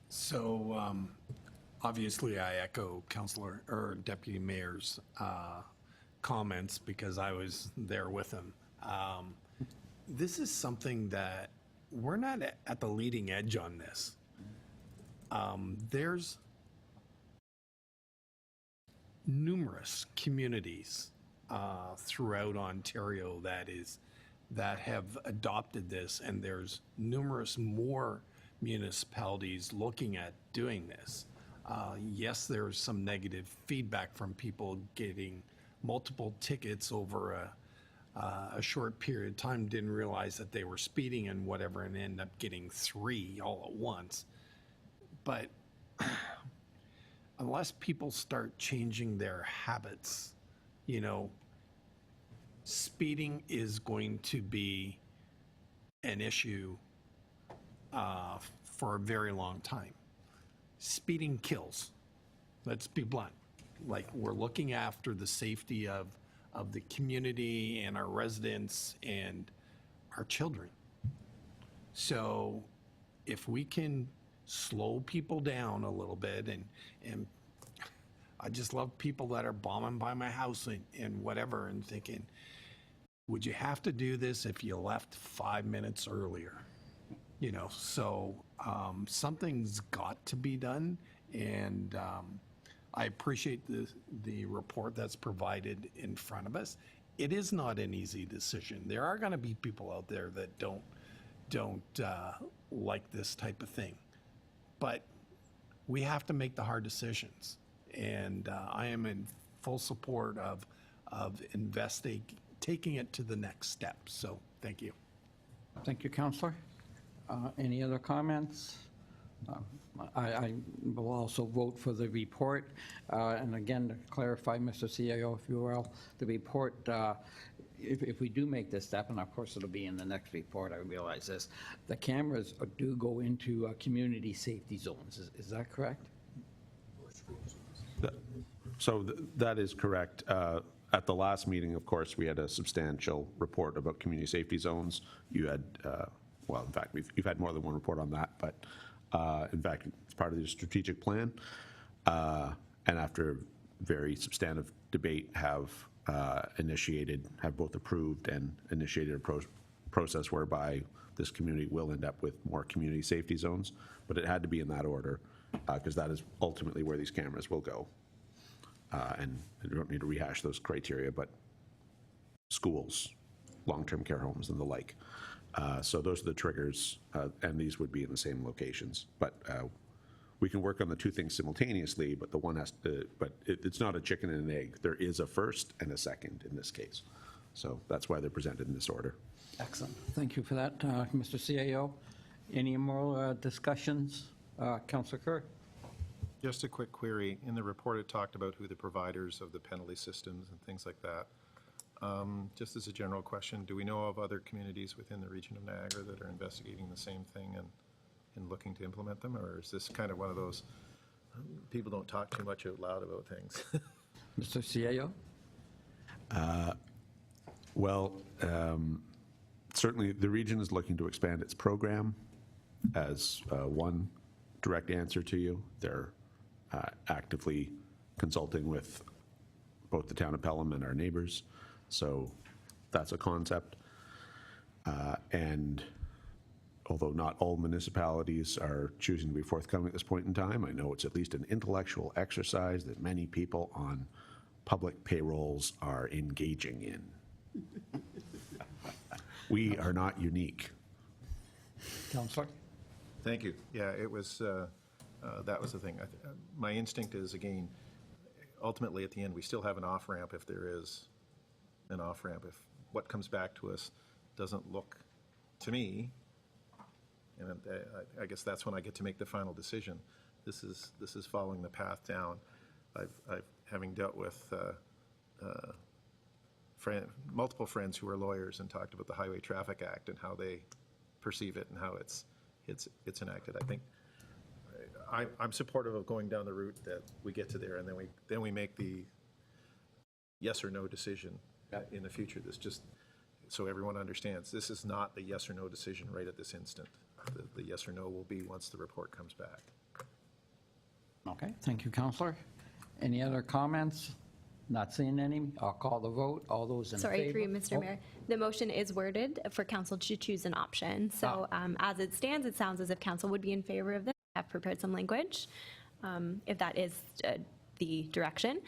So obviously I echo Councillor or Deputy Mayor's comments because I was there with him. This is something that we're not at the leading edge on this. There's numerous communities throughout Ontario that have adopted this, and there's numerous more municipalities looking at doing this. Yes, there's some negative feedback from people getting multiple tickets over a short period of time, didn't realize that they were speeding and whatever, and end up getting 3 all at once. But unless people start changing their habits, you know, speeding is going to be an issue for a very long time. Speeding kills. Let's be blunt. Like, we're looking after the safety of the community and our residents and our children. So if we can slow people down a little bit, and I just love people that are bombing by my house and whatever, and thinking, would you have to do this if you left 5 minutes earlier? You know, so something's got to be done, and I appreciate the report that's provided in front of us. It is not an easy decision. There are going to be people out there that don't like this type of thing, but we have to make the hard decisions, and I am in full support of taking it to the next step. So thank you. Thank you, Councillor. Any other comments? I will also vote for the report. And again, to clarify, Mr. CAO, if you will, the report, if we do make this step, and of course it'll be in the next report, I realize this, the cameras do go into community safety zones. Is that correct? So that is correct. At the last meeting, of course, we had a substantial report about community safety zones. You had, well, in fact, you've had more than one report on that, but in fact, it's part of the strategic plan. And after very substantive debate, have both approved and initiated a process whereby this community will end up with more community safety zones. But it had to be in that order, because that is ultimately where these cameras will go. And I don't need to rehash those criteria, but schools, long-term care homes, and the like. So those are the triggers, and these would be in the same locations. But we can work on the two things simultaneously, but the one has to, but it's not a chicken and an egg. There is a first and a second in this case. So that's why they're presented in this order. Excellent. Thank you for that, Mr. CAO. Any more discussions? Councillor Kerr? Just a quick query. In the report, it talked about who the providers of the penalty systems and things like that. Just as a general question, do we know of other communities within the region of Niagara that are investigating the same thing and looking to implement them? Or is this kind of one of those, people don't talk too much out loud about things? Mr. CAO? Well, certainly the region is looking to expand its program as one direct answer to you. They're actively consulting with both the town of Pelham and our neighbors. So that's a concept. And although not all municipalities are choosing to be forthcoming at this point in time, I know it's at least an intellectual exercise that many people on public payrolls are engaging in. We are not unique. Councillor? Thank you. Yeah, it was, that was the thing. My instinct is, again, ultimately at the end, we still have an off-ramp if there is an off-ramp. If what comes back to us doesn't look, to me, and I guess that's when I get to make the final decision. This is following the path down. Having dealt with multiple friends who are lawyers and talked about the Highway Traffic Act and how they perceive it and how it's enacted. I think I'm supportive of going down the route that we get to there, and then we make the yes or no decision in the future. This just so everyone understands, this is not the yes or no decision right at this instant. The yes or no will be once the report comes back. Okay, thank you, Councillor. Any other comments? Not seeing any. I'll call the vote. All those in favor? Sorry, through you, Mr. Mayor. The motion is worded for council to choose an option. So as it stands, it sounds as if council would be in favor of this. I've prepared some language, if that is the direction.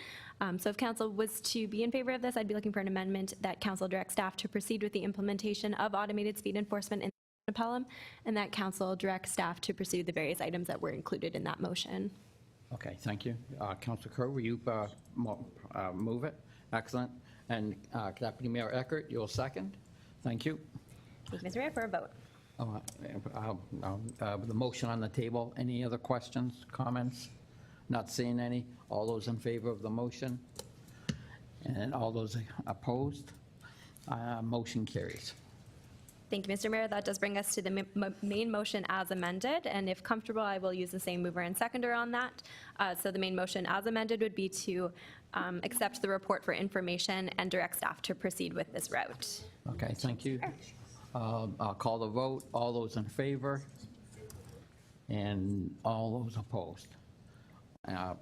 So if council was to be in favor of this, I'd be looking for an amendment that council direct staff to proceed with the implementation of automated speed enforcement in Pelham, and that council direct staff to pursue the various items that were included in that motion. Okay, thank you. Councilor Kerr, will you move it? Excellent. And Deputy Mayor Eckert, you'll second. Thank you. Thank you, Mr. Mayor, for a vote. The motion on the table, any other questions, comments? Not seeing any. All those in favor of the motion? And all those opposed? Motion carries. Thank you, Mr. Mayor. That does bring us to the main motion as amended, and if comfortable, I will use the same mover and seconder on that. So the main motion as amended would be to accept the report for information and direct staff to proceed with this route. Okay, thank you. I'll call the vote. All those in favor? And all those opposed?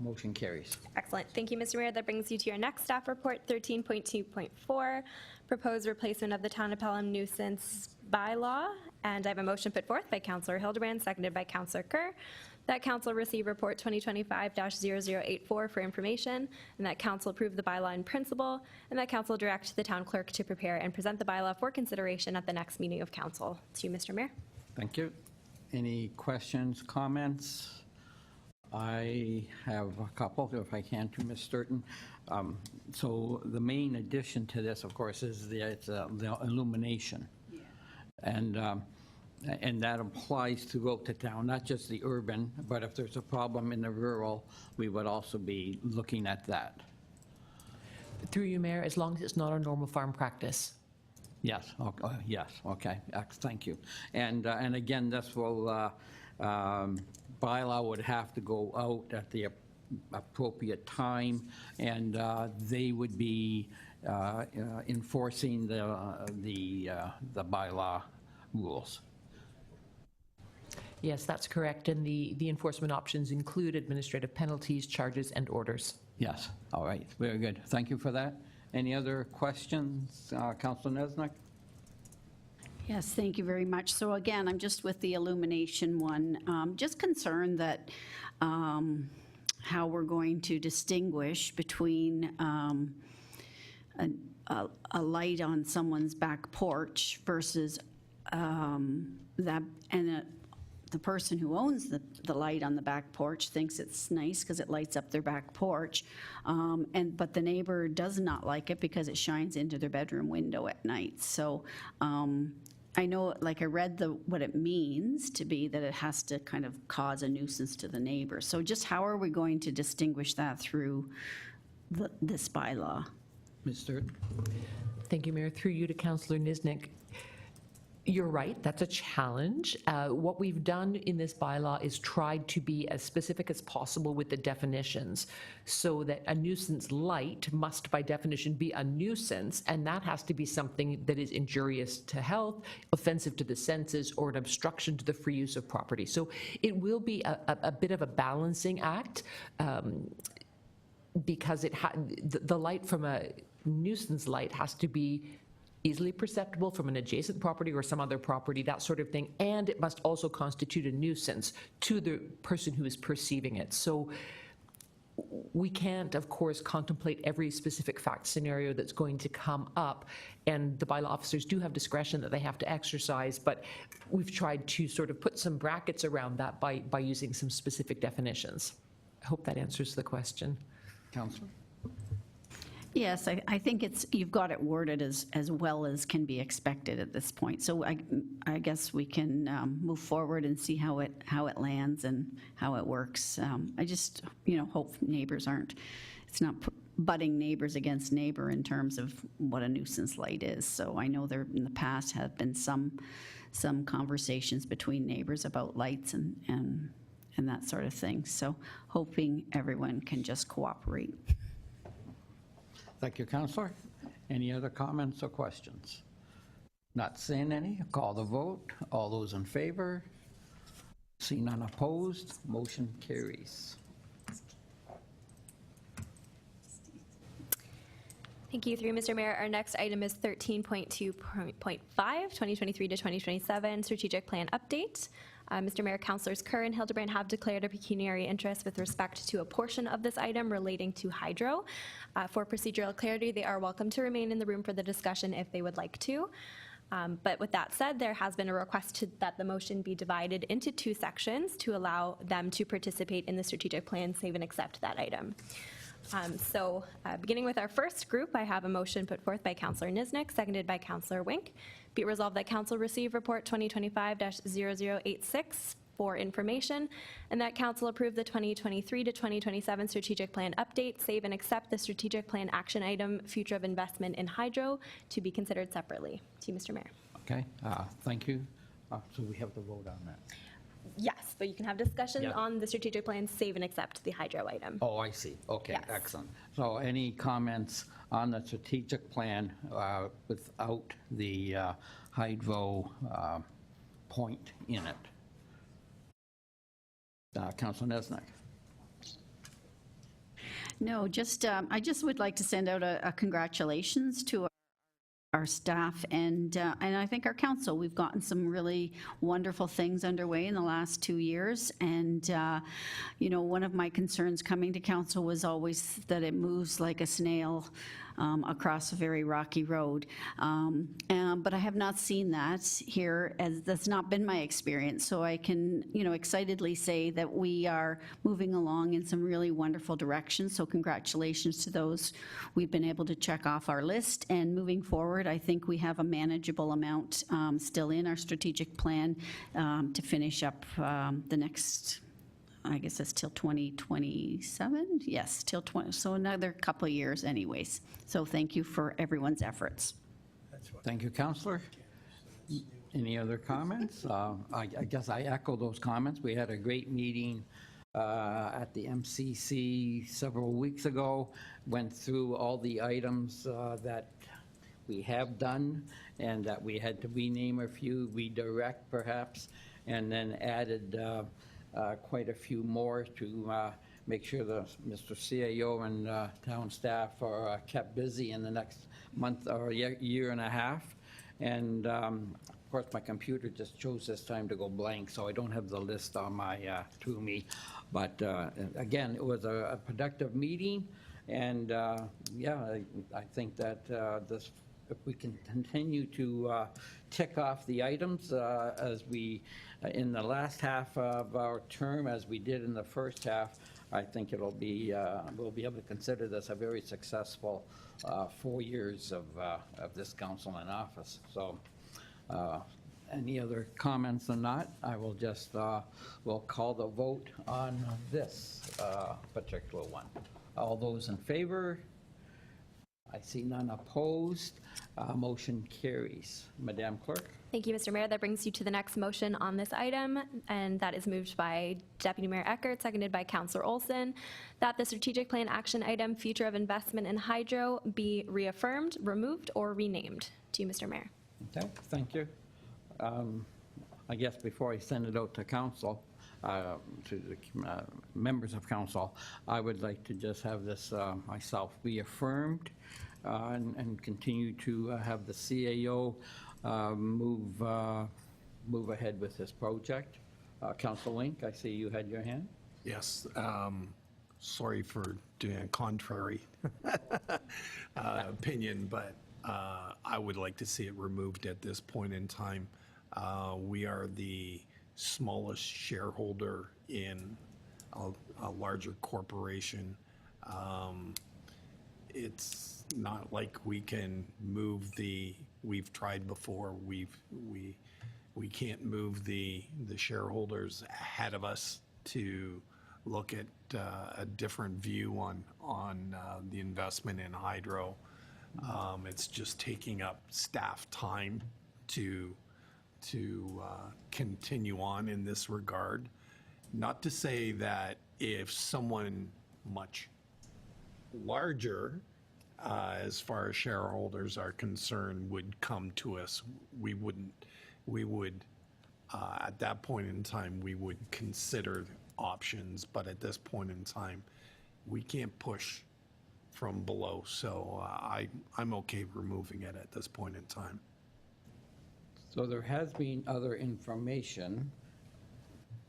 Motion carries. Excellent. Thank you, Mr. Mayor. That brings you to your next staff report, 13.2.4, proposed replacement of the Town of Pelham nuisance bylaw. And I have a motion put forth by Councillor Hildebrand, seconded by Councillor Kerr, that council receive report 2025-0084 for information, and that council approve the bylaw in principle, and that council direct the town clerk to prepare and present the bylaw for consideration at the next meeting of council. To you, Mr. Mayor. Thank you. Any questions, comments? I have a couple, if I can, to Ms. Sturton. So the main addition to this, of course, is the illumination. Yeah. And that applies to go to town, not just the urban, but if there's a problem in the rural, we would also be looking at that. Through you, Mayor, as long as it's not a normal farm practice. Yes, yes, okay, thank you. And again, this will, bylaw would have to go out at the appropriate time, and they would be enforcing the bylaw rules. Yes, that's correct. And the enforcement options include administrative penalties, charges, and orders. Yes, all right, very good. Thank you for that. Any other questions? Councilor Nesnick? Yes, thank you very much. So again, I'm just with the illumination one. Just concerned that how we're going to distinguish between a light on someone's back porch versus that, and the person who owns the light on the back porch thinks it's nice because it lights up their back porch, but the neighbor does not like it because it shines into their bedroom window at night. So I know, like I read what it means to be that it has to kind of cause a nuisance to the neighbor. So just how are we going to distinguish that through this bylaw? Ms. Sturton? Thank you, Mayor. Through you to Councillor Niznik. You're right, that's a challenge. What we've done in this bylaw is tried to be as specific as possible with the definitions, so that a nuisance light must by definition be a nuisance, and that has to be something that is injurious to health, offensive to the senses, or an obstruction to the free use of property. So it will be a bit of a balancing act, because the light from a nuisance light has to be easily perceptible from an adjacent property or some other property, that sort of thing, and it must also constitute a nuisance to the person who is perceiving it. So we can't, of course, contemplate every specific fact scenario that's going to come up, and the bylaw officers do have discretion that they have to exercise, but we've tried to sort of put some brackets around that by using some specific definitions. I hope that answers the question. Councillor? Yes, I think you've got it worded as well as can be expected at this point. So I guess we can move forward and see how it lands and how it works. I just, hope neighbors it's not butting neighbors against neighbor in terms of what a nuisance light is. So I know there in the past have been some conversations between neighbors about lights and that sort of thing. So hoping everyone can just cooperate. Thank you, Councillor. Any other comments or questions? Not seeing any. Call the vote. All those in favor? See none opposed. Motion carries. Thank you. Through Mr. Mayor, our next item is 13.2.5, 2023 to 2027 strategic plan update. Mr. Mayor, Councillors Kerr and Hildebrand have declared a pecuniary interest with respect to a portion of this item relating to hydro. For procedural clarity, they are welcome to remain in the room for the discussion if they would like to. But with that said, there has been a request that the motion be divided into two sections to allow them to participate in the strategic plan, save and accept that item. Beginning with our first group, I have a motion put forth by Councillor Niznik, seconded by Councillor Wink. Be it resolved that Council receive Report 2025-0086 for information, and that Council approve the 2023 to 2027 strategic plan update, save and accept the strategic plan action item, future of investment in hydro, to be considered separately. To you, Mr. Mayor. Okay, thank you. So we have to vote on that. Yes, but you can have discussion Yeah. on the strategic plan, save and accept the hydro item. Oh, I see. Okay, Yes. excellent. So any comments on the strategic plan without the hydro point in it? Councilor Nesnick. No, just, I just would like to send out a congratulations to our staff and I think our council. We've gotten some really wonderful things underway in the last 2 years. And, one of my concerns coming to council was always that it moves like a snail across a very rocky road. But I have not seen that here, as that's not been my experience. So I can, excitedly say that we are moving along in some really wonderful directions. So congratulations to those we've been able to check off our list. And moving forward, I think we have a manageable amount still in our strategic plan to finish up the next, I guess it's till 2027? Yes, till 20, so another couple of years anyways. So thank you for everyone's efforts. Thank you, Councillor. Any other comments? I guess I echo those comments. We had a great meeting at the MCC several weeks ago, went through all the items that we have done and that we had to rename a few, redirect perhaps, and then added quite a few more to make sure that Mr. CAO and town staff are kept busy in the next month or year and a half. And of course, my computer just chose this time to go blank, so I don't have the list on my to me. But again, it was a productive meeting, and yeah, I think that this, if we can continue to tick off the items as we in the last half of our term as we did in the first half, I think it'll be we'll be able to consider this a very successful 4 years of this council in office. So any other comments or not, I will just will call the vote on this particular one. All those in favor? I see none opposed. Motion carries. Madam Clerk. Thank you, Mr. Mayor. That brings you to the next motion on this item, and that is moved by Deputy Mayor Eckert, seconded by Councillor Olson, that the strategic plan action item, future of investment in hydro, be reaffirmed, removed, or renamed. To you, Mr. Mayor. Okay, thank you. I guess before I send it out to council, to the members of council, I would like to just have this myself reaffirmed and continue to have the CAO move ahead with this project. Councilor Link, I see you had your hand. Yes, sorry for doing a contrary opinion, but I would like to see it removed at this point in time. We are the smallest shareholder in a larger corporation. It's not like we can move we've tried before, we can't move the shareholders ahead of us to look at a different view on the investment in hydro. It's just taking up staff time to continue on in this regard. Not to say that if someone much larger, as far as shareholders are concerned, would come to us, we would, at that point in time, we would consider options, but at this point in time, we can't push from below, so I'm okay removing it at this point in time. So there has been other information.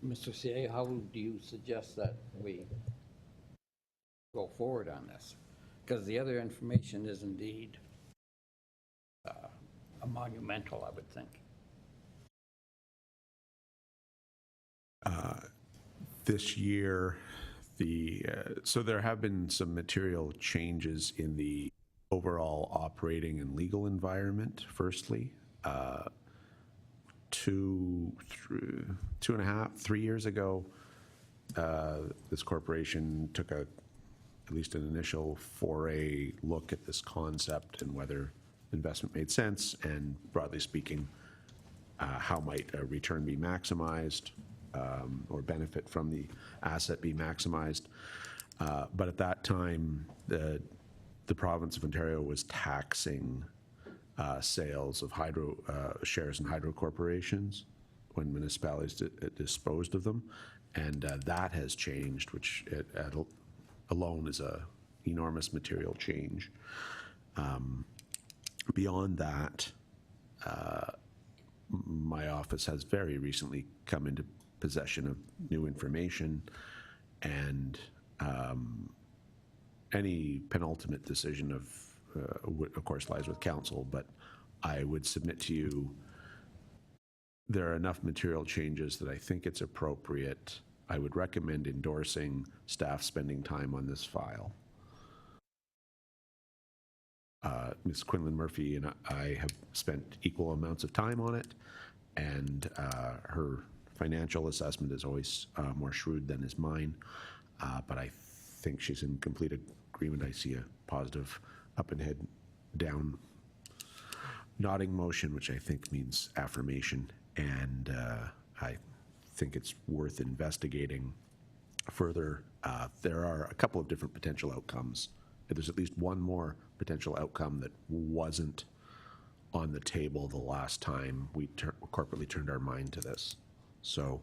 Mr. CA, how do you suggest that we go forward on this? Because the other information is indeed a monumental, I would think. This year, so there have been some material changes in the overall operating and legal environment, firstly. 3 years ago, this corporation took at least an initial foray look at this concept and whether investment made sense, and broadly speaking, how might a return be maximized, or benefit from the asset be maximized. But at that time, the province of Ontario was taxing sales of hydro shares in hydro corporations when municipalities disposed of them, and that has changed, which alone is a enormous material change. Beyond that, my office has very recently come into possession of new information, and any penultimate decision of course lies with council, but I would submit to you there are enough material changes that I think it's appropriate. I would recommend endorsing staff spending time on this file. Ms. Quinlan Murphy and I have spent equal amounts of time on it, and her financial assessment is always more shrewd than is mine, but I think she's in complete agreement. I see a positive up and head down nodding motion, which I think means affirmation, and I think it's worth investigating further. There are a couple of different potential outcomes. There's at least one more potential outcome that wasn't on the table the last time we corporately turned our mind to this. So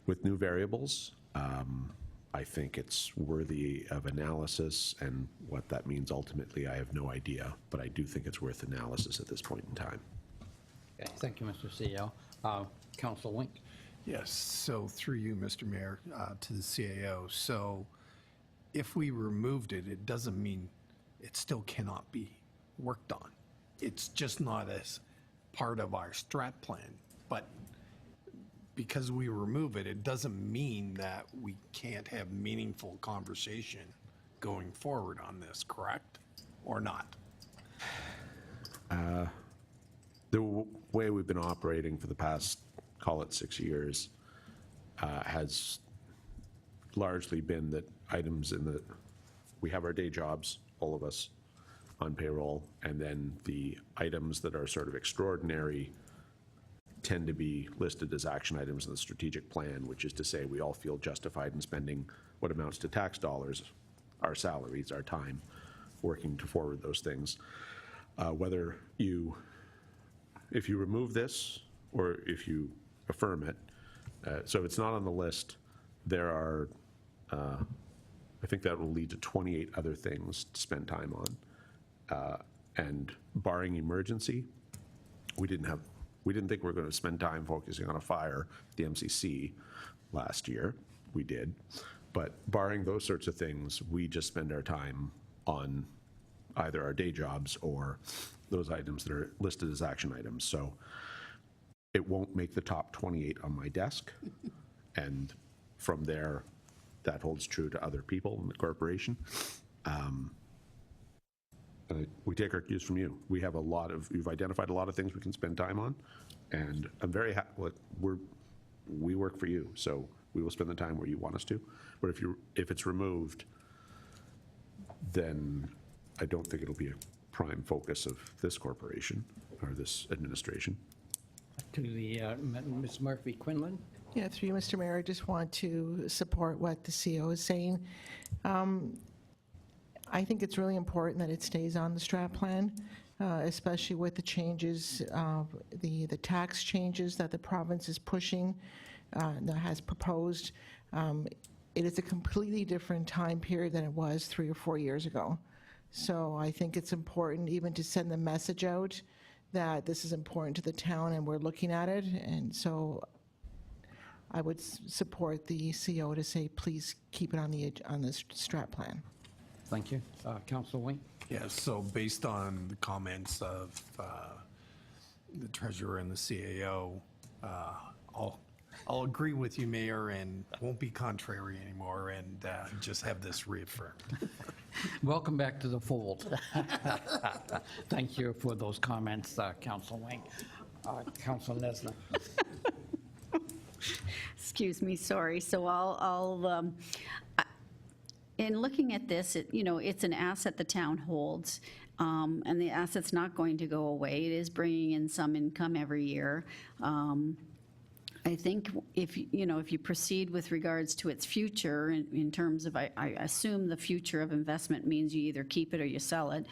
with new variables, I think it's worthy of analysis, and what that means ultimately, I have no idea, but I do think it's worth analysis at this point in time. Okay, thank you, Mr. CEO. Council Wink. Yes, so through you, Mr. Mayor, to the CAO. So if we removed it, it doesn't mean it still cannot be worked on. It's just not as part of our strat plan. But because we remove it, it doesn't mean that we can't have meaningful conversation going forward on this, correct? Or not? The way we've been operating for the past, call it 6 years, has largely been that items we have our day jobs, all of us, on payroll, and then the items that are sort of extraordinary tend to be listed as action items in the strategic plan, which is to say we all feel justified in spending what amounts to tax dollars, our salaries, our time, working to forward those things. If you remove this or if you affirm it, so if it's not on the list, there are, I think that will lead to 28 other things to spend time on. And barring emergency, we didn't think we were going to spend time focusing on a fire at the MCC last year. We did. But barring those sorts of things, we just spend our time on either our day jobs or those items that are listed as action items. So it won't make the top 28 on my desk. And from there, that holds true to other people in the corporation. We take our cues from you. You've identified a lot of things we can spend time on, and I'm very happy. We work for you, so we will spend the time where you want us to. But if it's removed, then I don't think it'll be a prime focus of this corporation or this administration. To the Ms. Murphy Quinlan. Yeah, through you, Mr. Mayor, I just want to support what the CEO is saying. I think it's really important that it stays on the strat plan, especially with the changes, the tax changes that the province is pushing, that has proposed. It is a completely different time period than it was 3 or 4 years ago. So I think it's important even to send the message out that this is important to the town and we're looking at it. And so I would support the CEO to say, please keep it on the strat plan. Thank you. Council Wink. Yes, so based on the comments of the treasurer and the CAO, I'll agree with you, Mayor, and won't be contrary anymore, and just have this reaffirmed. Welcome back to the fold. Thank you for those comments, Council Wing. Council Nesna. Excuse me, sorry. So in looking at this, it's an asset the town holds, and the asset's not going to go away. It is bringing in some income every year. I think if you proceed with regards to its future, in terms of, I assume the future of investment means you either keep it or you sell it.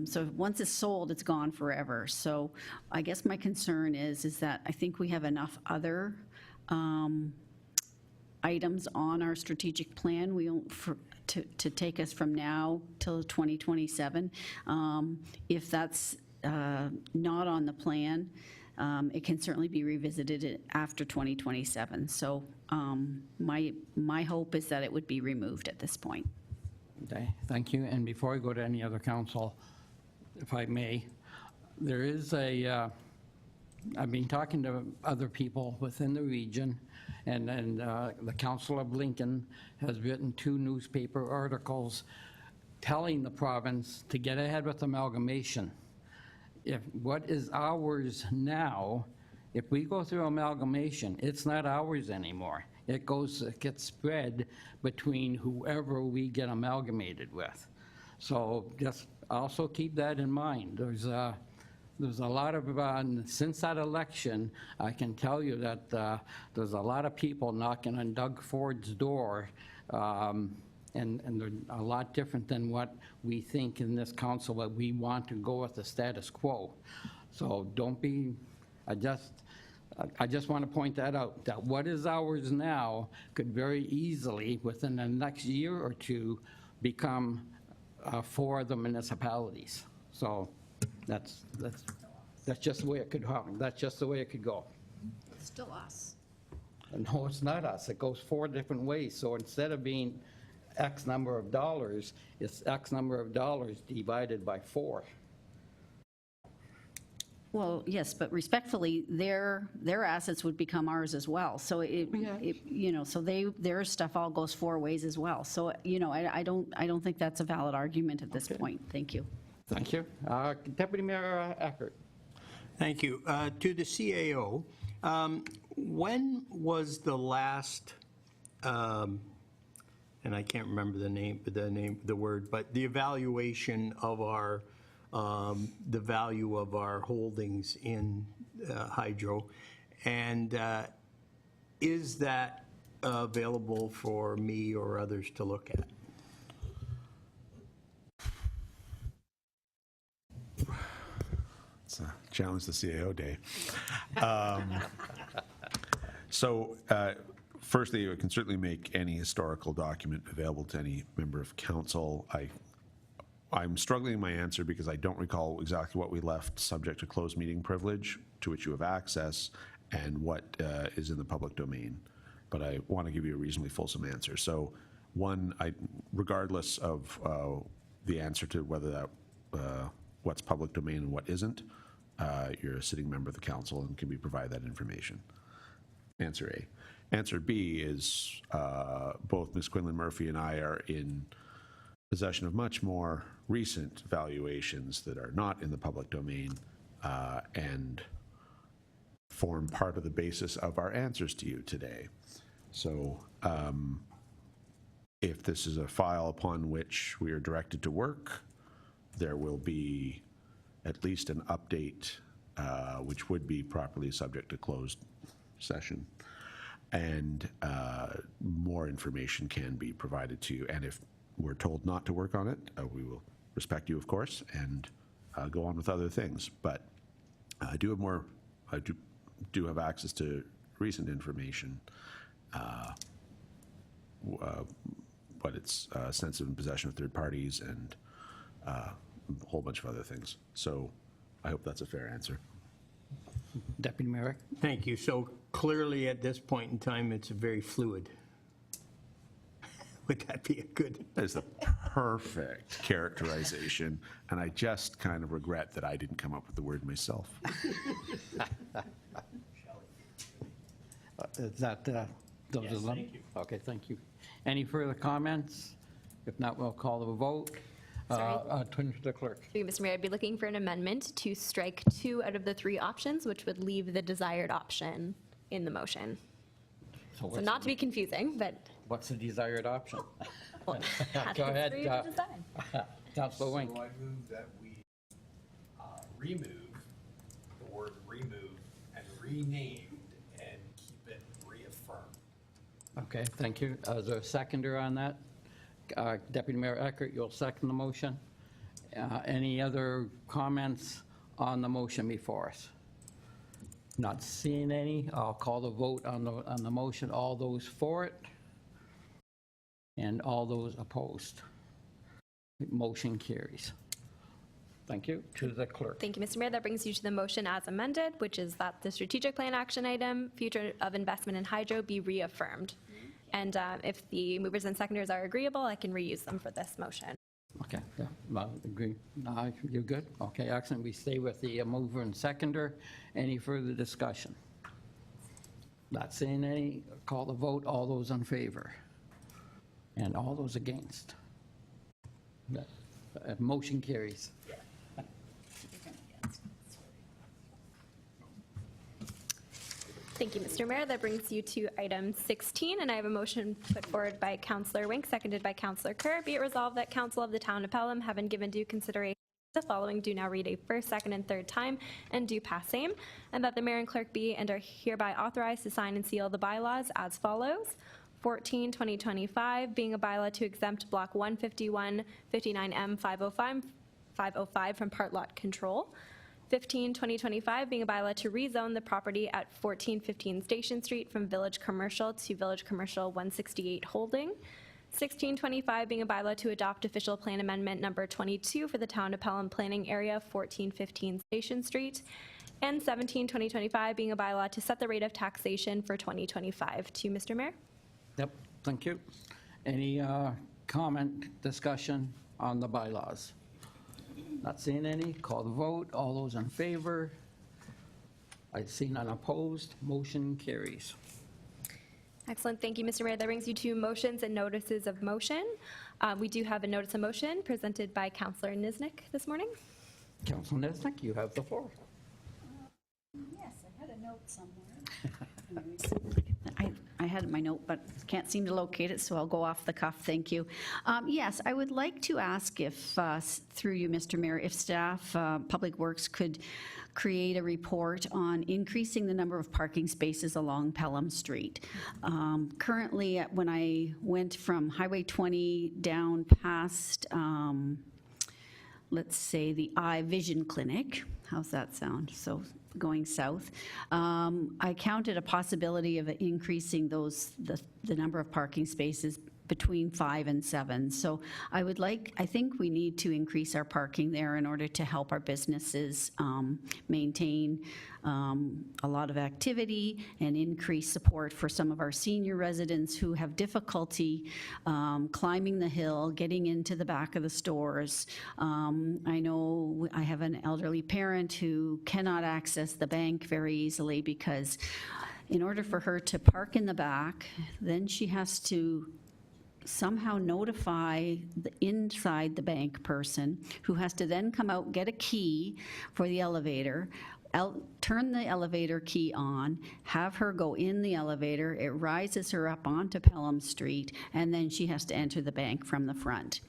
So once it's sold, it's gone forever. So I guess my concern is that I think we have enough other items on our strategic plan to take us from now till 2027. If that's not on the plan, it can certainly be revisited after 2027. So my hope is that it would be removed at this point. Okay, thank you. And before I go to any other council, if I may, there is I've been talking to other people within the region, and the Council of Lincoln has written 2 newspaper articles telling the province to get ahead with amalgamation. If what is ours now, if we go through amalgamation, it's not ours anymore. It gets spread between whoever we get amalgamated with. So just also keep that in mind. There's a lot of, since that election, I can tell you that there's a lot of people knocking on Doug Ford's door, and they're a lot different than what we think in this council, that we want to go with the status quo. So don't be, I just want to point that out, that what is ours now could very easily, within the next year or 2, become for the municipalities. So that's just the way it could happen. That's just the way it could go. It's still us. No, it's not us. It goes 4 different ways. So instead of being X number of dollars, it's X number of dollars divided by 4. Well, yes, but respectfully, their assets would become ours as well. So so their stuff all goes 4 ways as well. So I don't think that's a valid argument at this point. Thank you. Thank you. Deputy Mayor Eckert. Thank you. To the CAO, when was the last, and I can't remember the word, but the evaluation of our, the value of our holdings in hydro, and is that available for me or others to look at? It's a challenge the CAO day. So firstly, we can certainly make any historical document available to any member of council. I'm struggling in my answer because I don't recall exactly what we left subject to closed meeting privilege, to which you have access, and what is in the public domain. But I want to give you a reasonably fulsome answer. So one, regardless of the answer to whether that what's public domain and what isn't, you're a sitting member of the council and can be provided that information. Answer A. Answer B is both Ms. Quinlan Murphy and I are in possession of much more recent valuations that are not in the public domain and form part of the basis of our answers to you today. So if this is a file upon which we are directed to work, there will be at least an update which would be properly subject to closed session, and more information can be provided to you. And if we're told not to work on it, we will respect you, of course, and go on with other things. But I do have access to recent information, but it's sensitive in possession of third parties and a whole bunch of other things. So I hope that's a fair answer. Deputy Mayor. Thank you. So clearly at this point in time, it's very fluid. Would that be a good? That is the perfect characterization, and I just kind of regret that I didn't come up with the word myself. Is that, those are them? Okay, thank you. Any further comments? If not, we'll call the vote. Turn to the clerk. Through you, Mr. Mayor, I'd be looking for an amendment to strike 2 out of the 3 options, which would leave the desired option in the motion. So not to be confusing, but What's the desired option? well, Go ahead, for you to decide. Councilor Wink. So I move that we remove the word remove and renamed and keep it reaffirmed. Okay, thank you. Is there a seconder on that? Deputy Mayor Eckert, you'll second the motion. Any other comments on the motion before us? Not seeing any. I'll call the vote on the motion. All those for it? And all those opposed? Motion carries. Thank you. To the clerk. Thank you, Mr. Mayor. That brings you to the motion as amended, which is that the strategic plan action item, future of investment in hydro, be reaffirmed. And if the movers and seconders are agreeable, I can reuse them for this motion. Okay, yeah, well, agree. No, you're good? Okay, excellent. We stay with the mover and seconder. Any further discussion? Not seeing any. Call the vote. All those in favor? And all those against? That motion carries. Thank you, Mr. Mayor. That brings you to item 16, and I have a motion put forward by Councillor Wink, seconded by Councillor Kerr. Be it resolved that Council of the Town of Pelham, having given due consideration to the following, do now read a first, second, and third time, and do pass same, and that the mayor and clerk be and are hereby authorized to sign and seal the bylaws as follows. 14, 2025, being a bylaw to exempt Block 151, 59M 505 from part lot control. 15, 2025, being a bylaw to rezone the property at 1415 Station Street from Village Commercial to Village Commercial 168 Holding. 1625, being a bylaw to adopt official plan amendment number 22 for the Town of Pelham Planning Area, 1415 Station Street. And 17, 2025, being a bylaw to set the rate of taxation for 2025. To you, Mr. Mayor. Yep, thank you. Any comment, discussion on the bylaws? Not seeing any. Call the vote. All those in favor? I see none opposed. Motion carries. Excellent. Thank you, Mr. Mayor. That brings you to motions and notices of motion. We do have a notice of motion presented by Councillor Niznik this morning. Councilor Nesnick, you have the floor. Yes, I had a note somewhere. I had my note, but can't seem to locate it, so I'll go off the cuff. Thank you. Yes, I would like to ask if, through you, Mr. Mayor, if staff, Public Works could create a report on increasing the number of parking spaces along Pelham Street. Currently, when I went from Highway 20 down past, let's say, the Eye Vision Clinic, how's that sound? So going south, I counted a possibility of increasing the number of parking spaces between 5 and 7. So I think we need to increase our parking there in order to help our businesses maintain a lot of activity and increase support for some of our senior residents who have difficulty climbing the hill, getting into the back of the stores. I know I have an elderly parent who cannot access the bank very easily because in order for her to park in the back, then she has to somehow notify the inside the bank person, who has to then come out, get a key for the elevator, turn the elevator key on, have her go in the elevator, it rises her up onto Pelham Street, and then she has to enter the bank from the front.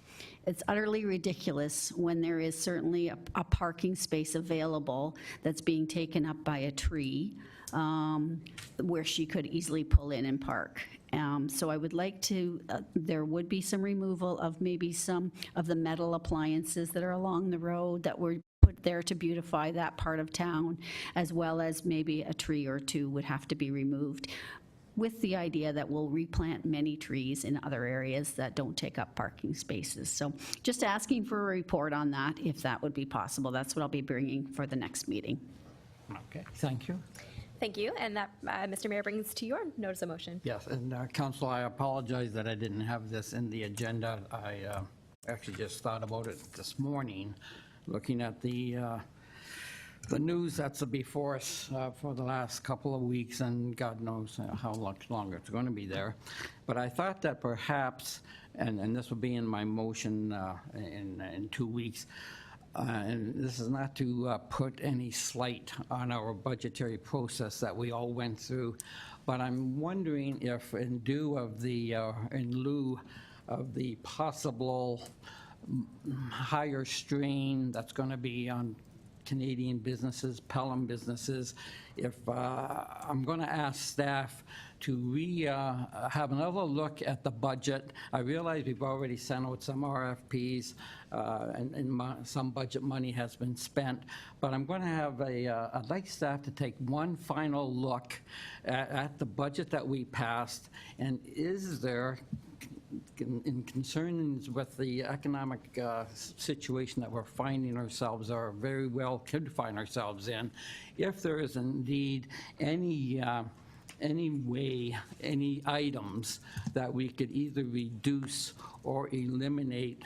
It's utterly ridiculous when there is certainly a parking space available that's being taken up by a tree, where she could easily pull in and park. So I would like to, there would be some removal of maybe some of the metal appliances that are along the road that were put there to beautify that part of town, as well as maybe a tree or two would have to be removed, with the idea that we'll replant many trees in other areas that don't take up parking spaces. So just asking for a report on that, if that would be possible. That's what I'll be bringing for the next meeting. Okay, thank you. Thank you. And that, Mr. Mayor, brings to your notice of motion. Yes, and Council, I apologize that I didn't have this in the agenda. I actually just thought about it this morning, looking at the news that's before us for the last couple of weeks, and God knows how much longer it's going to be there. But I thought that perhaps, and this will be in my motion in 2 weeks, and this is not to put any slight on our budgetary process that we all went through, but I'm wondering if in lieu of the possible higher strain that's going to be on Canadian businesses, Pelham businesses, if I'm going to ask staff to have another look at the budget. I realize we've already sent out some RFPs and some budget money has been spent, but I'm going to have I'd like staff to take one final look at the budget that we passed, and is there, in concerns with the economic situation that we're finding ourselves, or very well could find ourselves in, if there is indeed any items that we could either reduce or eliminate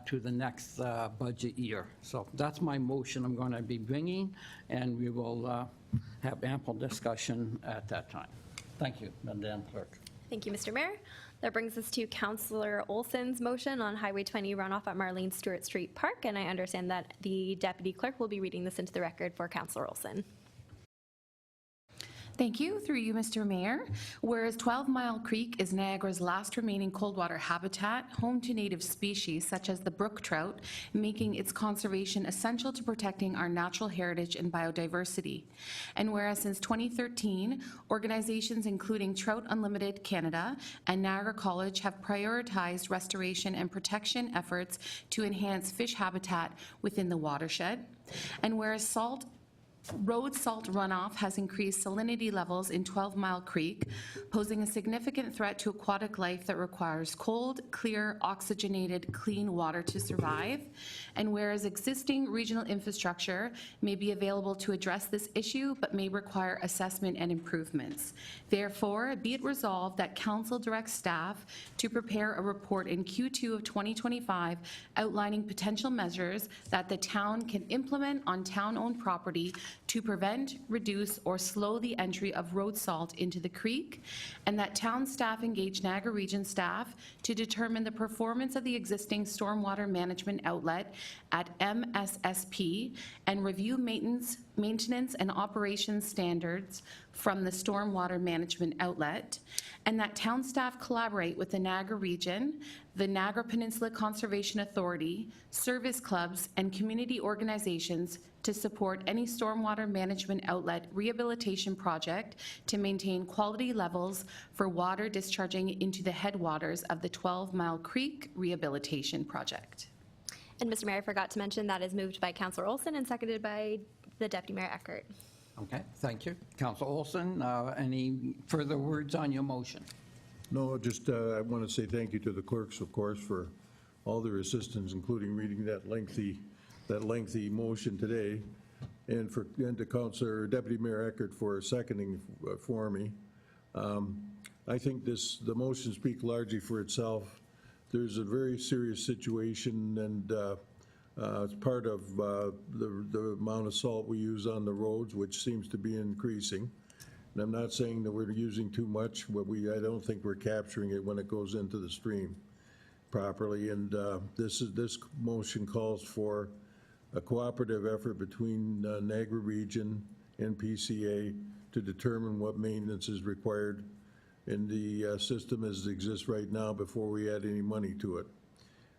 to the next budget year. So that's my motion I'm going to be bringing, and we will have ample discussion at that time. Thank you, Madam Clerk. Thank you, Mr. Mayor. That brings us to Councillor Olson's motion on Highway 20 runoff at Marlene Stewart Street Park, and I understand that the Deputy Clerk will be reading this into the record for Councillor Olson. Thank you. Through you, Mr. Mayor. Whereas 12 Mile Creek is Niagara's last remaining cold water habitat, home to native species such as the brook trout, making its conservation essential to protecting our natural heritage and biodiversity. And whereas since 2013, organizations including Trout Unlimited Canada and Niagara College have prioritized restoration and protection efforts to enhance fish habitat within the watershed. And whereas road salt runoff has increased salinity levels in 12 Mile Creek, posing a significant threat to aquatic life that requires cold, clear, oxygenated, clean water to survive. And whereas existing regional infrastructure may be available to address this issue, but may require assessment and improvements. Therefore, be it resolved that Council directs staff to prepare a report in Q2 of 2025 outlining potential measures that the town can implement on town-owned property to prevent, reduce, or slow the entry of road salt into the creek, and that town staff engage Niagara Region staff to determine the performance of the existing stormwater management outlet at MSSP and review maintenance and operations standards from the stormwater management outlet, and that town staff collaborate with the Niagara Region, the Niagara Peninsula Conservation Authority, service clubs, and community organizations to support any stormwater management outlet rehabilitation project to maintain quality levels for water discharging into the headwaters of the 12 Mile Creek Rehabilitation Project. And Mr. Mayor, I forgot to mention that is moved by Councillor Olson and seconded by the Deputy Mayor Eckert. Okay, thank you. Councillor Olson, any further words on your motion? No, just I want to say thank you to the clerks, of course, for all their assistance, including reading that lengthy motion today, and to Councillor Deputy Mayor Eckert for seconding for me. I think the motion speaks largely for itself. There's a very serious situation, and it's part of the amount of salt we use on the roads, which seems to be increasing. And I'm not saying that we're using too much, but I don't think we're capturing it when it goes into the stream properly. And this motion calls for a cooperative effort between Niagara Region and PCA to determine what maintenance is required in the system as it exists right now before we add any money to it.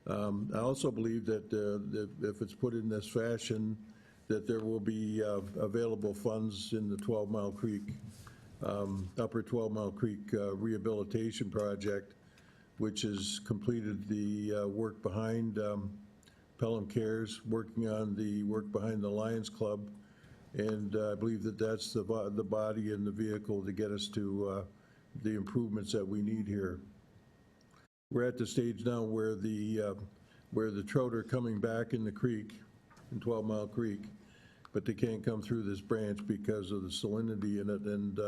I also believe that if it's put in this fashion, that there will be available funds in the 12 Mile Creek, Upper 12 Mile Creek Rehabilitation Project, which has completed the work behind Pelham Cares, working on the work behind the Lions Club, and I believe that that's the body and the vehicle to get us to the improvements that we need here. We're at the stage now where the trout are coming back in the creek, in 12 Mile Creek, but they can't come through this branch because of the salinity in it, and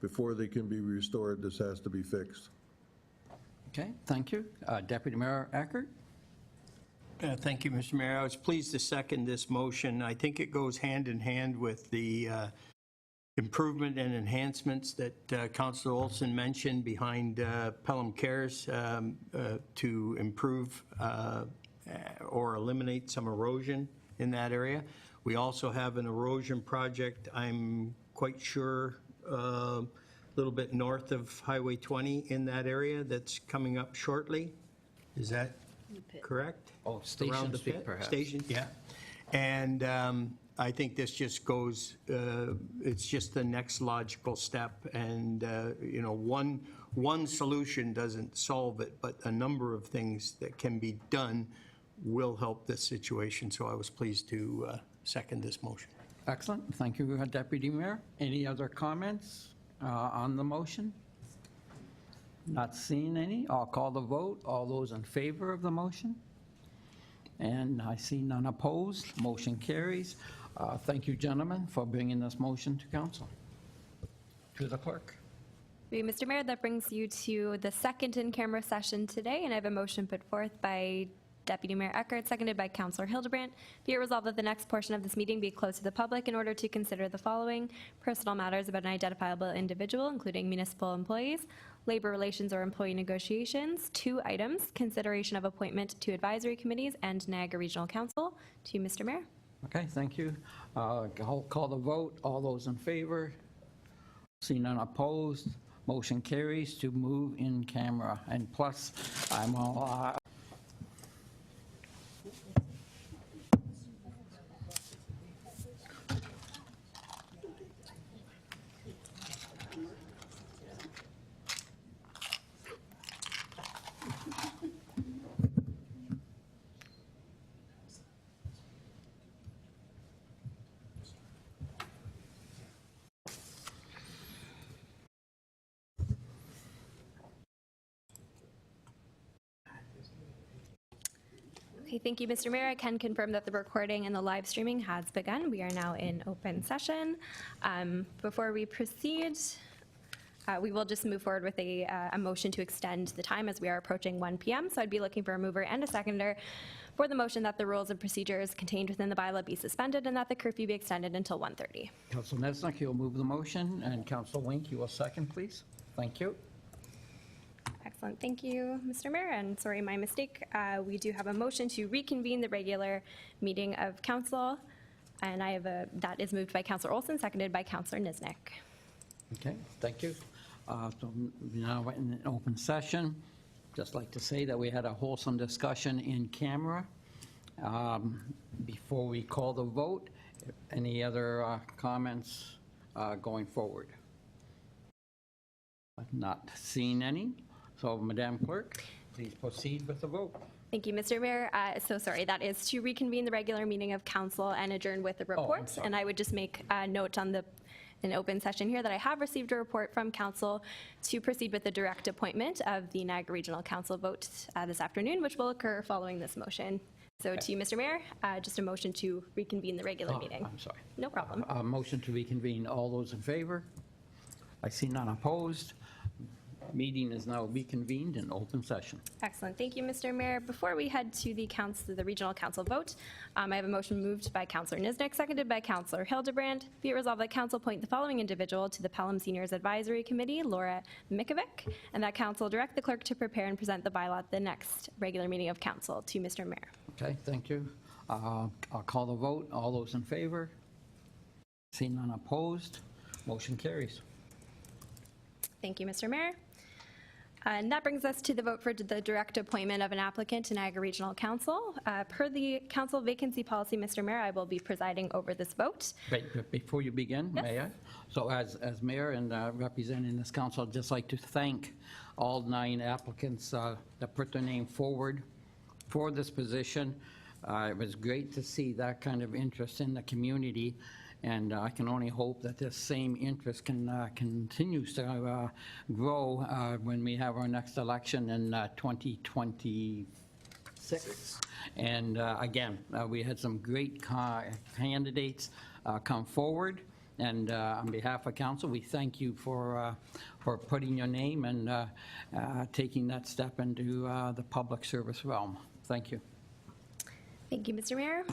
before they can be restored, this has to be fixed. Okay, thank you. Deputy Mayor Eckert? Thank you, Mr. Mayor. I was pleased to second this motion. I think it goes hand in hand with the improvement and enhancements that Councillor Olson mentioned behind Pelham Cares to improve or eliminate some erosion in that area. We also have an erosion project, I'm quite sure, a little bit north of Highway 20 in that area that's coming up shortly. Is that correct? Oh, Station Around the Street, pit? perhaps. Station, yeah. And I think this just goes, it's just the next logical step. And, you know, one solution doesn't solve it, but a number of things that can be done will help this situation. So I was pleased to second this motion. Excellent. Thank you, Deputy Mayor. Any other comments on the motion? Not seeing any. I'll call the vote. All those in favor of the motion? And I see none opposed. Motion carries. Thank you, gentlemen, for bringing this motion to council. To the clerk. Mr. Mayor, that brings you to the second in-camera session today, and I have a motion put forth by Deputy Mayor Eckert, seconded by Councillor Hildebrandt. Be it resolved that the next portion of this meeting be closed to the public in order to consider the following: personal matters about an identifiable individual, including municipal employees, labor relations or employee negotiations. 2 items: consideration of appointment to advisory committees and Niagara Regional Council. To you, Mr. Mayor. Okay, thank you. I'll call the vote. All those in favor? See none opposed. Motion carries to move in camera. And plus, I'm all, Okay, thank you, Mr. Mayor. I can confirm that the recording and the live streaming has begun. We are now in open session. Before we proceed, we will just move forward with a motion to extend the time as we are approaching 1 p.m. So I'd be looking for a mover and a seconder for the motion that the rules and procedures contained within the bylaw be suspended and that the curfew be extended until 1:30. Council Nesnick, you'll move the motion, and Council Wink, you will second, please. Thank you. Excellent. Thank you, Mr. Mayor. And sorry, my mistake. We do have a motion to reconvene the regular meeting of council. And I have that is moved by Councillor Olson, seconded by Councillor Nisnik. Okay, thank you. So now we're in an open session. Just like to say that we had a wholesome discussion in camera. Before we call the vote, any other comments going forward? I've not seen any. So, Madam Clerk, please proceed with the vote. Thank you, Mr. Mayor. So sorry, that is to reconvene the regular meeting of council and adjourn with the reports. And I would just make a note on an open session here that I have received a report from council to proceed with the direct appointment of the Niagara Regional Council vote this afternoon, which will occur following this motion. So to you, Mr. Mayor, just a motion to reconvene the regular meeting. I'm sorry. No problem. Motion to reconvene. All those in favor? I see none opposed. Meeting is now reconvened in open session. Excellent. Thank you, Mr. Mayor. Before we head to the Regional Council vote, I have a motion moved by Councillor Nisnik, seconded by Councillor Hildebrandt. Be it resolved that council appoint the following individual to the Pelham Seniors Advisory Committee, Laura Mikovic, and that council direct the clerk to prepare and present the bylaw at the next regular meeting of council. To Mr. Mayor. Okay, thank you. I'll call the vote. All those in favor? See none opposed. Motion carries. Thank you, Mr. Mayor. And that brings us to the vote for the direct appointment of an applicant to Niagara Regional Council. Per the council vacancy policy, Mr. Mayor, I will be presiding over this vote. Wait, before you begin, may I? So as mayor and representing this council, I'd just like to thank all 9 applicants that put their name forward for this position. It was great to see that kind of interest in the community, and I can only hope that this same interest continues to grow when we have our next election in 2026. And again, we had some great candidates. come forward. And on behalf of council, we thank you for putting your name and taking that step into the public service realm. Thank you. Thank you, Mr. Mayor.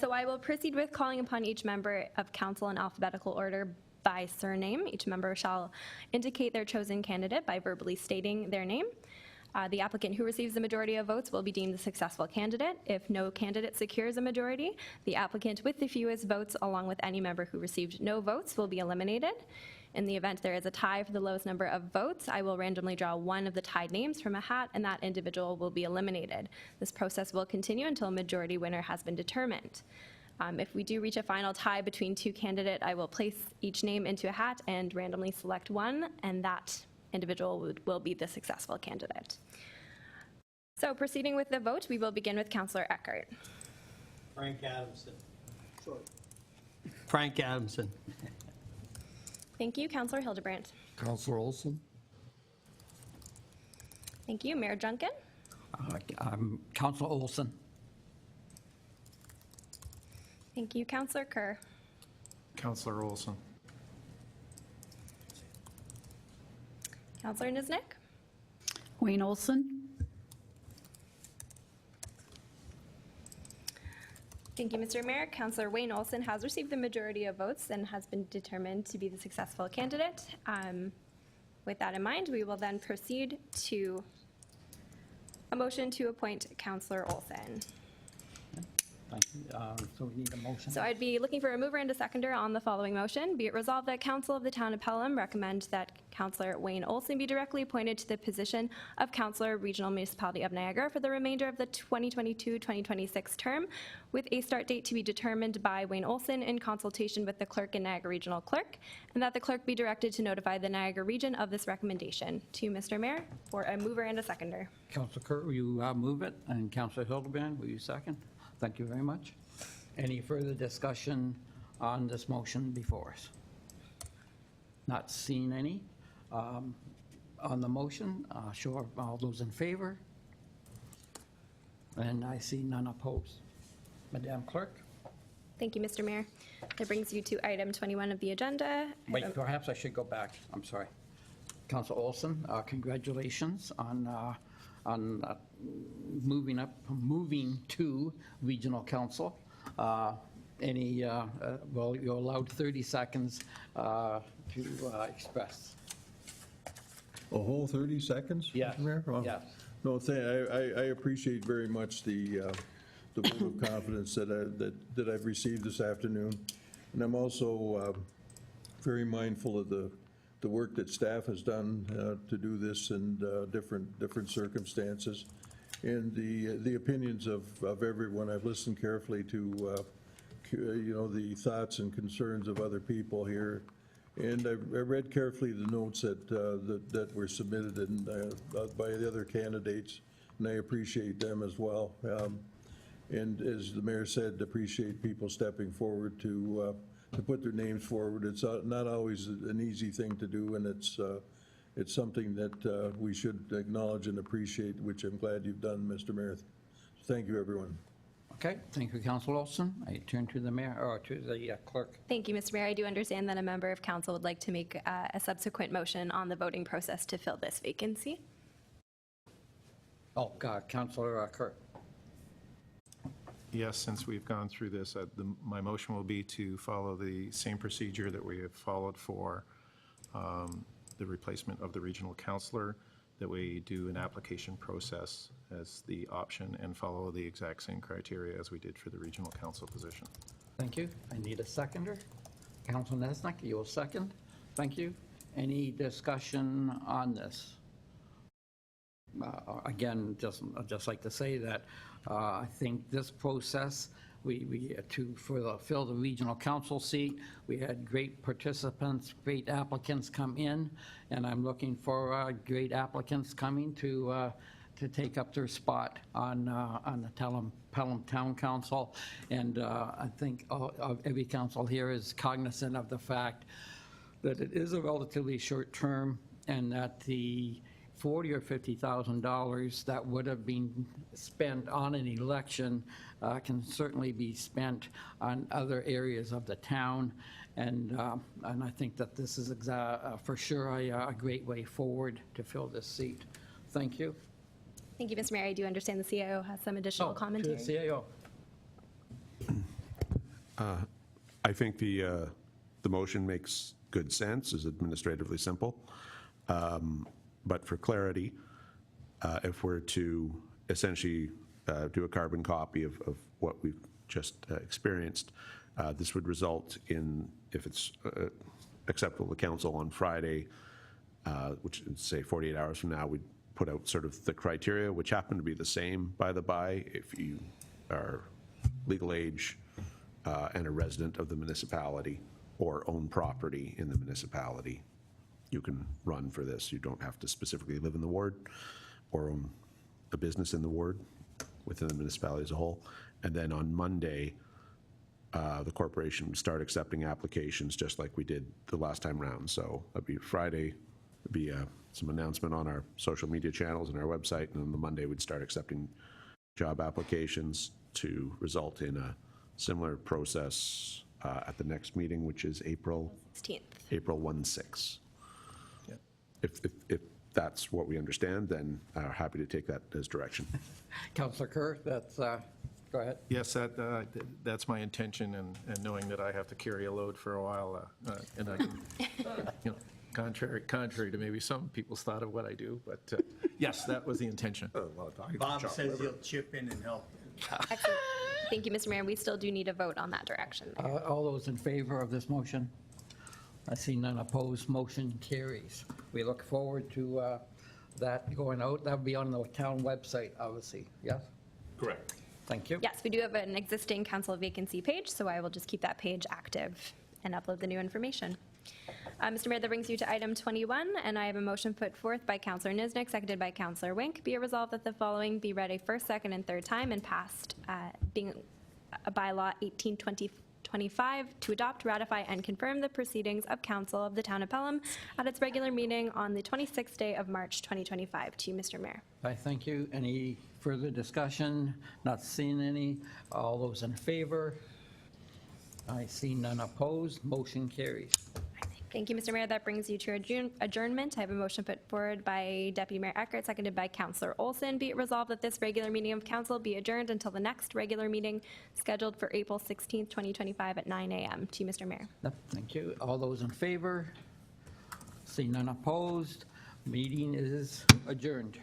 So I will proceed with calling upon each member of council in alphabetical order by surname. Each member shall indicate their chosen candidate by verbally stating their name. The applicant who receives the majority of votes will be deemed the successful candidate. If no candidate secures a majority, the applicant with the fewest votes, along with any member who received no votes, will be eliminated. In the event there is a tie for the lowest number of votes, I will randomly draw one of the tied names from a hat, and that individual will be eliminated. This process will continue until a majority winner has been determined. If we do reach a final tie between two candidates, I will place each name into a hat and randomly select one, and that individual will be the successful candidate. So proceeding with the vote, we will begin with Councillor Eckert. Frank Adamson. Frank Adamson. Thank you. Councillor Hildebrandt. Councillor Olson? Thank you. Mayor Junkin. Councillor Olson. Thank you. Councillor Kerr. Councillor Olson. Councillor Niznik. Wayne Olson. Thank you, Mr. Mayor. Councillor Wayne Olson has received the majority of votes and has been determined to be the successful candidate. With that in mind, we will then proceed to a motion to appoint Councillor Olson. Thank you. So we need a motion. So I'd be looking for a mover and a seconder on the following motion. Be it resolved that Council of the Town of Pelham recommend that Councillor Wayne Olson be directly appointed to the position of Councillor, Regional Municipality of Niagara for the remainder of the 2022-2026 term, with a start date to be determined by Wayne Olson in consultation with the clerk and Niagara Regional Clerk, and that the clerk be directed to notify the Niagara region of this recommendation. To Mr. Mayor, for a mover and a seconder. Councillor Kerr, will you move it? And Councillor Hildebrand, will you second? Thank you very much. Any further discussion on this motion before us? Not seeing any. On the motion, sure, all those in favor? And I see none opposed. Madam Clerk? Thank you, Mr. Mayor. That brings you to item 21 of the agenda. Wait, perhaps I should go back. I'm sorry. Councillor Olson, congratulations on moving to Regional Council. Well, you're allowed 30 seconds to express. A whole 30 seconds? Yes, Mr. Mayor? Well, yes. No, I appreciate very much the vote of confidence that I've received this afternoon. And I'm also very mindful of the work that staff has done to do this in different circumstances. And the opinions of everyone. I've listened carefully to the thoughts and concerns of other people here. And I read carefully the notes that were submitted by the other candidates, and I appreciate them as well. And as the mayor said, appreciate people stepping forward to put their names forward. It's not always an easy thing to do, and it's something that we should acknowledge and appreciate, which I'm glad you've done, Mr. Mayor. Thank you, everyone. Okay, thank you, Councillor Olson. I turn to the mayor, or to the clerk. Thank you, Mr. Mayor. I do understand that a member of council would like to make a subsequent motion on the voting process to fill this vacancy. Oh, God, Councillor Kerr. Yes, since we've gone through this, my motion will be to follow the same procedure that we have followed for the replacement of the regional councillor, that we do an application process as the option and follow the exact same criteria as we did for the regional council position. Thank you. I need a seconder. Councillor Nesnick, you will second. Thank you. Any discussion on this? Again, just like to say that I think this process, to fill the regional council seat, we had great participants, great applicants come in, and I'm looking for great applicants coming to take up their spot on the Pelham Town Council. And I think every council here is cognizant of the fact that it is a relatively short term, and that $40,000 or $50,000 that would have been spent on an election can certainly be spent on other areas of the town. And I think that this is for sure a great way forward to fill this seat. Thank you. Thank you, Mr. Mayor. I do understand the CIO has some additional commentary. To the CIO. I think the motion makes good sense, is administratively simple. But for clarity, if we're to essentially do a carbon copy of what we've just experienced, this would result in, if it's acceptable to council on Friday, which is say 48 hours from now, we'd put out sort of the criteria, which happen to be the same, by the by. If you are legal age and a resident of the municipality or own property in the municipality, you can run for this. You don't have to specifically live in the ward or own a business in the ward within the municipality as a whole. And then on Monday, the corporation would start accepting applications just like we did the last time round. So that'd be Friday, there'd be some announcement on our social media channels and our website, and on the Monday we'd start accepting job applications to result in a similar process at the next meeting, which is April 16th. April 1/6. If that's what we understand, then happy to take that as direction. Councillor Kerr, that's, go ahead. Yes, that's my intention, and knowing that I have to carry a load for a while, and I can, contrary to maybe some people's thought of what I do, but yes, that was the intention. Bob says he'll chip in and help. Excellent. Thank you, Mr. Mayor. We still do need a vote on that direction. All those in favor of this motion? I see none opposed. Motion carries. We look forward to that going out. That would be on the town website, obviously. Yes? Correct. Thank you. Yes, we do have an existing council vacancy page, so I will just keep that page active and upload the new information. Mr. Mayor, that brings you to item 21, and I have a motion put forth by Councillor Niznik, seconded by Councillor Wink. Be it resolved that the following be read a first, second, and third time and passed, being a bylaw 18/2025 to adopt, ratify, and confirm the proceedings of Council of the Town of Pelham at its regular meeting on the 26th day of March 2025. To you, Mr. Mayor. I thank you. Any further discussion? Not seeing any. All those in favor? I see none opposed. Motion carries. Thank you, Mr. Mayor. That brings you to adjournment. I have a motion put forward by Deputy Mayor Eckert, seconded by Councillor Olson. Be it resolved that this regular meeting of council be adjourned until the next regular meeting scheduled for April 16th, 2025 at 9 a.m. To you, Mr. Mayor. Thank you. All those in favor? See none opposed. Meeting is adjourned.